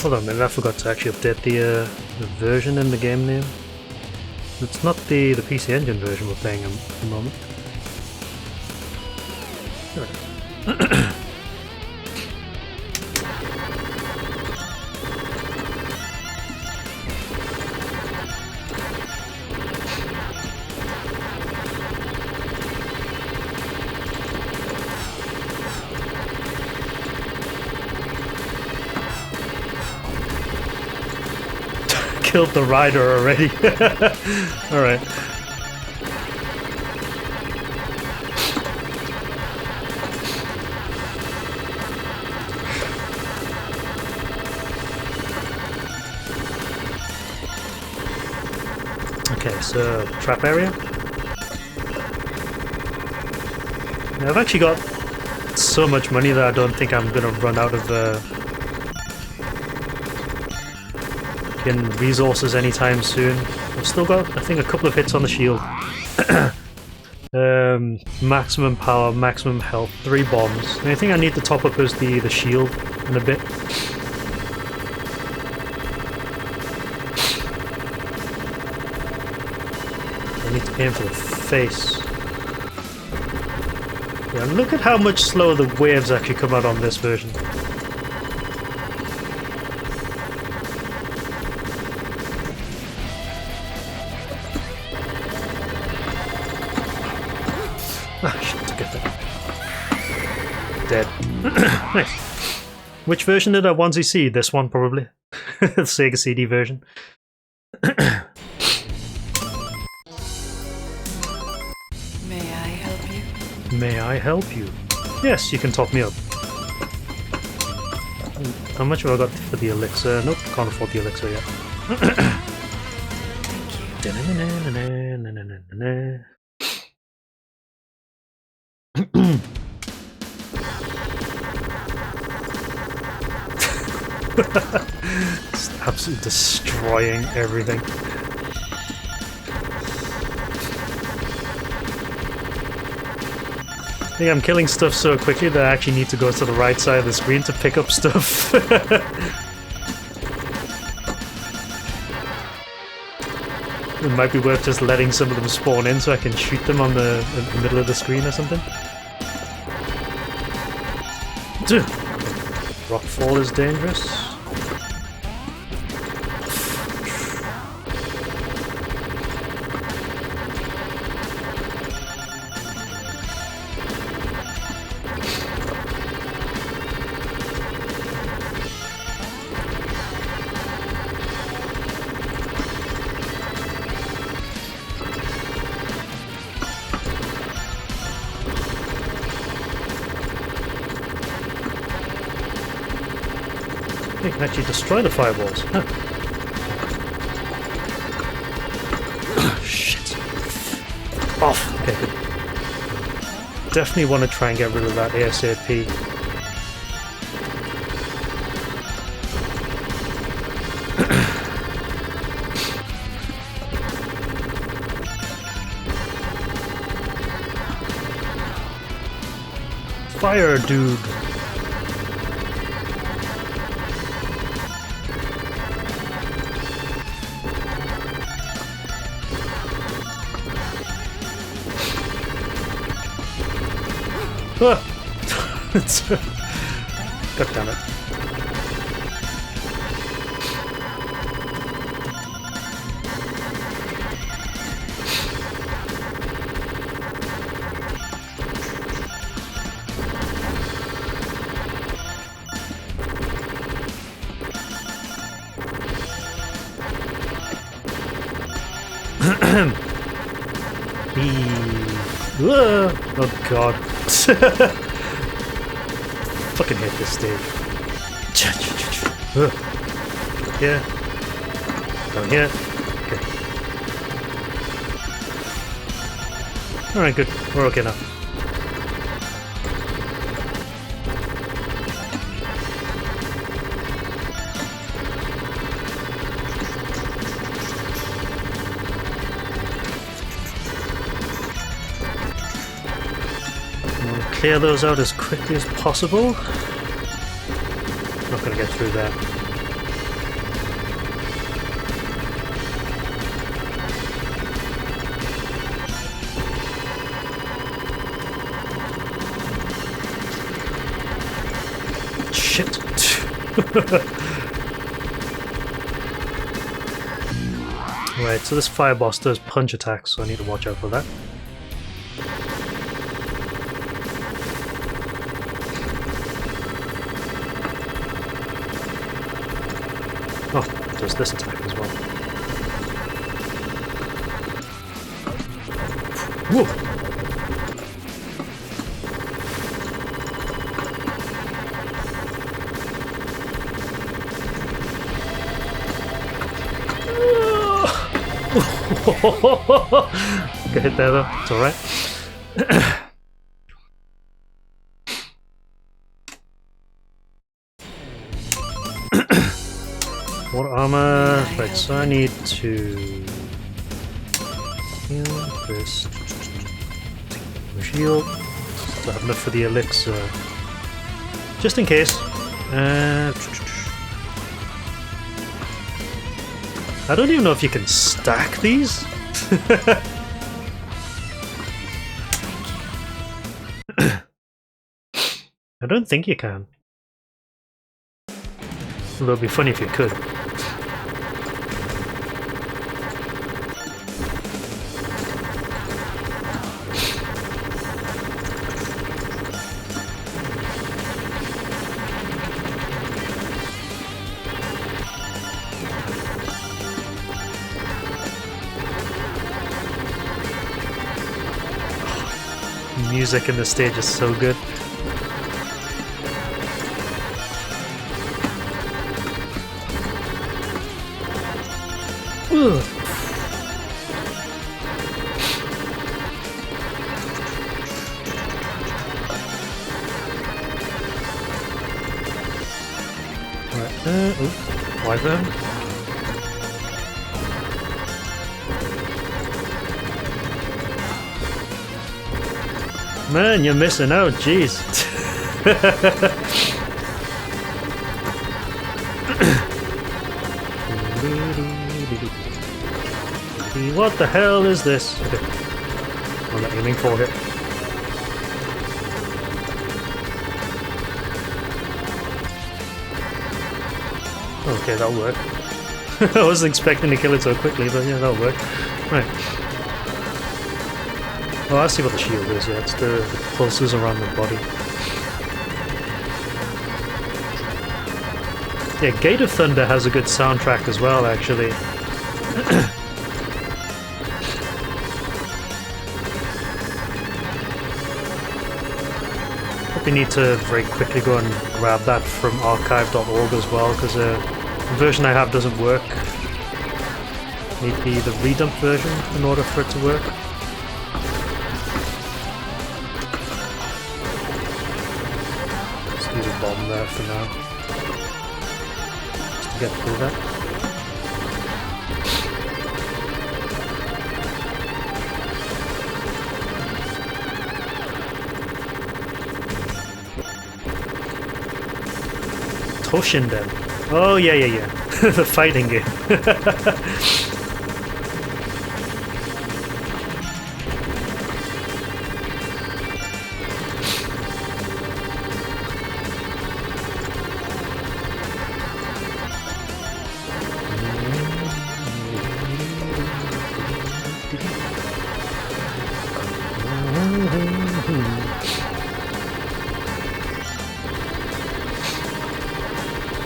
Hold on, maybe I forgot to actually update the version in the game name. It's not the PC Engine version we're playing at the moment. Killed the rider already. Alright. Okay, so trap area. Now, I've actually got so much money that I don't think I'm gonna run out of resources anytime soon. I've still got, I think, a couple of hits on the shield. Maximum power, maximum health, 3 bombs. The only thing I need to top up is the shield in a bit. I need to aim for the face. Yeah, look at how much slower the waves actually come out on this version. Ah, shit, to get that. Dead. Nice. Which version did I onesie see? This one, probably. The Sega CD version.
May I help you?
May I help you? Yes, you can top me up. How much have I got for the elixir? Nope, can't afford the elixir yet.
Thank you.
Just absolutely destroying everything. I think I'm killing stuff so quickly that I actually need to go to the right side of the screen to pick up stuff. It might be worth just letting some of them spawn in so I can shoot them on the middle of the screen or something. Rockfall is dangerous. You can actually destroy the fireballs. Huh. Shit. Off. Okay, good. Definitely want to try and get rid of that ASAP. Fire, dude. God damn it. Oh god. Fucking hate this stage. Here. Down here. Okay. Alright, good. We're okay now. Clear those out as quickly as possible. Not gonna get through that. Shit. Right, so this fire boss does punch attacks, so I need to watch out for that. Oh, does this attack as well. Whoa! Get hit there though, it's alright. What armor? Right, so I need to heal this. Shield. So I have enough for the elixir. Just in case. I don't even know if you can stack these. I don't think you can. Although it'd be funny if you could. Music in the stage is so good. Ugh. Right, why then? Man, you're missing out, jeez. What the hell is this? Okay. I'm not aiming for it. Okay, that'll work. I wasn't expecting to kill it so quickly, but yeah, that'll work. Right. Oh, I see what the shield is, yeah, it's the pulses around the body. Yeah, Gate of Thunder has a good soundtrack as well, actually. We need to very quickly go and grab that from archive.org as well, because the version I have doesn't work. Need the redump version in order for it to work. Let's use a bomb there for now. Just to get through that. Toshinden. Oh yeah. The fighting game.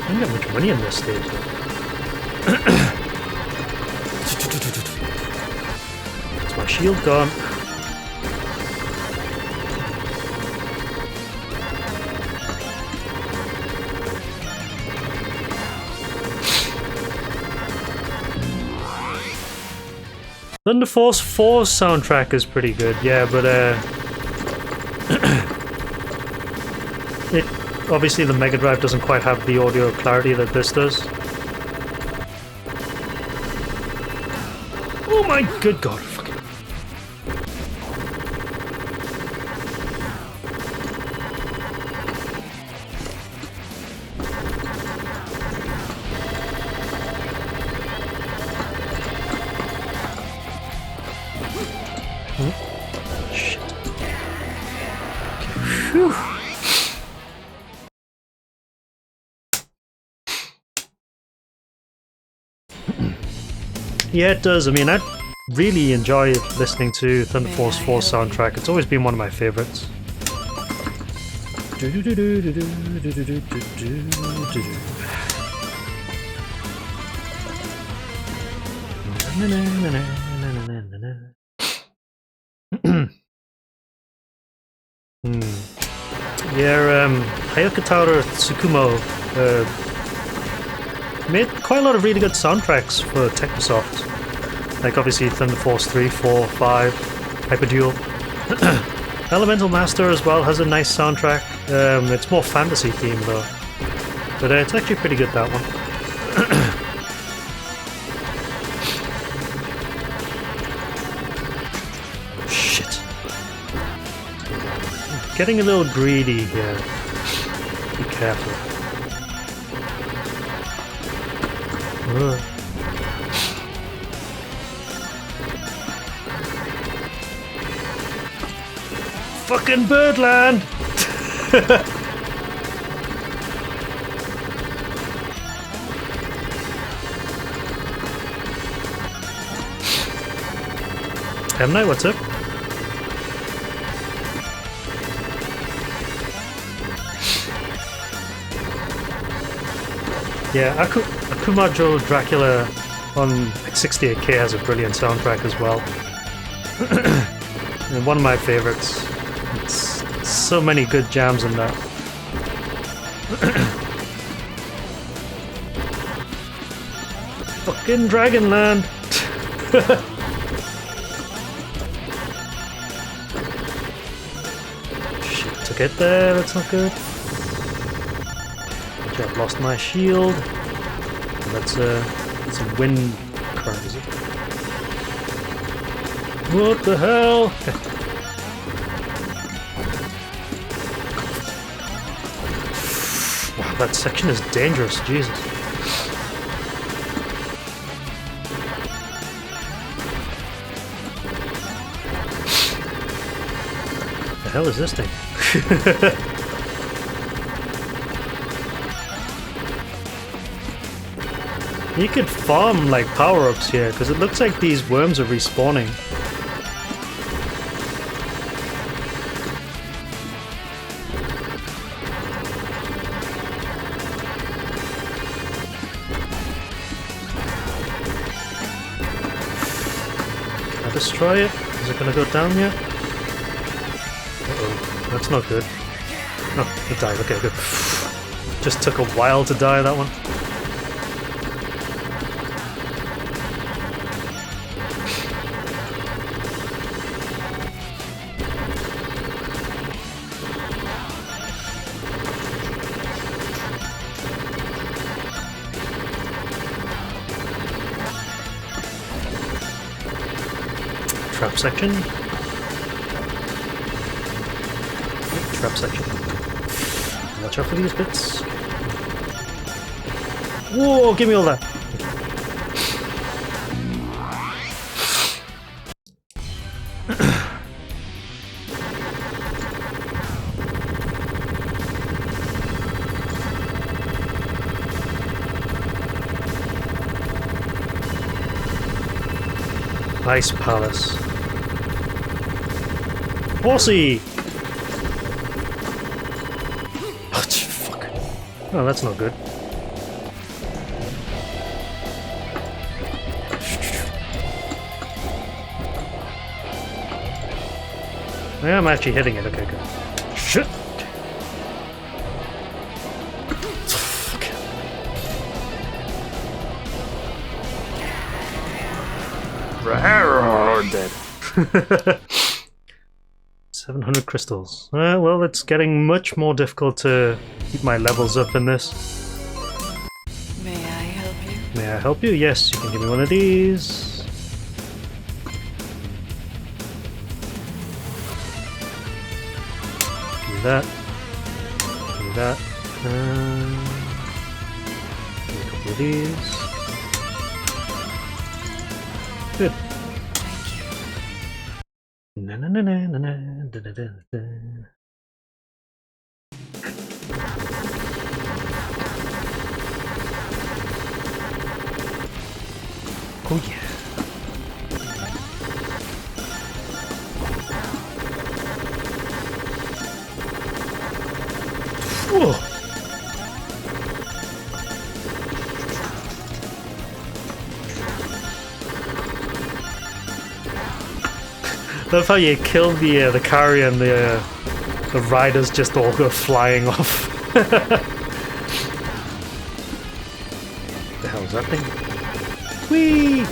I didn't get much money in this stage though. Fuck, shield gone. Thunder Force 4's soundtrack is pretty good, yeah, but it obviously the Mega Drive doesn't quite have the audio clarity that this does. Oh my good god, fucking. Shit. Okay. Whew. Yeah, it does. I mean, I really enjoy listening to Thunder Force 4 soundtrack. It's always been one of my favorites. Yeah, Hayao Tsukumo made quite a lot of really good soundtracks for Technosoft. Like obviously Thunder Force 3, 4, 5, Hyperduel. Elemental Master as well has a nice soundtrack. It's more fantasy themed though. But it's actually pretty good, that one. Shit. Getting a little greedy here. Be careful. Ugh. Fucking Birdland! M. Night, what's up? Yeah, Akumajo Dracula on 68K has a brilliant soundtrack as well. And one of my favorites. It's so many good jams in that. Fucking Dragonland! Shit, to get there, that's not good. I've lost my shield. That's a wind current, is it? What the hell? Wow, that section is dangerous, Jesus. The hell is this thing? You could farm like power-ups here, because it looks like these worms are respawning. Can I destroy it? Is it gonna go down yet? Uh-oh, that's not good. Oh, it died, okay, good. Just took a while to die, that one. Trap section. Trap section. Watch out for these bits. Whoa, give me all that. Ice Palace. Horsey! Oh, fuck. Oh, that's not good. I am actually hitting it. Okay, good. Shit! Fuck. Dead. 700 crystals. Well, it's getting much more difficult to keep my levels up in this.
May I help you?
May I help you? Yes, you can give me one of these. Give me that. Give me that. Give me a couple of these. Good. Na na na na na na da da da da. Oh yeah. Whoa. Love how you kill the carrier and the riders just all go flying off. The hell is that thing? Whee!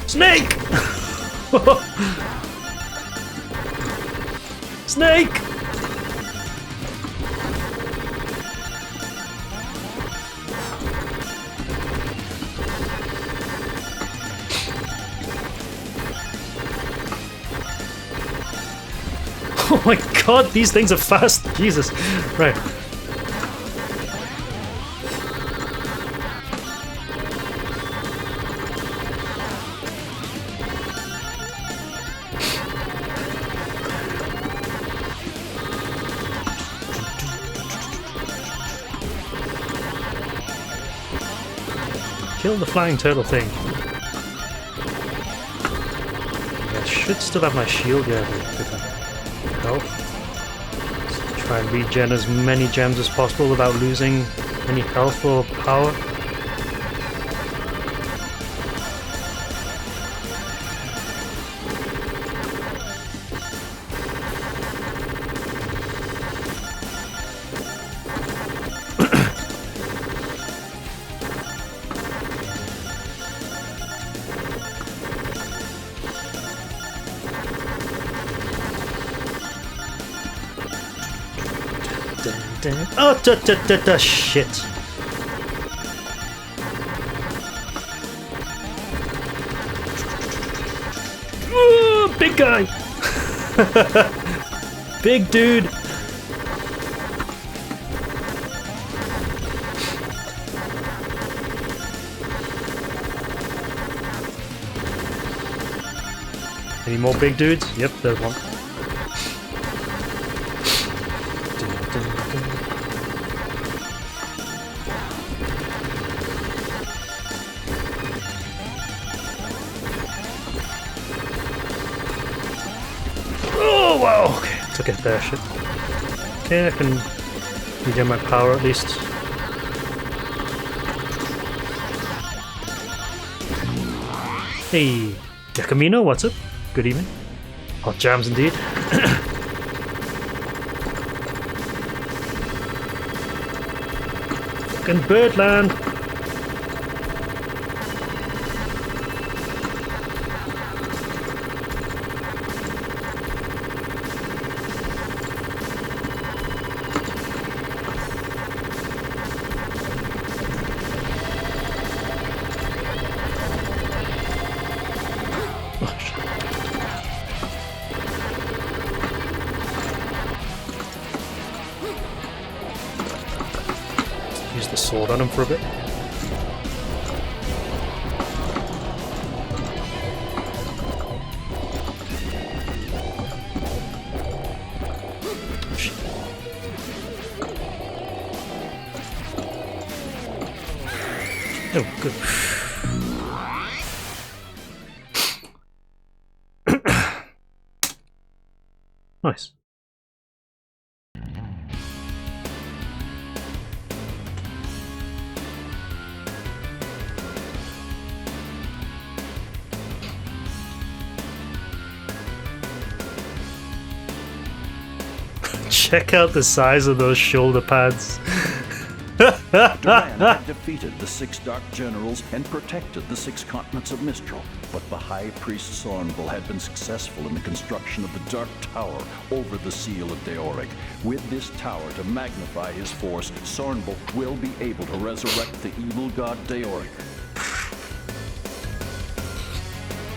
Snake! Snake! Oh my god, these things are fast! Jesus! Right. Kill the flying turtle thing. I should still have my shield, yeah, but health. Let's try and regen as many gems as possible without losing any health or power. Oh, shit. Ooh, big guy. Big dude. Any more big dudes? Yep, there's one. Oh wow! Okay, took it there, shit. Okay, I can regen my power at least. Hey, Yakamino, what's up? Good evening. Hot jams indeed. Fucking Birdland! Use the sword on him for a bit. Oh, good. Nice. Check out the size of those shoulder pads.
Duran had defeated the 6 Dark Generals and protected the 6 continents of Mistral, but the High Priest Sornval had been successful in the construction of the Dark Tower over the Seal of Deoric. With this tower to magnify his force, Sornval will be able to resurrect the evil god Deoric.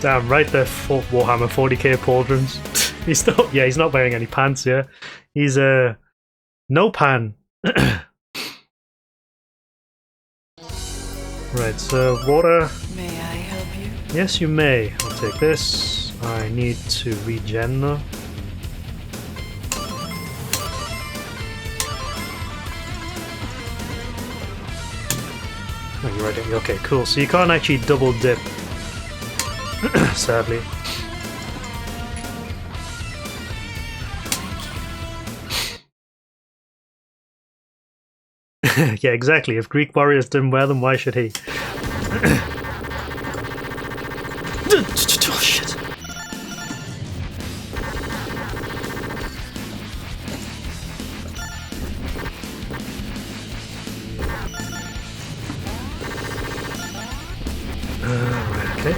Damn right, they're Warhammer 40k pauldrons. He's not wearing any pants here. He's no pan. Right, so water.
May I help you?
Yes, you may. I'll take this. I need to regen though. Oh, you're right. Okay, cool. So you can't actually double dip, sadly. Yeah, exactly. If Greek warriors didn't wear them, why should he? Oh, shit. Okay.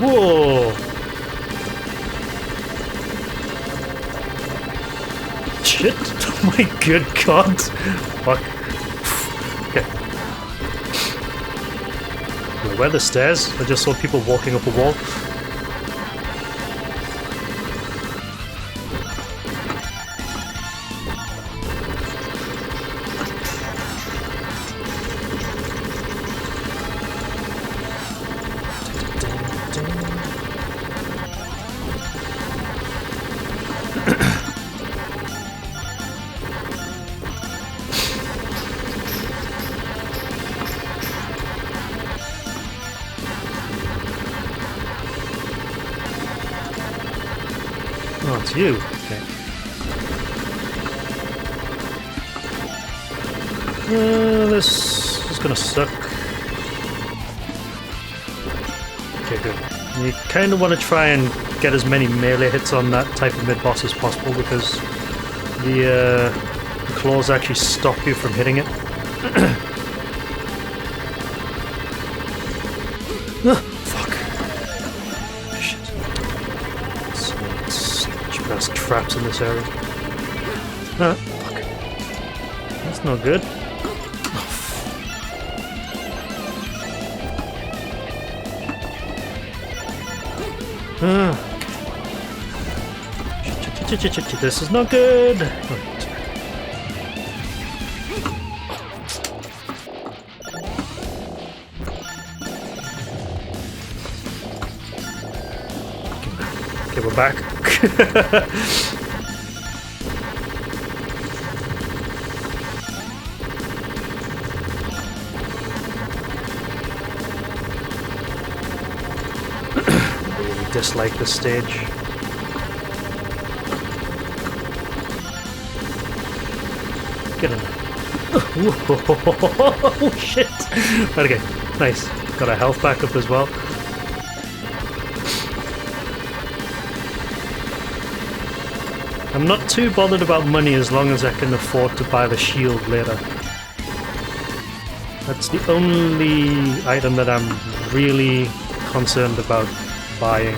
Whoa! Shit! Oh my good god! Fuck. Okay. Where are the stairs? I just saw people walking up a wall. Oh, it's you. Okay. This is gonna suck. Okay, good. You kind of want to try and get as many melee hits on that type of mid-boss as possible because the claws actually stop you from hitting it. Traps in this area. Ah, fuck. That's not good. This is not good. Okay, we're back. Really dislike this stage. Get in there. Oh shit! Okay, nice. Got a health back up as well. I'm not too bothered about money as long as I can afford to buy the shield later. That's the only item that I'm really concerned about buying.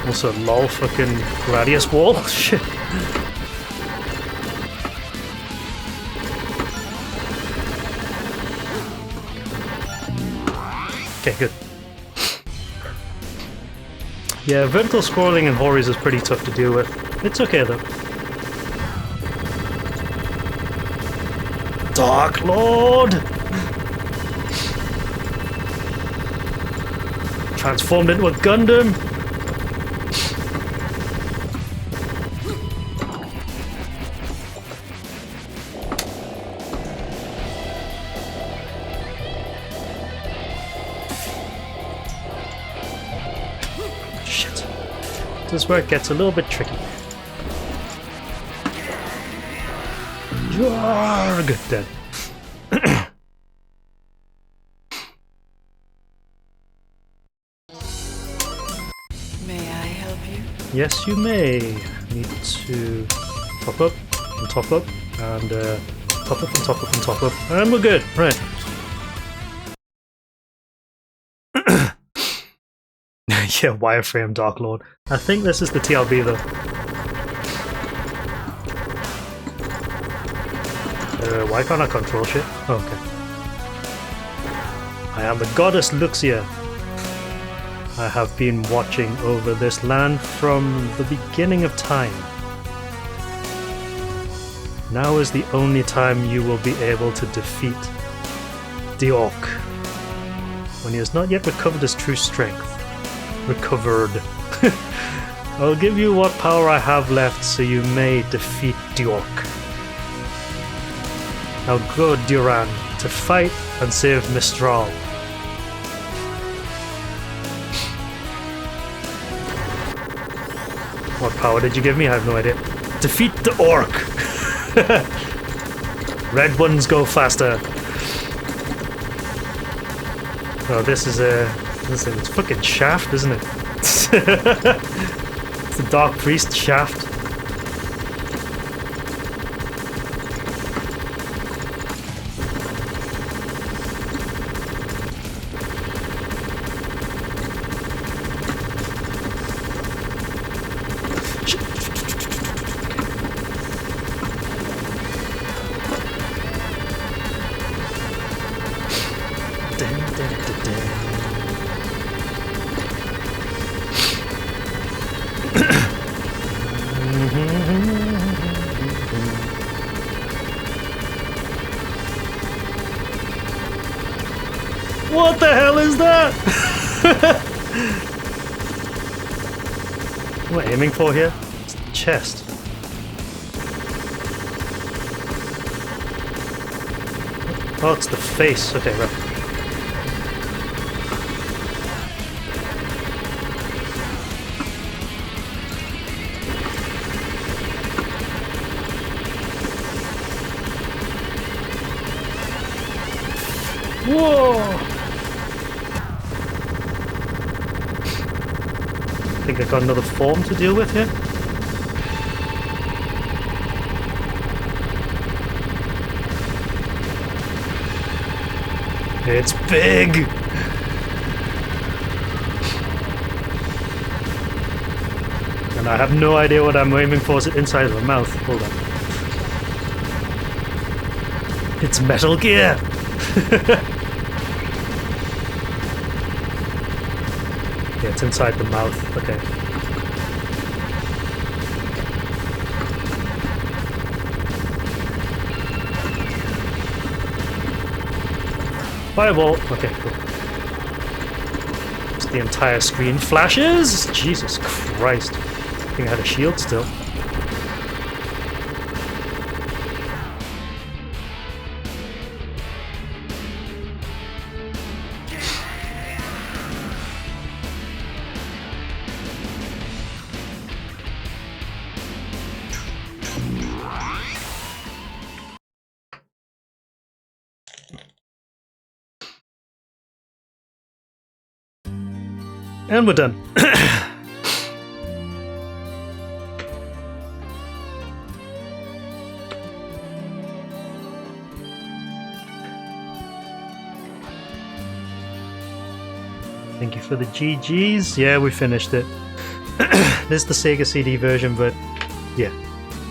Also, lol, fucking Gradius wall. Shit. Okay, good. Yeah, vertical scrolling in Horis is pretty tough to deal with. It's okay though. Dark Lord! Transformed into a Gundam! This is where it gets a little bit tricky. Jarg! Dead.
May I help you?
Yes, you may. Need to top up and top up and top up and top up and top up, and we're good. Right. Yeah, wireframe Dark Lord. I think this is the TLB though. Why can't I control shit? Oh, okay. I am the goddess Luxia. I have been watching over this land from the beginning of time. Now is the only time you will be able to defeat the Orc, when he has not yet recovered his true strength. Recovered. I'll give you what power I have left so you may defeat the Orc. Now go, Duran, to fight and save Mistral. What power did you give me? I have no idea. Defeat the Orc! Red ones go faster. Oh, this is a... Listen, it's fucking Shaft, isn't it? It's the Dark Priest Shaft. What the hell is that? What am I aiming for here? It's the chest. Oh, it's the face. Okay, right. Whoa! I think I've got another form to deal with here. It's big! And I have no idea what I'm aiming for. Is it inside of the mouth? Hold on. It's Metal Gear! Yeah, it's inside the mouth. Okay. Fireball! Okay, cool. Just the entire screen flashes! Jesus Christ. I think I had a shield still. And we're done. Thank you for the GGs. Yeah, we finished it. This is the Sega CD version, but yeah,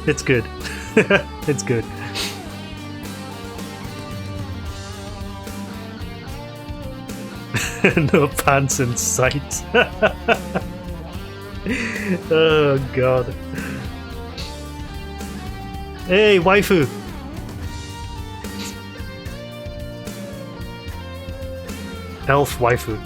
it's good. It's good. No pants in sight. Oh god. Hey, waifu! Elf waifu.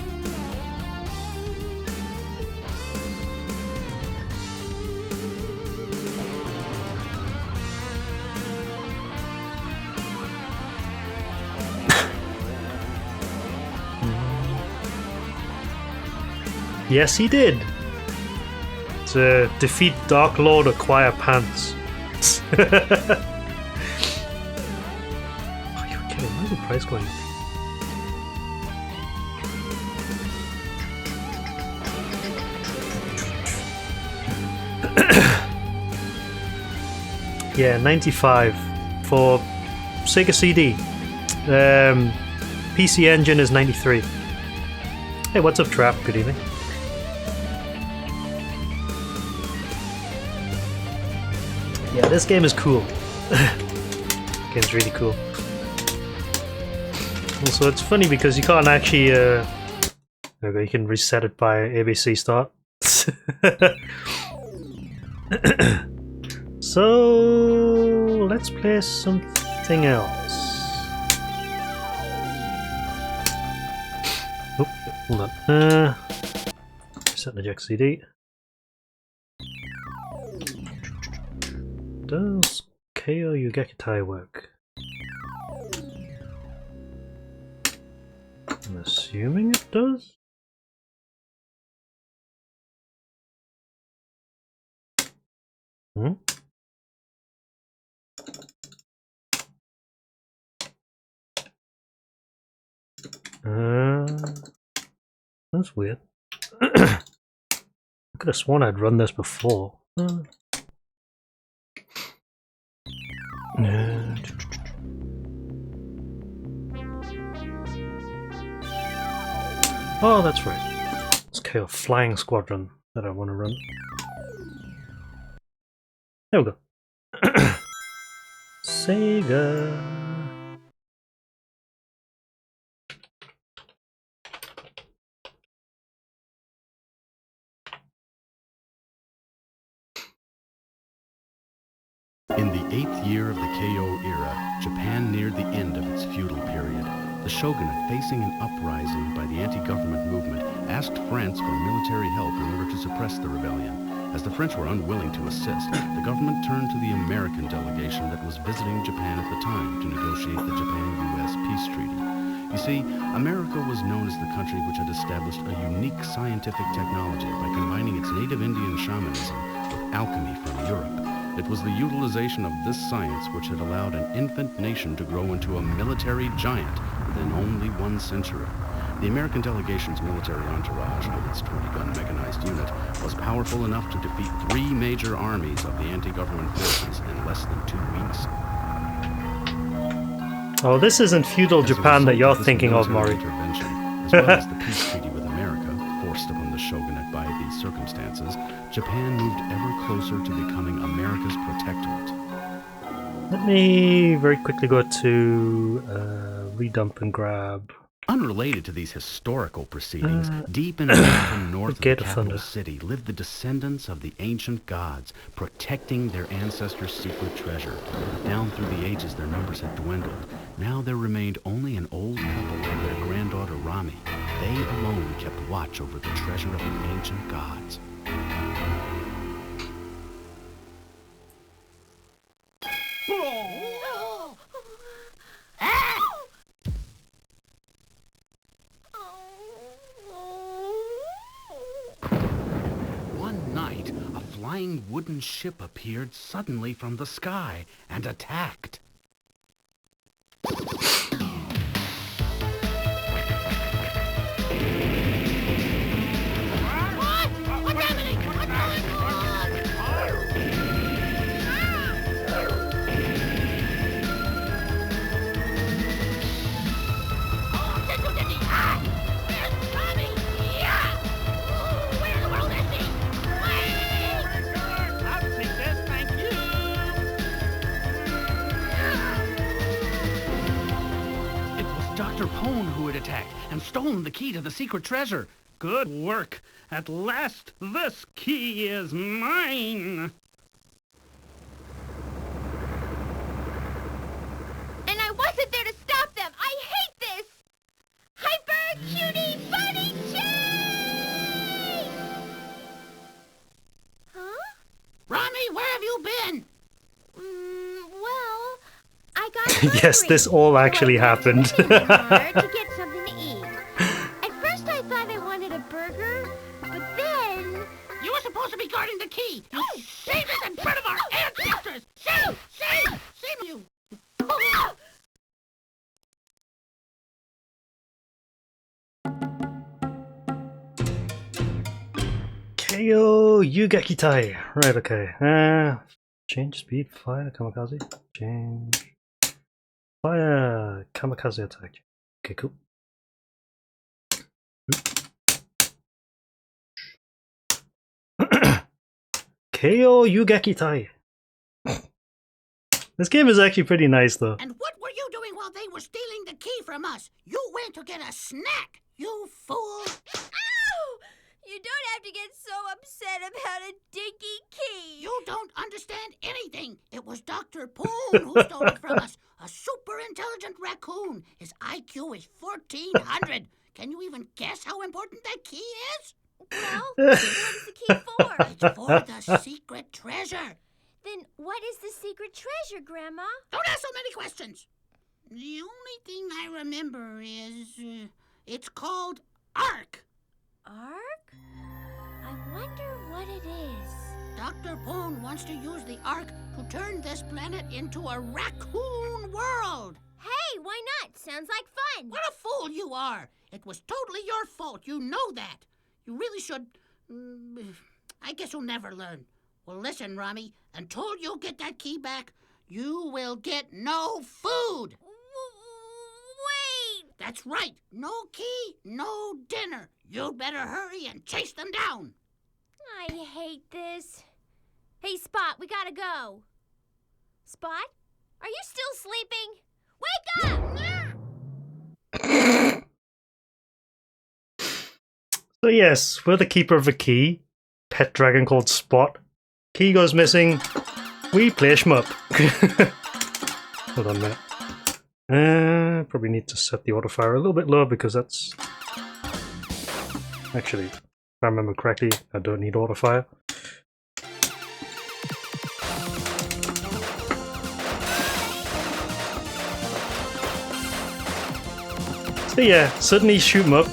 Yes, he did. defeat Dark Lord, acquire pants. Oh, you're kidding. Where's the price going? Yeah, 95 for Sega CD. PC Engine is 93. Hey, what's up, Trap? Good evening. Yeah, this game is cool. Game's really cool. Also, it's funny because you can't actually. There we go. You can reset it by ABC start. So let's play something else. Oh, hold on. Reset the Jack CD. Does KO Yugekitai work? I'm assuming it does. Hmm? That's weird. I could have sworn I'd run this before. Oh, that's right. It's KO Flying Squadron that I want to run. There we go. Sega.
In the 8th year of the KO era, Japan neared the end of its feudal period. The shogunate, facing an uprising by the anti-government movement, asked France for military help in order to suppress the rebellion. As the French were unwilling to assist, the government turned to the American delegation that was visiting Japan at the time to negotiate the Japan-US peace treaty. You see, America was known as the country which had established a unique scientific technology by combining its native Indian shamanism with alchemy from Europe. It was the utilization of this science which had allowed an infant nation to grow into a military giant within only 1 century. The American delegation's military entourage, with its 20-gun mechanized unit, was powerful enough to defeat 3 major armies of the anti-government forces in less than 2 weeks.
Oh, this isn't feudal Japan that you're thinking of, Mori.
Intervention, as well as the peace treaty with America, forced upon the shogunate by these circumstances, Japan moved ever closer to becoming America's protectorate.
Let me very quickly go to redump and grab.
Unrelated to these historical proceedings, deep in the mountain north of the capital city lived the descendants of the ancient gods, protecting their ancestors' secret treasure. Down through the ages, their numbers had dwindled. Now there remained only an old couple and their granddaughter Rami. They alone kept watch over the treasure of the ancient gods. One night, a flying wooden ship appeared suddenly from the sky and attacked. Dr. Pone who had attacked and stolen the key to the secret treasure. Good work. At last, this key is mine.
And I wasn't there to stop them. I hate this. Hyper Cutie Bunny Chase! Huh?
Rami, where have you been?
Well, I got
Yes, this all actually happened.
to get something to eat. At first I thought I wanted a burger, but then...
You were supposed to be guarding the
KO Yugekitai. Right, okay. Change speed, fire, kamikaze. Change. Fire, kamikaze attack. Okay, cool. KO Yugekitai. This game is actually pretty nice though.
And what were you doing while they were stealing the key from us? You went to get a snack, you fool!
Ow! You don't have to get so upset about a dinky key.
You don't understand anything. It was Dr. Poon who stole it from us. A super intelligent raccoon. His IQ is 1400. Can you even guess how important that key is?
Well, what is the key for?
It's for the secret treasure.
Then what is the secret treasure, Grandma?
Don't ask so many questions. The only thing I remember is it's called Ark.
Ark? I wonder what it is.
Dr. Poon wants to use the Ark to turn this planet into a raccoon world.
Hey, why not? Sounds like fun.
What a fool you are. It was totally your fault. You know that. You really should... I guess you'll never learn. Well, listen, Rami. Until you get that key back, you will get no food.
Wait!
That's right. No key, no dinner. You'd better hurry and chase them down.
I hate this. Hey, Spot, we gotta go. Spot? Are you still sleeping? Wake up!
So yes, we're the keeper of a key. Pet dragon called Spot. Key goes missing. We play shmup. Hold on a minute. Probably need to set the auto fire a little bit lower because that's... Actually, if I remember correctly, I don't need auto fire. So yeah, suddenly shoot 'em up.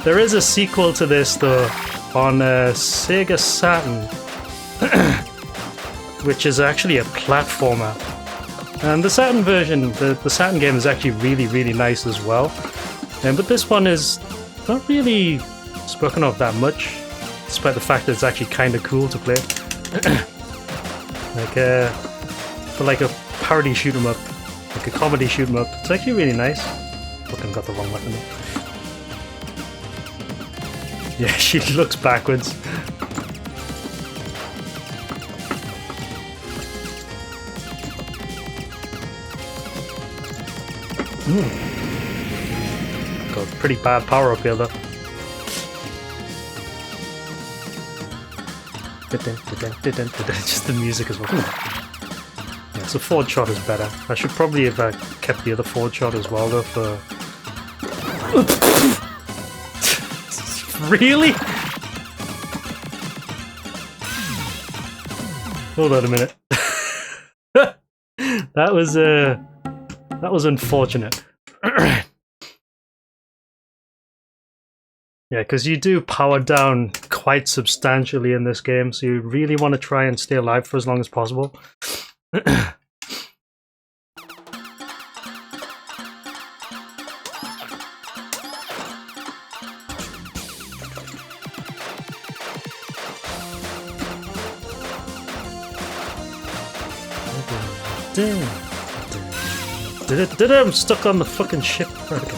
There is a sequel to this though on Sega Saturn, which is actually a platformer. And the Saturn version, the Saturn game is actually really, really nice as well. But this one is not really spoken of that much, despite the fact that it's actually kind of cool to play. For like a parody shoot 'em up, like a comedy shoot 'em up. It's actually really nice. Fucking got the wrong weapon. Yeah, she looks backwards. Got a pretty bad power up here though. Just the music as well. Yeah, so forward shot is better. I should probably have kept the other forward shot as well though for... Really? Hold on a minute. That was unfortunate. Yeah, because you do power down quite substantially in this game, so you really want to try and stay alive for as long as possible. I'm stuck on the fucking ship. Right, okay.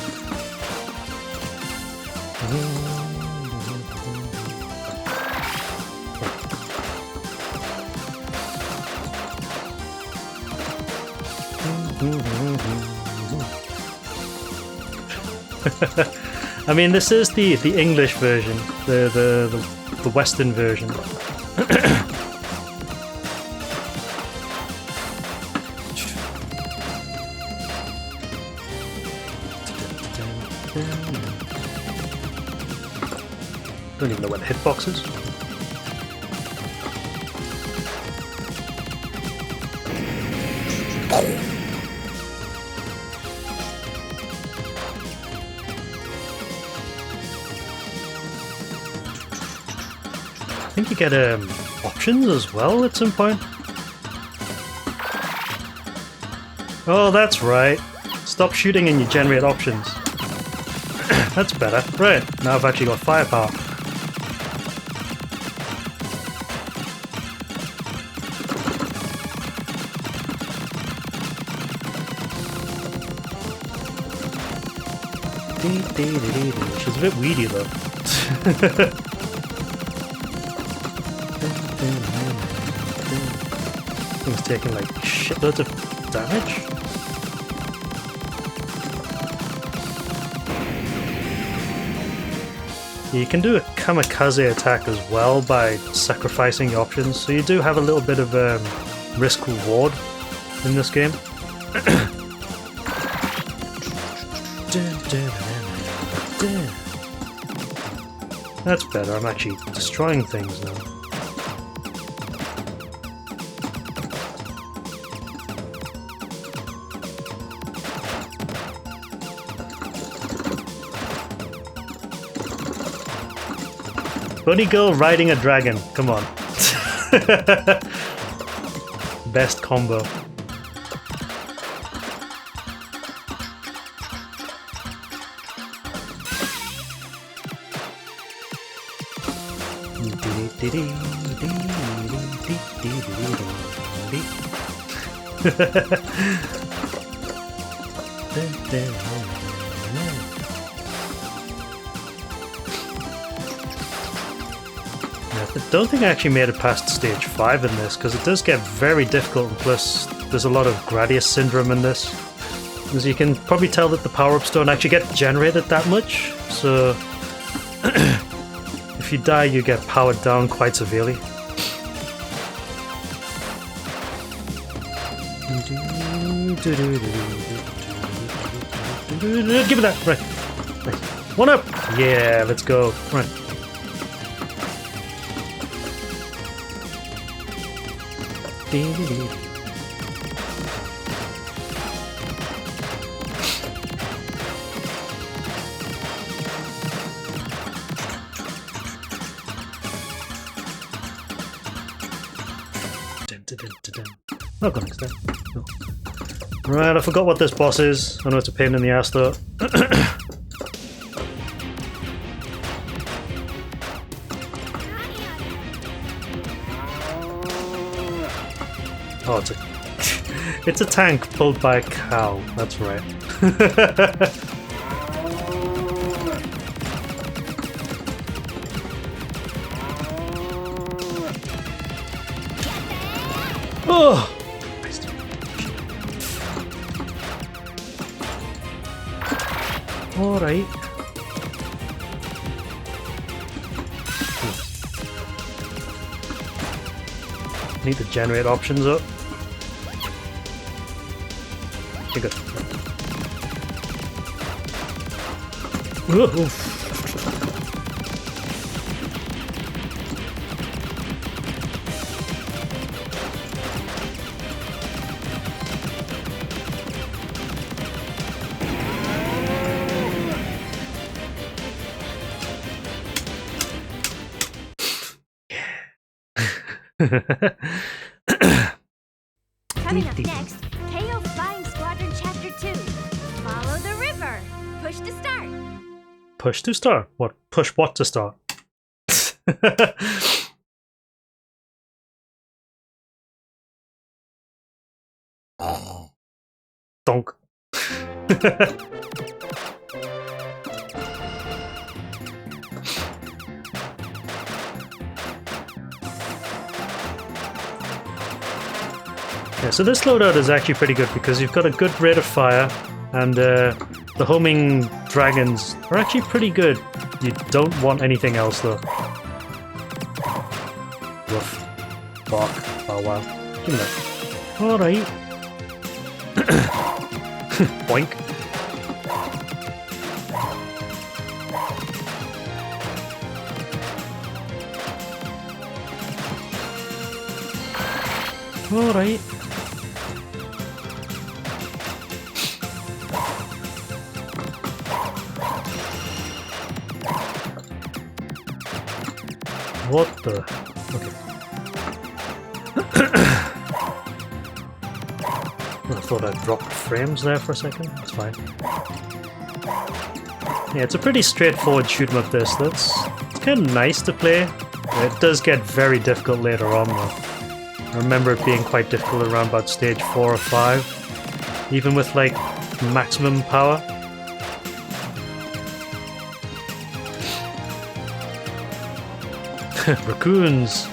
I mean, this is the English version, the Western version. Don't even know where the hitbox is. I think you get options as well at some point. Oh, that's right. Stop shooting and you generate options. That's better. Right, now I've actually got firepower. She's a bit weedy though. Thing's taking like shitloads of damage. You can do a kamikaze attack as well by sacrificing your options, so you do have a little bit of risk reward in this game. That's better, I'm actually destroying things now. Bunny girl riding a dragon, come on. Best combo. I don't think I actually made it past stage 5 in this, because it does get very difficult, and plus there's a lot of Gradius syndrome in this. As you can probably tell that the power-ups don't actually get generated that much, so if you die you get powered down quite severely. Give me that! Right. Right. One up! Yeah, let's go. Right. Not going next time. No. Right, I forgot what this boss is. I know it's a pain in the ass though. Oh, it's a tank pulled by a cow. That's right. Oh! Alright. Need to generate options up. Okay, good. Oof.
Coming up next, KO Flying Squadron Chapter 2. Follow the river. Push to start.
Push to start? What? Push what to start? Donk. Yeah, so this loadout is actually pretty good because you've got a good rate of fire, and the homing dragons are actually pretty good. You don't want anything else though. Woof. Bark. Oh wow. Give me that. Alright. Boink. Alright. What the? Okay. I thought I dropped frames there for a second. That's fine. Yeah, it's a pretty straightforward shoot 'em up this. It's kind of nice to play. It does get very difficult later on though. I remember it being quite difficult around about stage 4 or 5. Even with like maximum power. Raccoons.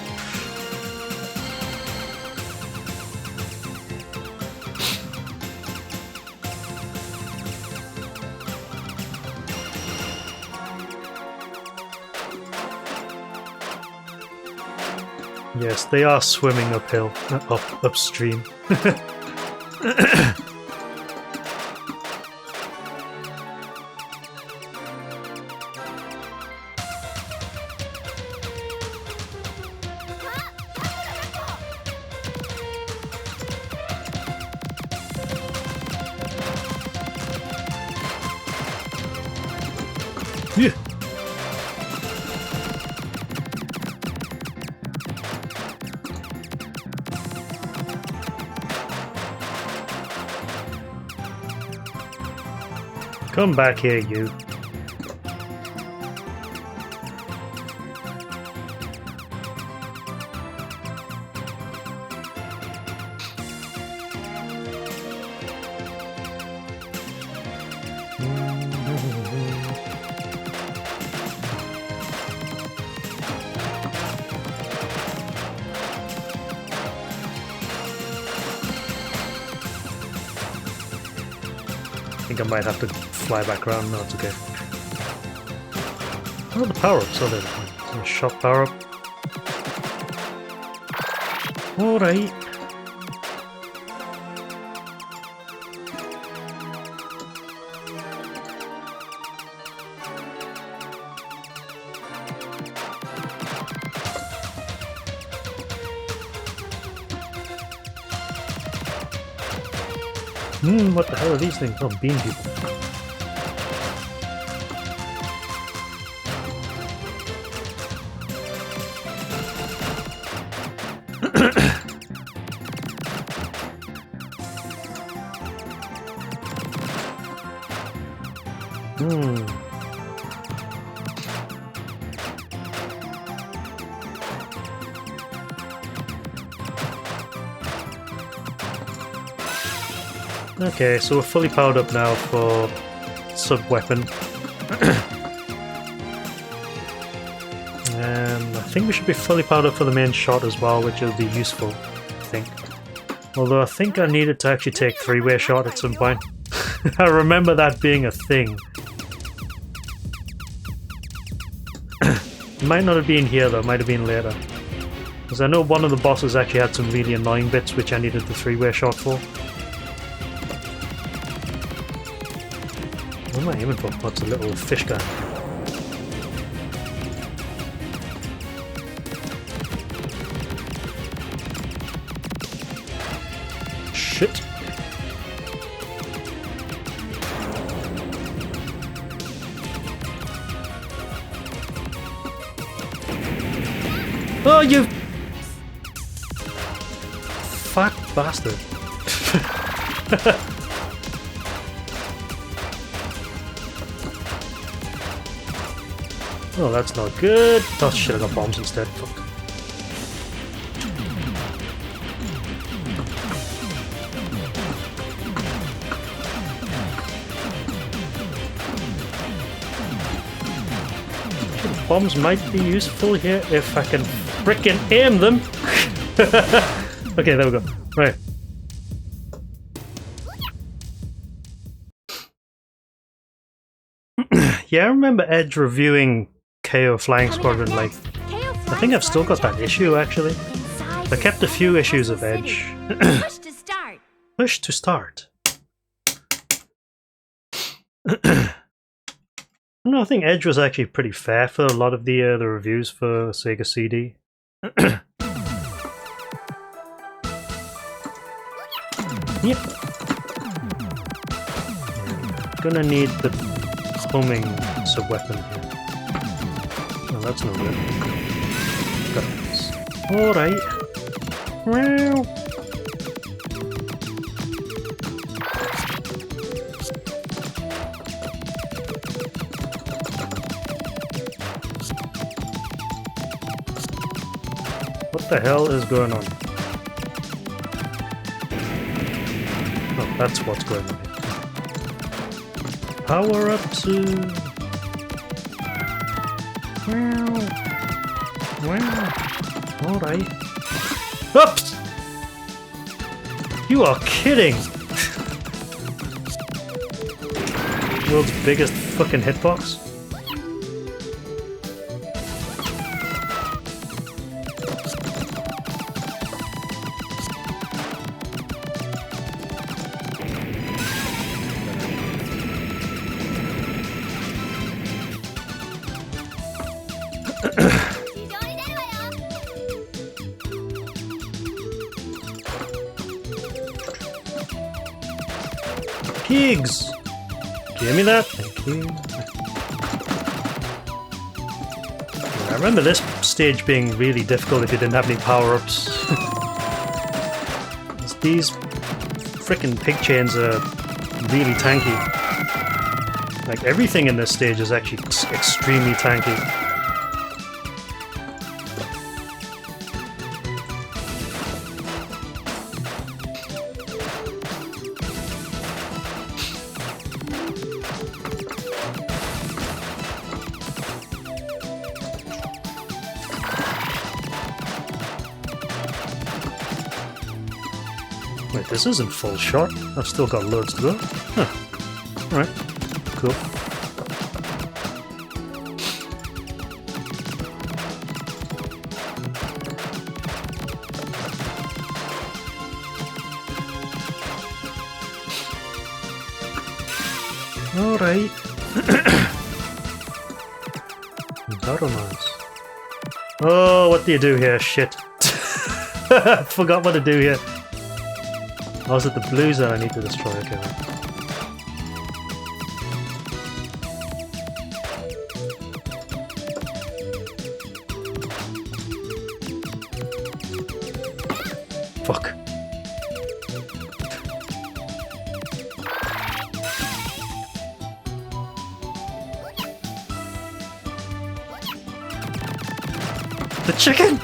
Yes, they are swimming uphill, upstream. Yeah. Come back here, you. I think I might have to fly back around. No, it's okay. Oh, the power-ups are there. A shop power-up. Alright. What the hell are these things? Oh, bean people. Okay, so we're fully powered up now for sub-weapon. And I think we should be fully powered up for the main shot as well, which will be useful, I think. Although I think I needed to actually take three-way shot at some point. I remember that being a thing. It might not have been here though, it might have been later. Because I know one of the bosses actually had some really annoying bits which I needed the three-way shot for. What am I aiming for? What's a little fish guy? Shit. Oh, you fat bastard. Oh, that's not good. Oh shit, I got bombs instead. Fuck. Bombs might be useful here if I can frickin' aim them. Okay, there we go. Right. Yeah, I remember Edge reviewing KO Flying Squadron, like, I think I've still got that issue actually. I kept a few issues of Edge.
Push to start.
Push to start. No, I think Edge was actually pretty fair for a lot of the reviews for Sega CD. Yep. Gonna need the homing sub-weapon here. Oh, that's no good. Got this. Alright. Wow. What the hell is going on? Oh, that's what's going on here. Power up to... Wow. Alright. Oops! You are kidding! World's biggest fucking hitbox. Pigs! Give me that, thank you. I remember this stage being really difficult if you didn't have any power-ups. These frickin' pig chains are really tanky. Like, everything in this stage is actually extremely tanky. Wait, this isn't full shot. I've still got loads to go. Huh. Alright. Cool. Alright. Darumas. Oh, what do you do here? Shit. Forgot what to do here. Oh, is it the blues that I need to destroy? Okay. Fuck. The chicken!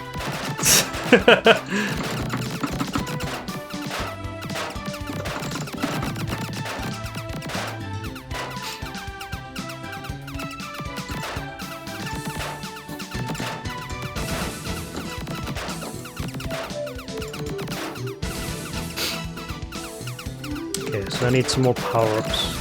Okay, so I need some more power-ups.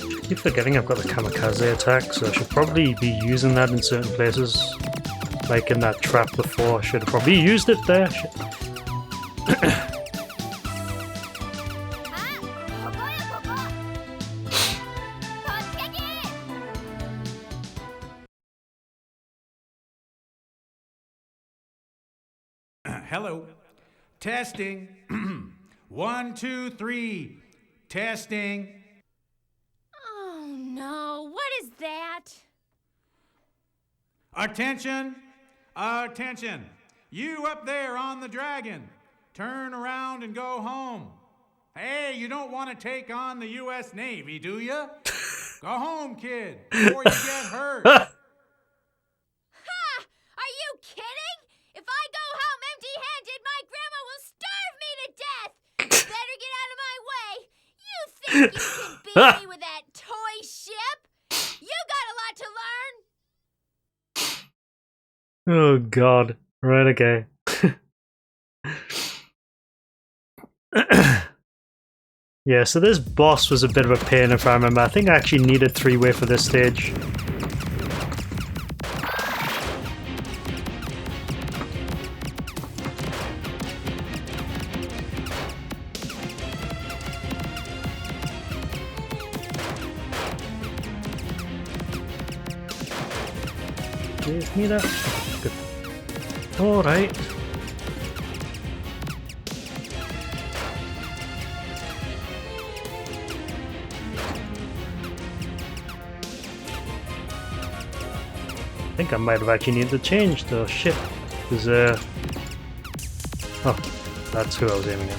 I keep forgetting I've got the kamikaze attack, so I should probably be using that in certain places. Like in that trap before, I should have probably used it there.
Hello. Testing. 1, 2, 3. Testing.
Oh no, what is that?
Attention. Attention. You up there on the dragon. Turn around and go home. Hey, you don't want to take on the U.S. Navy, do you? Go home, kid, before you get hurt.
Ha! Are you kidding? If I go home empty-handed, my grandma will starve me to death! You better get out of my way! You think you can beat me with that toy ship? You got a lot to learn!
Oh god. Right, okay. Yeah, so this boss was a bit of a pain if I remember. I think I actually needed 3-way for this stage. Give me that. Good. Alright. I think I might have actually needed to change the ship. Because, oh, that's who I was aiming at.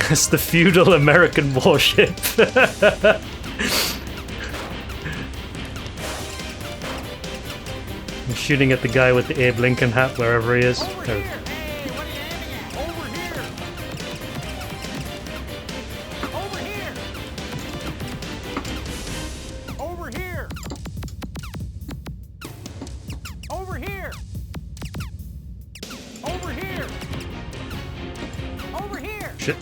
It's the feudal American warship. I'm shooting at the guy with the Abe Lincoln hat wherever he is. There. Shit.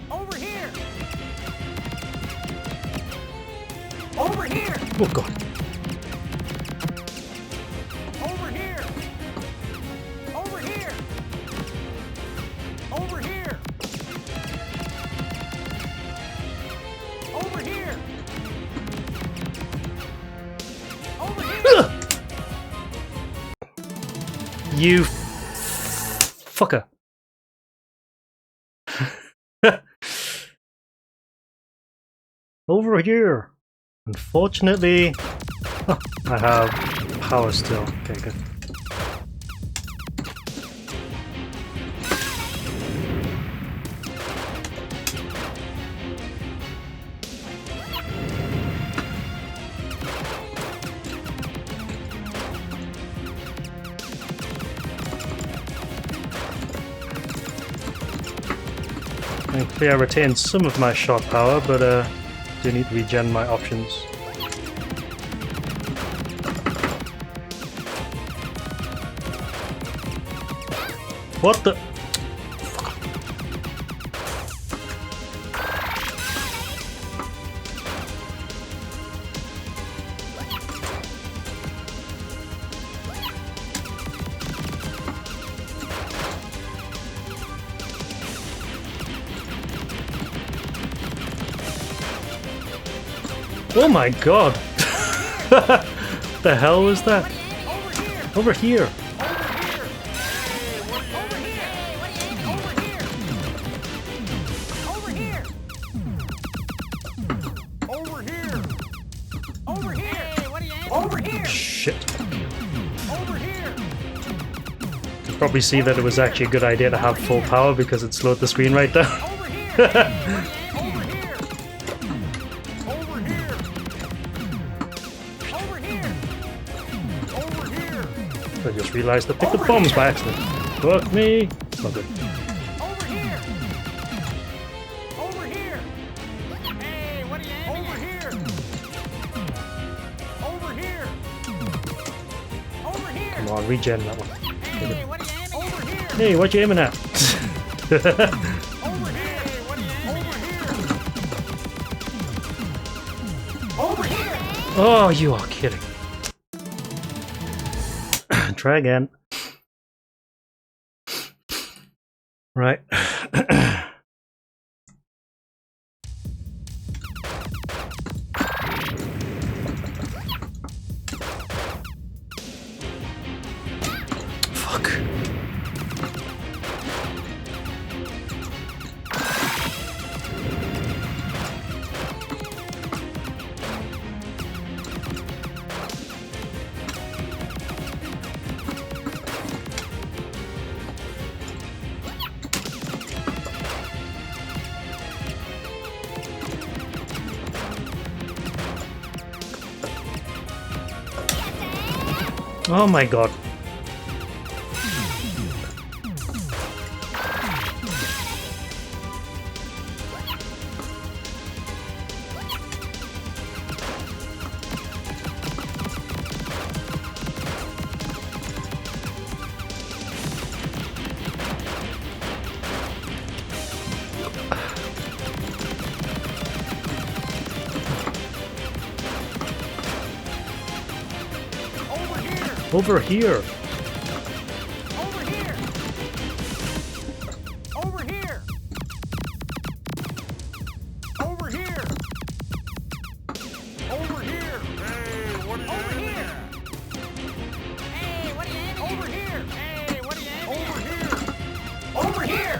Over here! Over here!
Oh god.
Over here! Over here! Over here! Over here! Over here!
You fucker. Over here. Unfortunately, I have power still. Okay, good. Thankfully I retained some of my shot power, but do need to regen my options. What the? Oh my god! The hell was that? Over here! Shit. You probably see that it was actually a good idea to have full power because it slowed the screen right down. I just realized I picked the bombs by accident. Fuck me! It's not good.
Over here! Over here! Hey, what are you aiming over here? Over here! Over here!
Come on, regen that one.
Hey, what are you aiming over here?
Hey, what you aiming at?
Over here! Hey, what are you aiming over here? Over here!
Oh, you are kidding. Try again. Right. Fuck. Oh my god. Over here.
Over here! Over here! Over here! Over here! Hey, what are you aiming at? Hey, what are you aiming at? Over here! Hey, what are you aiming at? Over here! Over here!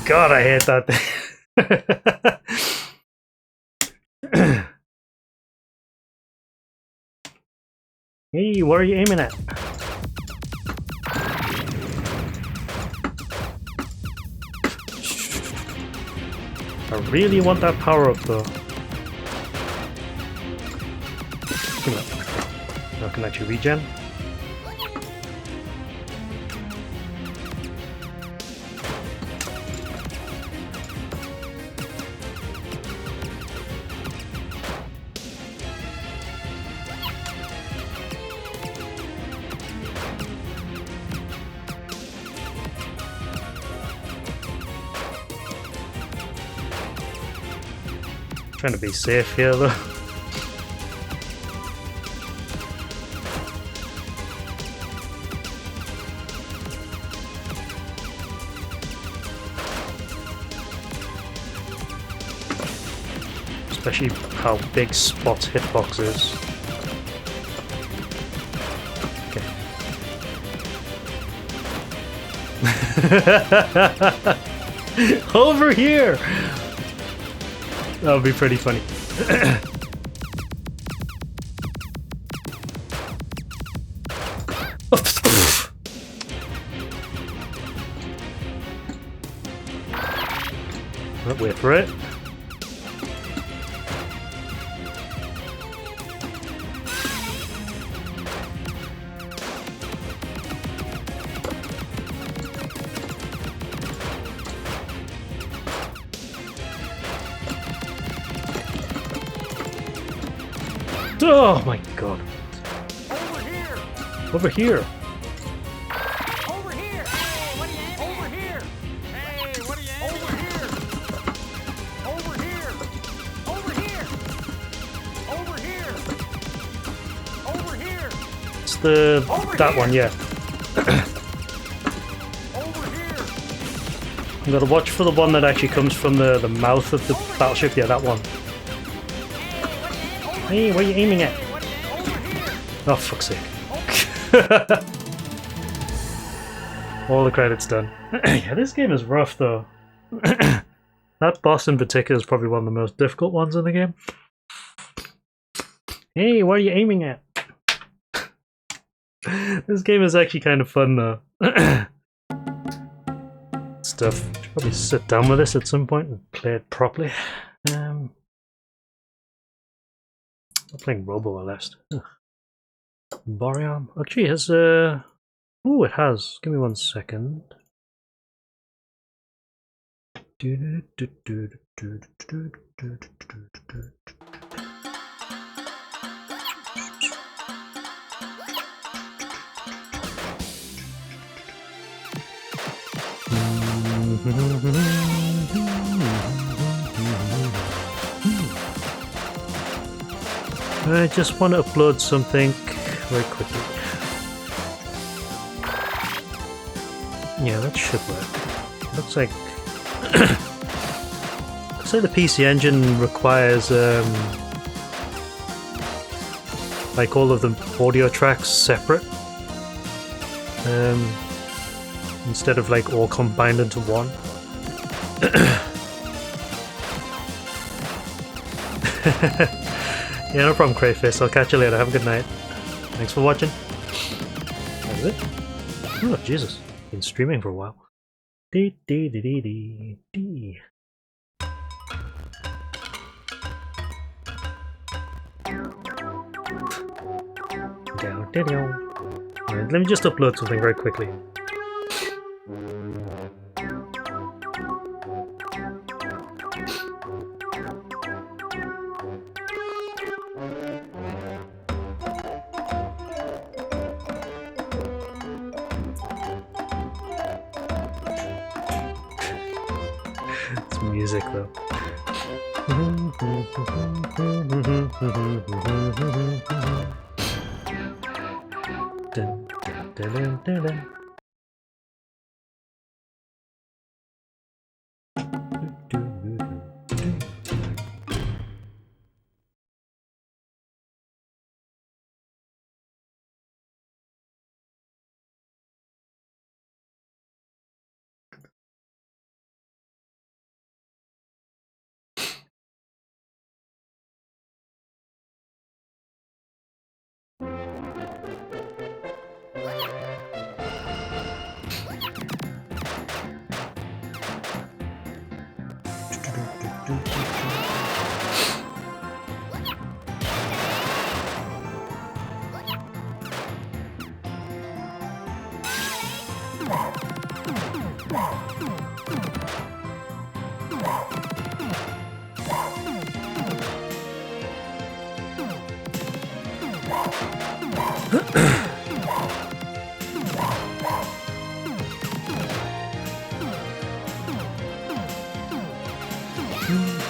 God, I hate that thing. Hey, what are you aiming at? I really want that power up though. Come on. Now can actually regen. Trying to be safe here though. Especially how big Spot's hitbox is. Okay. Over here! That would be pretty funny. Wait for it. Oh my god.
Over here!
Over here.
Over here! Hey, what are you aiming over here? Hey, what are you aiming over here? Over here! Over here! Over here! Over here!
It's the
Over
that
here.
one, yeah.
Over here!
I'm gonna watch for the one that actually comes from the mouth of the battleship. Yeah, that one. Hey, what are you aiming at? Oh, fuck's sake. All the credits done. Yeah, this game is rough though. That boss in particular is probably one of the most difficult ones in the game. Hey, what are you aiming at? This game is actually kind of fun though. Stuff. Should probably sit down with this at some point and play it properly. I'm playing Robo Aleste. Boream. Actually, it has ooh, it has. Give me 1 second. I just want to upload something very quickly. Yeah, that should work. Looks like looks like the PC Engine requires like all of the audio tracks separate instead of like all combined into one. Yeah, no problem, Crayface. I'll catch you later. Have a good night. Thanks for watching. That was it. Oh, Jesus. Been streaming for a while. Dee dee dee dee dee dee. Down, down, down. Alright, let me just upload something very quickly. It's music though. Dun, dun, dun, dun, dun.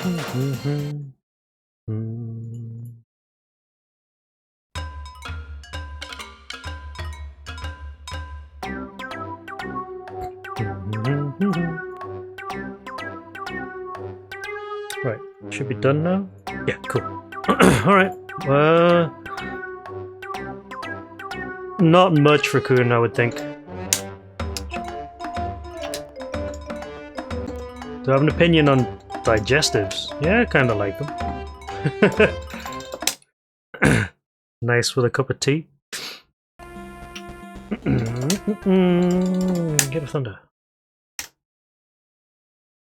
Right, should be done now. Yeah, cool. All right. Not much for Kun, I would think. Do I have an opinion on digestives? Yeah, I kind of like them. Nice with a cup of tea. Get a thunder.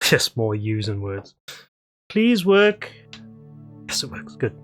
Just more using words. Please work. Yes, it works. Good.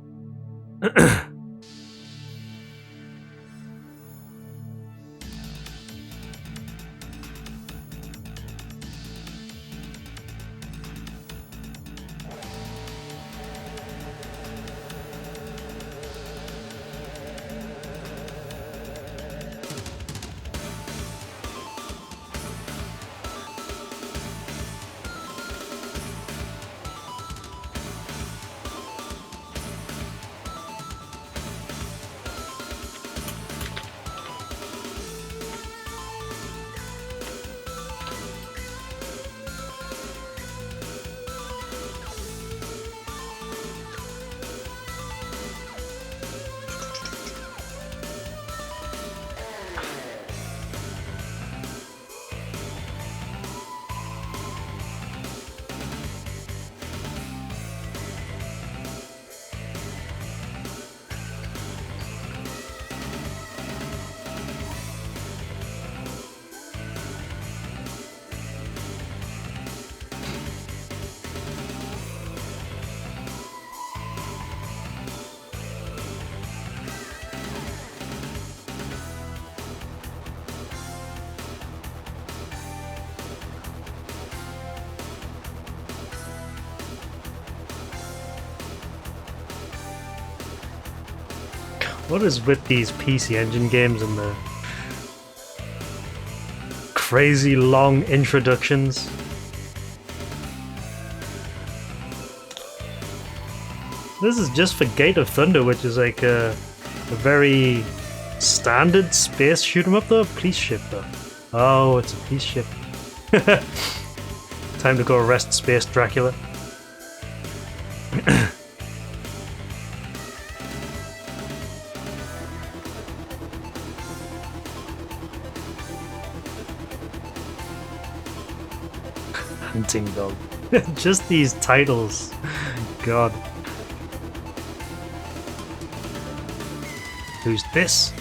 What is with these PC Engine games and the crazy long introductions? This is just for Gate of Thunder, which is like a very standard space shoot 'em up though. Police ship though. Oh, it's a police ship. Time to go arrest Space Dracula. Hunting dog. Just these titles. God. Who's this?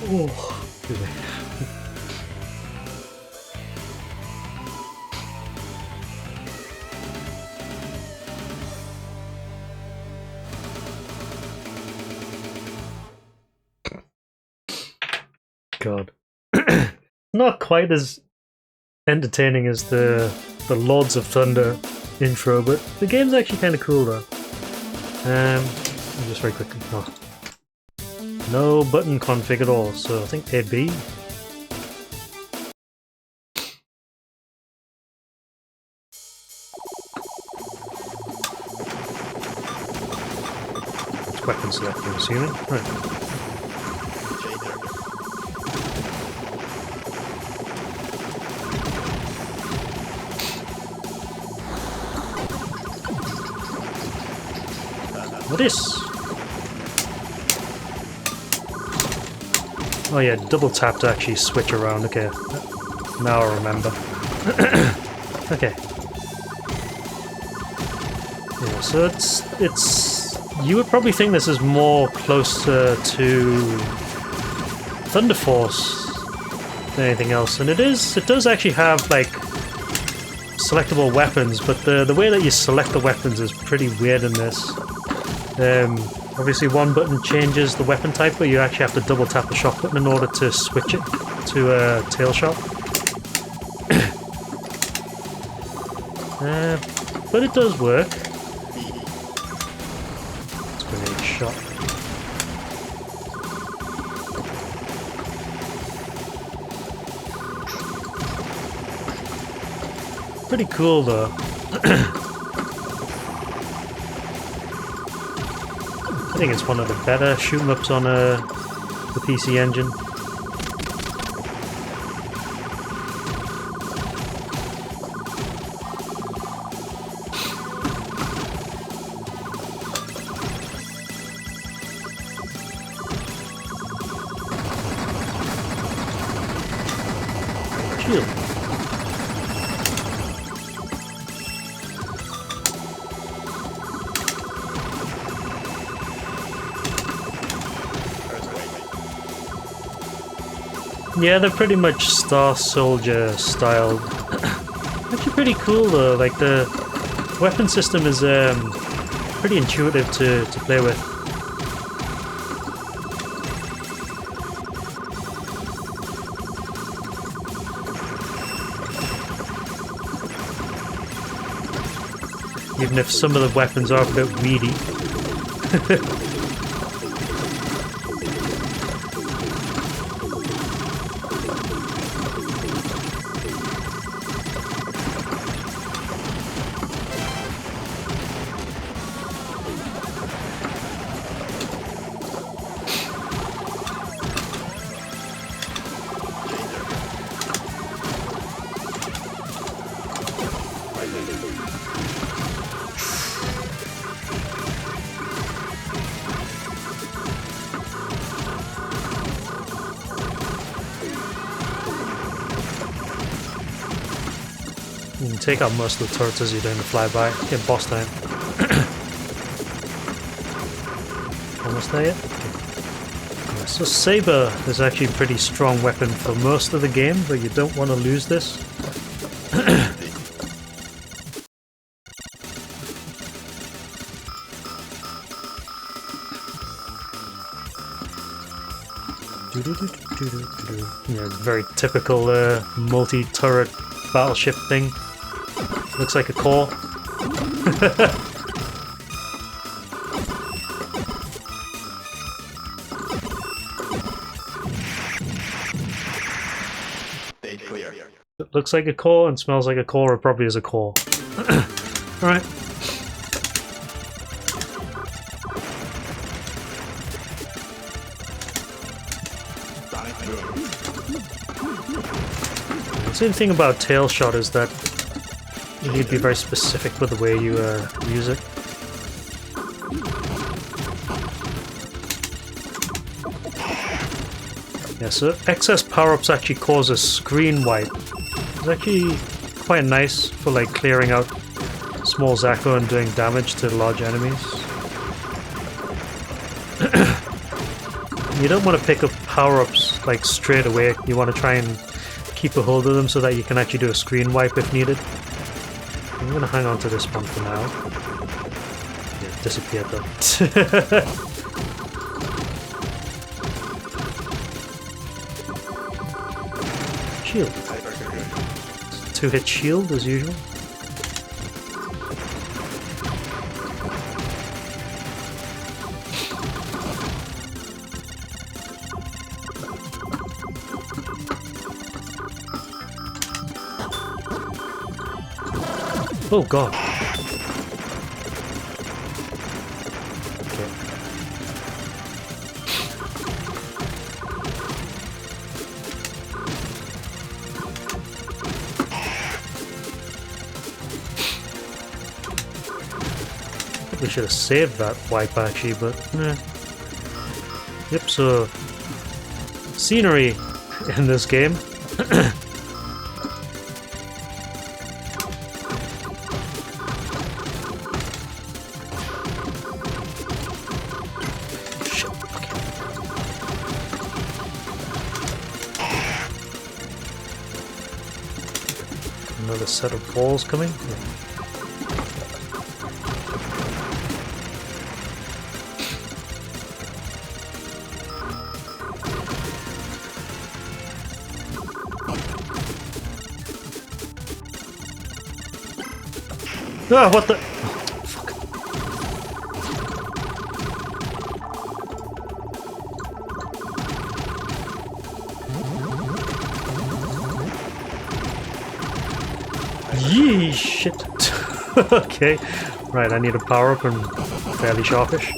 Oh, God. Not quite as entertaining as the Lords of Thunder intro, but the game's actually kind of cool though. Just very quickly. Oh. No button config at all, so I think AB. It's weapon select, I'm assuming. Right. What is? Oh yeah, double tap to actually switch around. Okay, now I remember. Okay. Yeah, so it's. You would probably think this is more closer to Thunder Force than anything else, and it is. It does actually have like selectable weapons, but the way that you select the weapons is pretty weird in this. Obviously one button changes the weapon type, but you actually have to double tap the shot button in order to switch it to a tail shot. But it does work. It's grenade shot. Pretty cool though. I think it's one of the better shoot 'em ups on the PC Engine. Shield. Yeah, they're pretty much Star Soldier style. Actually pretty cool though, like the weapon system is pretty intuitive to play with. Even if some of the weapons are a bit weedy. You can take out most of the turrets as you're doing the flyby. Get boss time. Almost there yet? Okay. Yeah, so Saber is actually a pretty strong weapon for most of the game, but you don't want to lose this. Yeah, very typical multi-turret battleship thing. Looks like a core. It looks like a core and smells like a core, or probably is a core. Alright. The same thing about tail shot is that you need to be very specific with the way you use it. Yeah, so excess power-ups actually cause a screen wipe. It's actually quite nice for like clearing out small Zaco and doing damage to large enemies. You don't want to pick up power-ups like straight away. You want to try and keep a hold of them so that you can actually do a screen wipe if needed. I'm gonna hang on to this one for now. Yeah, it disappeared though. Shield. 2-hit shield as usual. Oh god. Okay. Probably should have saved that wipe actually, but eh. Yep, so scenery in this game. Another set of balls coming. Yeah. Ah, what the? Yee, shit. Okay. Right, I need a power up and fairly sharpish.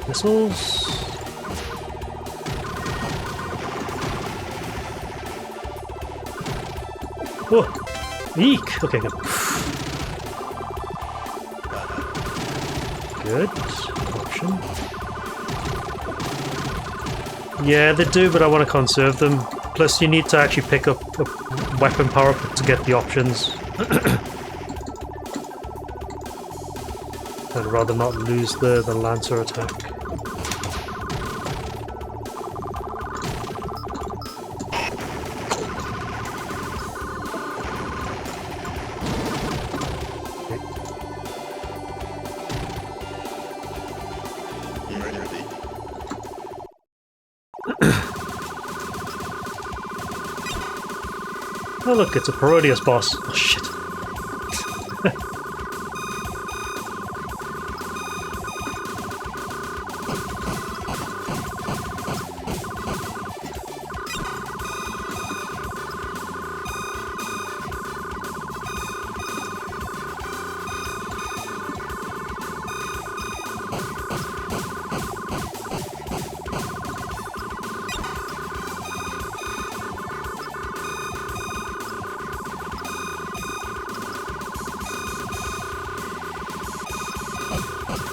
Missiles. Oh, eek. Okay, good. Good option. Yeah, they do, but I want to conserve them. Plus, you need to actually pick up a weapon power up to get the options. I'd rather not lose the Lancer attack. Oh look, it's a Parodius boss. Oh shit.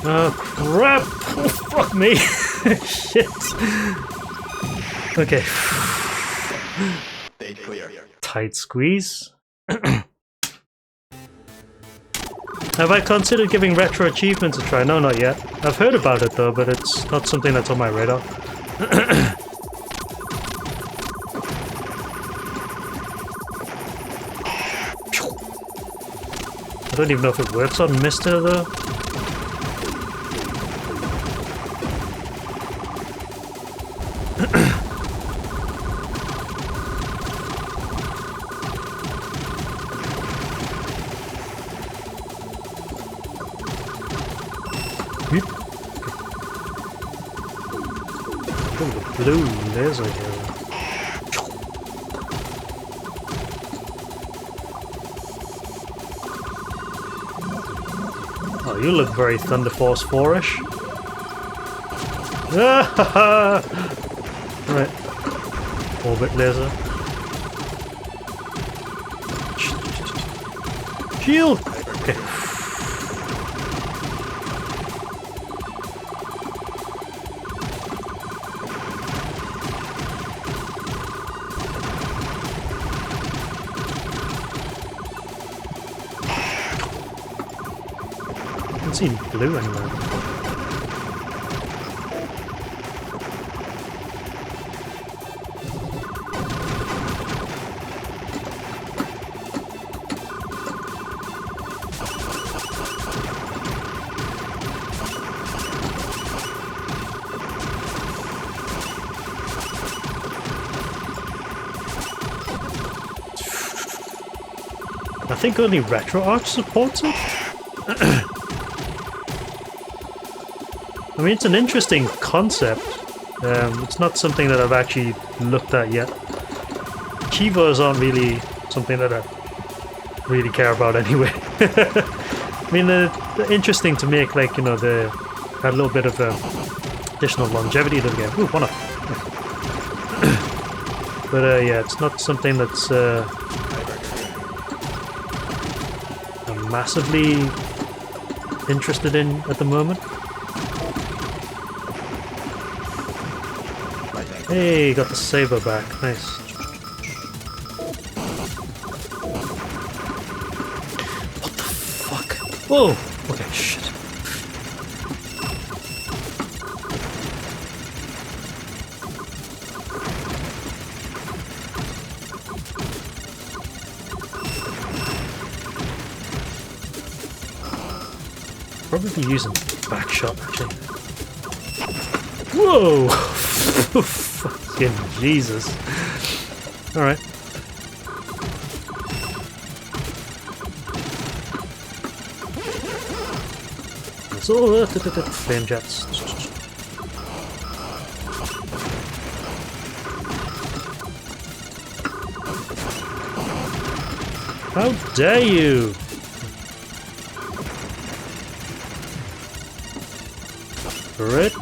Oh crap! Oh, fuck me! Shit! Okay. Tight squeeze. Have I considered giving retro achievements a try? No, not yet. I've heard about it though, but it's not something that's on my radar. I don't even know if it works on Mister though. Blue laser here. Oh, you look very Thunder Force 4-ish. Right. Orbit laser. Shield! Okay. I haven't seen blue anywhere. I think only RetroArch supports it? I mean, it's an interesting concept. It's not something that I've actually looked at yet. Chivos aren't really something that I really care about anyway. I mean, they're interesting to make, like, you know, they add a little bit of additional longevity to the game. Ooh, one up. But yeah, it's not something that's I'm massively interested in at the moment. Hey, got the saber back. Nice. What the fuck? Whoa! Okay, shit. probably be using back shot actually. Whoa! Fucking Jesus. Alright. So, flame jets. How dare you! Crit.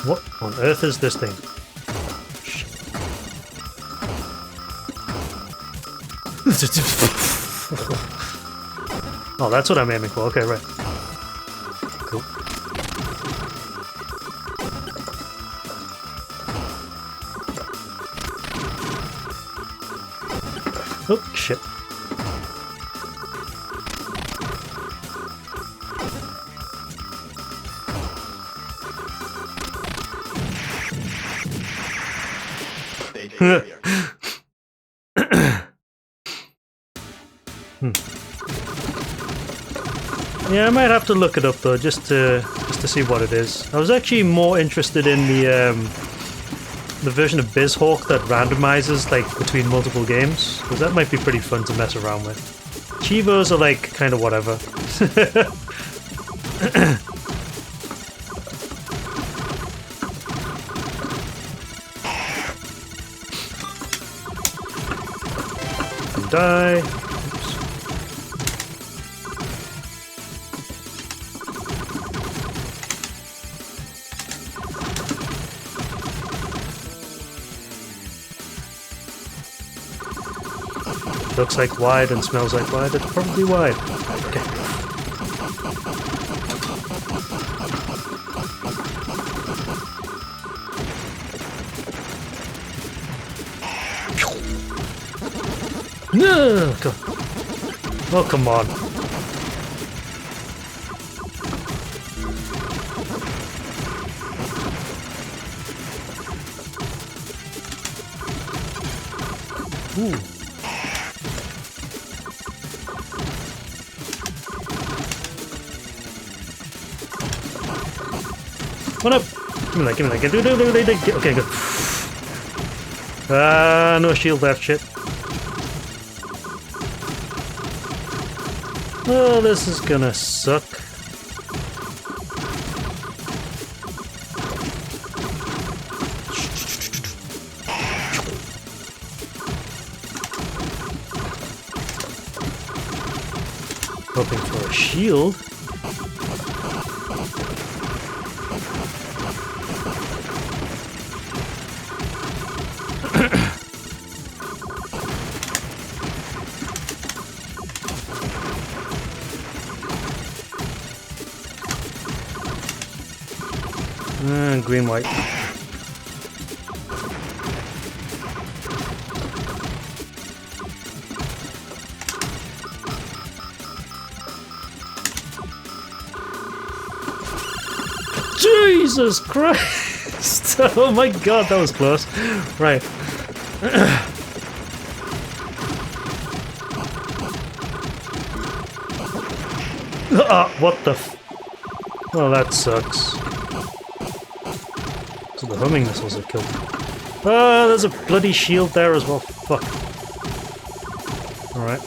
What on earth is this thing? Oh, that's what I'm aiming for. Okay, right. Cool. Oh, shit. Yeah, I might have to look it up though, just to see what it is. I was actually more interested in the version of BizHawk that randomizes like between multiple games, because that might be pretty fun to mess around with. Chivos are like kind of whatever. Die. Oops. Looks like wide and smells like wide. It's probably wide. Okay. No! Oh, come on. Ooh. What up? Give me that, give me that. Okay, good. No shield left, shit. Oh, this is gonna suck. Hoping for a shield. Green, white. Jesus Christ! Oh my god, that was close. Right. What the f... Well, that sucks. So the homing missiles have killed me. Oh, there's a bloody shield there as well. Fuck. Alright.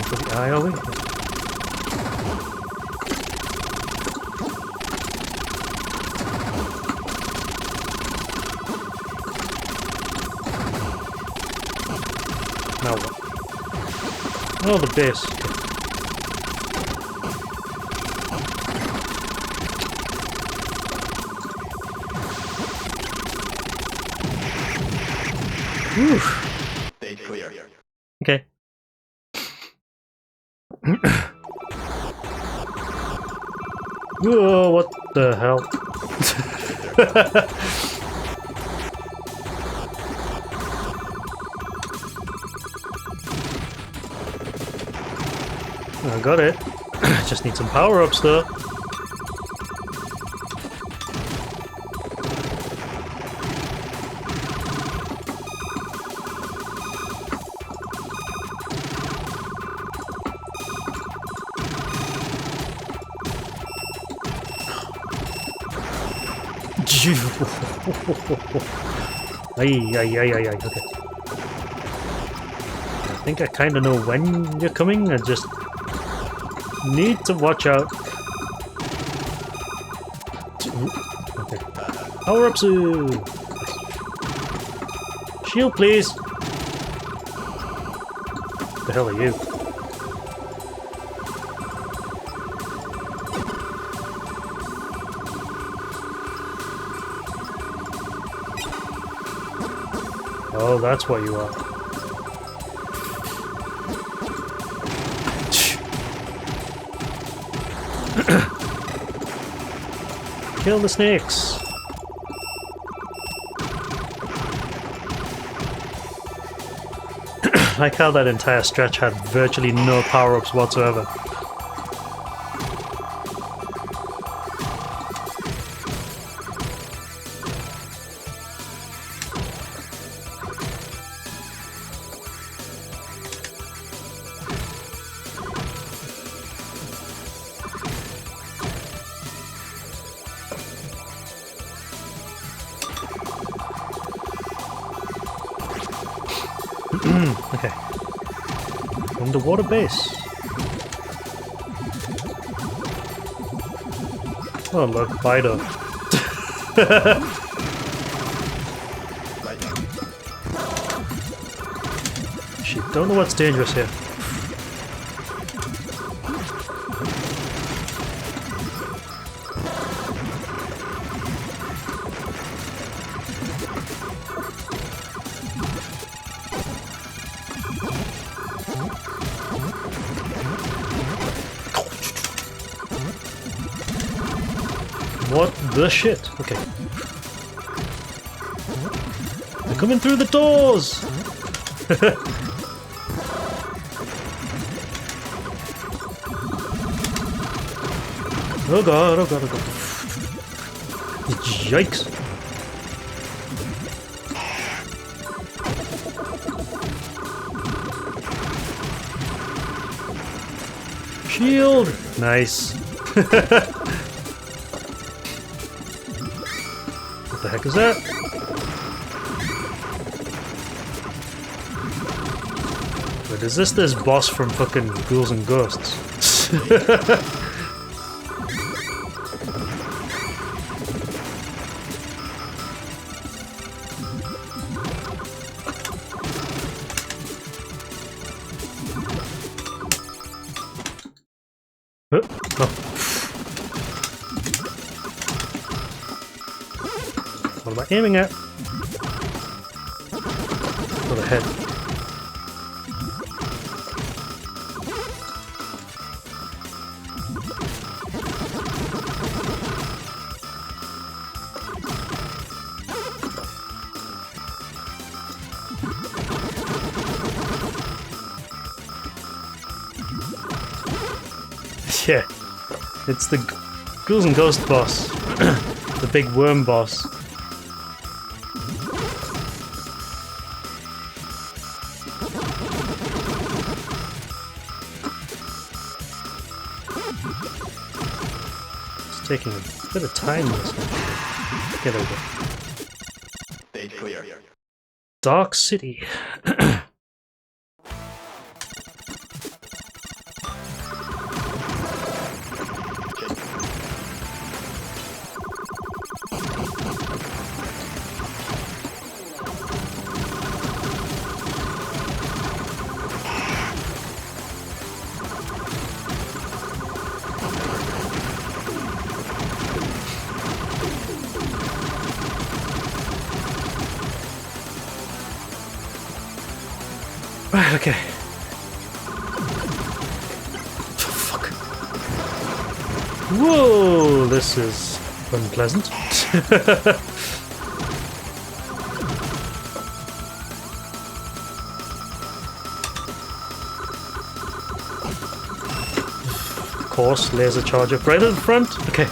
For the eye, are we? Now what? Oh, the base. Whew. Okay. Oh, what the hell? I got it. Just need some power-ups though. Ay, okay. I think I kind of know when you're coming. I just need to watch out. Okay. Power up, Sue. Shield, please. The hell are you? Oh, that's what you are. Kill the snakes. Like how that entire stretch had virtually no power-ups whatsoever. Okay. Underwater base. Oh look, Fido. Shit, don't know what's dangerous here. What the shit? Okay. They're coming through the doors! Oh god, oh god, oh god. Yikes. Shield! Nice. What the heck is that? Wait, is this boss from fucking Ghouls and Ghosts? Oh. What am I aiming at? For the head. Yeah, it's the Ghouls and Ghosts boss, the big worm boss. It's taking a bit of time this one. Get over.
Stay clear.
Dark City. Right, okay. Oh, fuck. Whoa, this is unpleasant. Of course, laser charge up right at the front. Okay.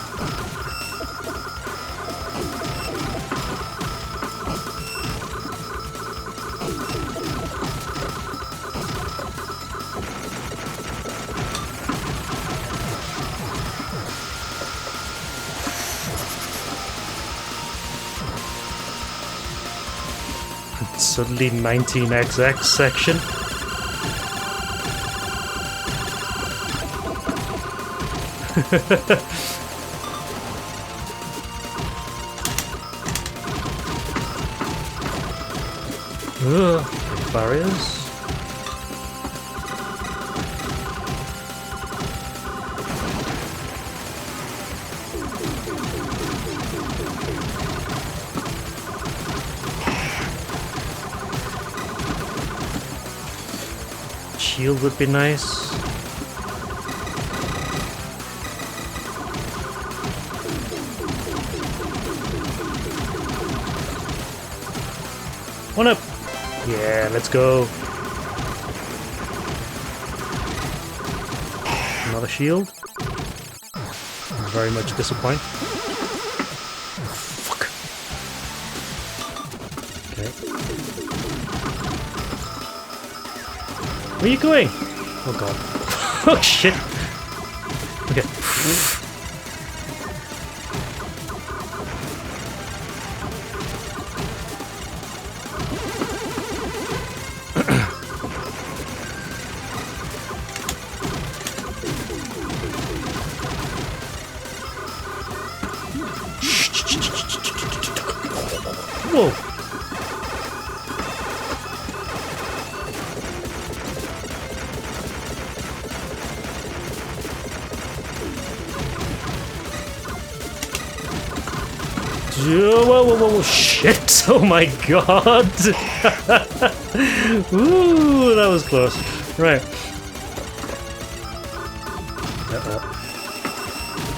Suddenly 19XX section. Ugh, barriers. Shield would be nice. One up. Yeah, let's go. Another shield. I'm very much disappointed. Fuck. Okay. Where are you going? Oh god. Oh shit. Okay. Whoa. Whoa, whoa, whoa, whoa, shit! Oh my god! Ooh, that was close. Right.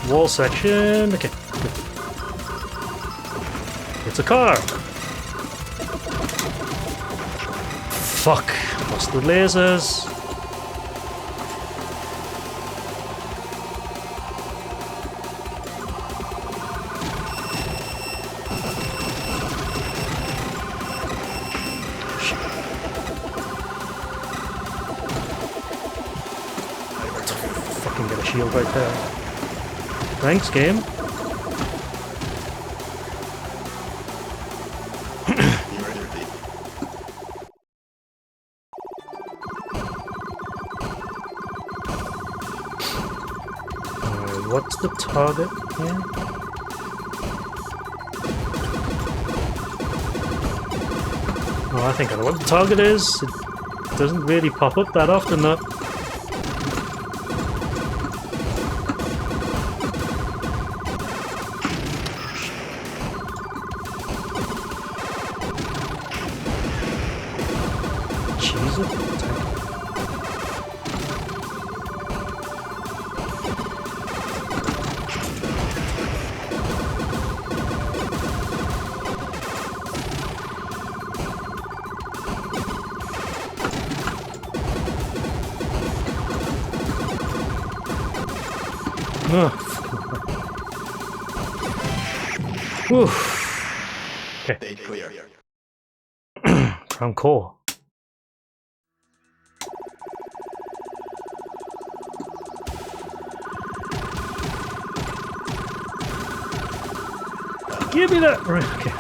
Wall section. Okay. It's a car! Fuck! Lost the lasers. Get a shield right there. Thanks, game. What's the target here? Oh, I think I know what the target is. It doesn't really pop up that often, though. Okay.
Stage clear.
Crown core. Give me that! Right, okay.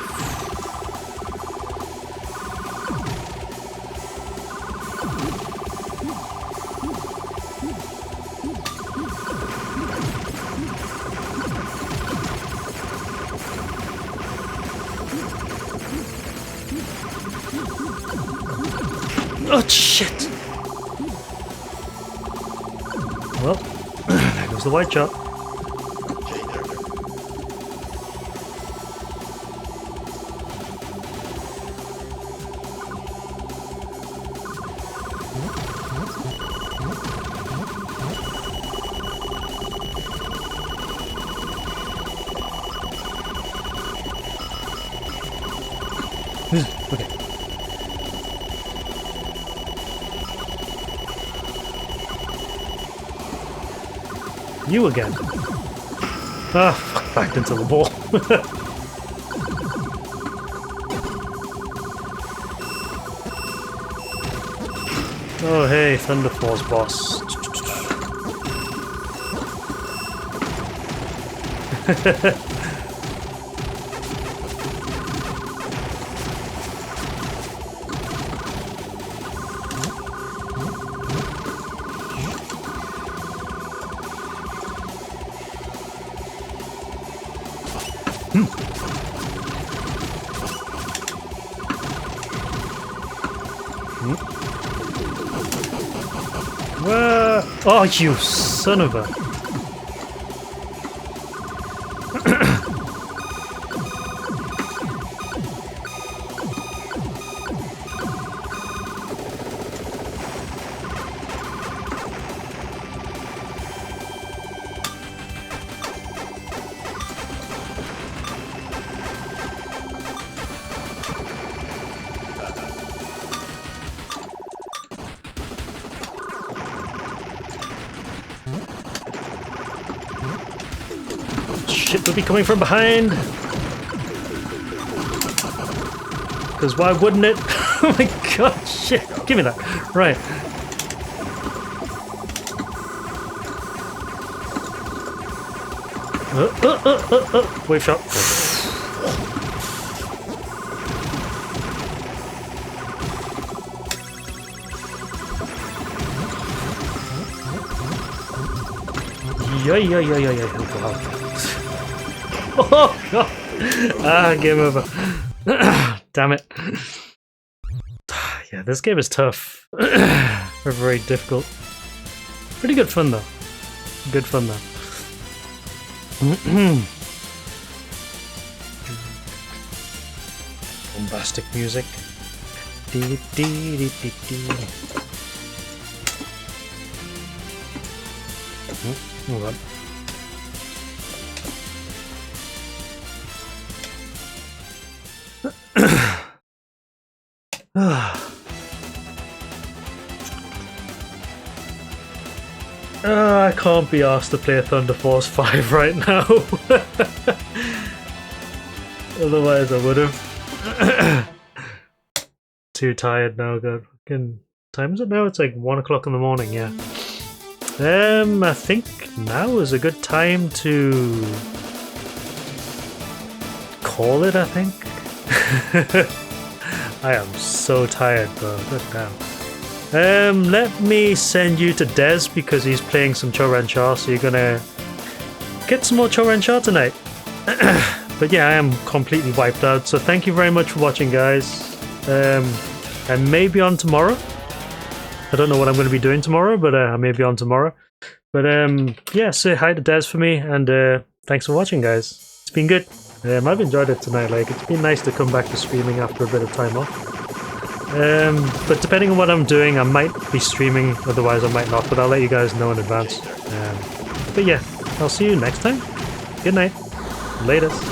Oh shit! Well, there goes the white shot. Okay. You again. Ah, fuck, backed into the wall. Oh, hey, Thunder Force boss. Where? Oh, you son of a... Shit would be coming from behind. Because why wouldn't it? Oh my god, shit. Give me that. Right. Wave shot. Yeah. Oh god! Ah, game over. Damn it. Yeah, this game is tough. Very difficult. Pretty good fun though. Good fun though. Bombastic music. Hold on. I can't be asked to play Thunder Force 5 right now. Otherwise I would have. Too tired now, god. Fucking time is it now? It's like 1 o'clock in the morning, yeah. I think now is a good time to call it, I think. I am so tired, bro. Good damn. Let me send you to Des because he's playing some Cho-Ran-Cha, so you're gonna get some more Cho-Ran-Cha tonight. But yeah, I am completely wiped out, so thank you very much for watching, guys. I may be on tomorrow. I don't know what I'm going to be doing tomorrow, but I may be on tomorrow. But yeah, say hi to Des for me, and thanks for watching, guys. It's been good. I've enjoyed it tonight. Like, it's been nice to come back to streaming after a bit of time off. But depending on what I'm doing, I might be streaming, otherwise I might not, but I'll let you guys know in advance. But yeah, I'll see you next time. Good night. Latest.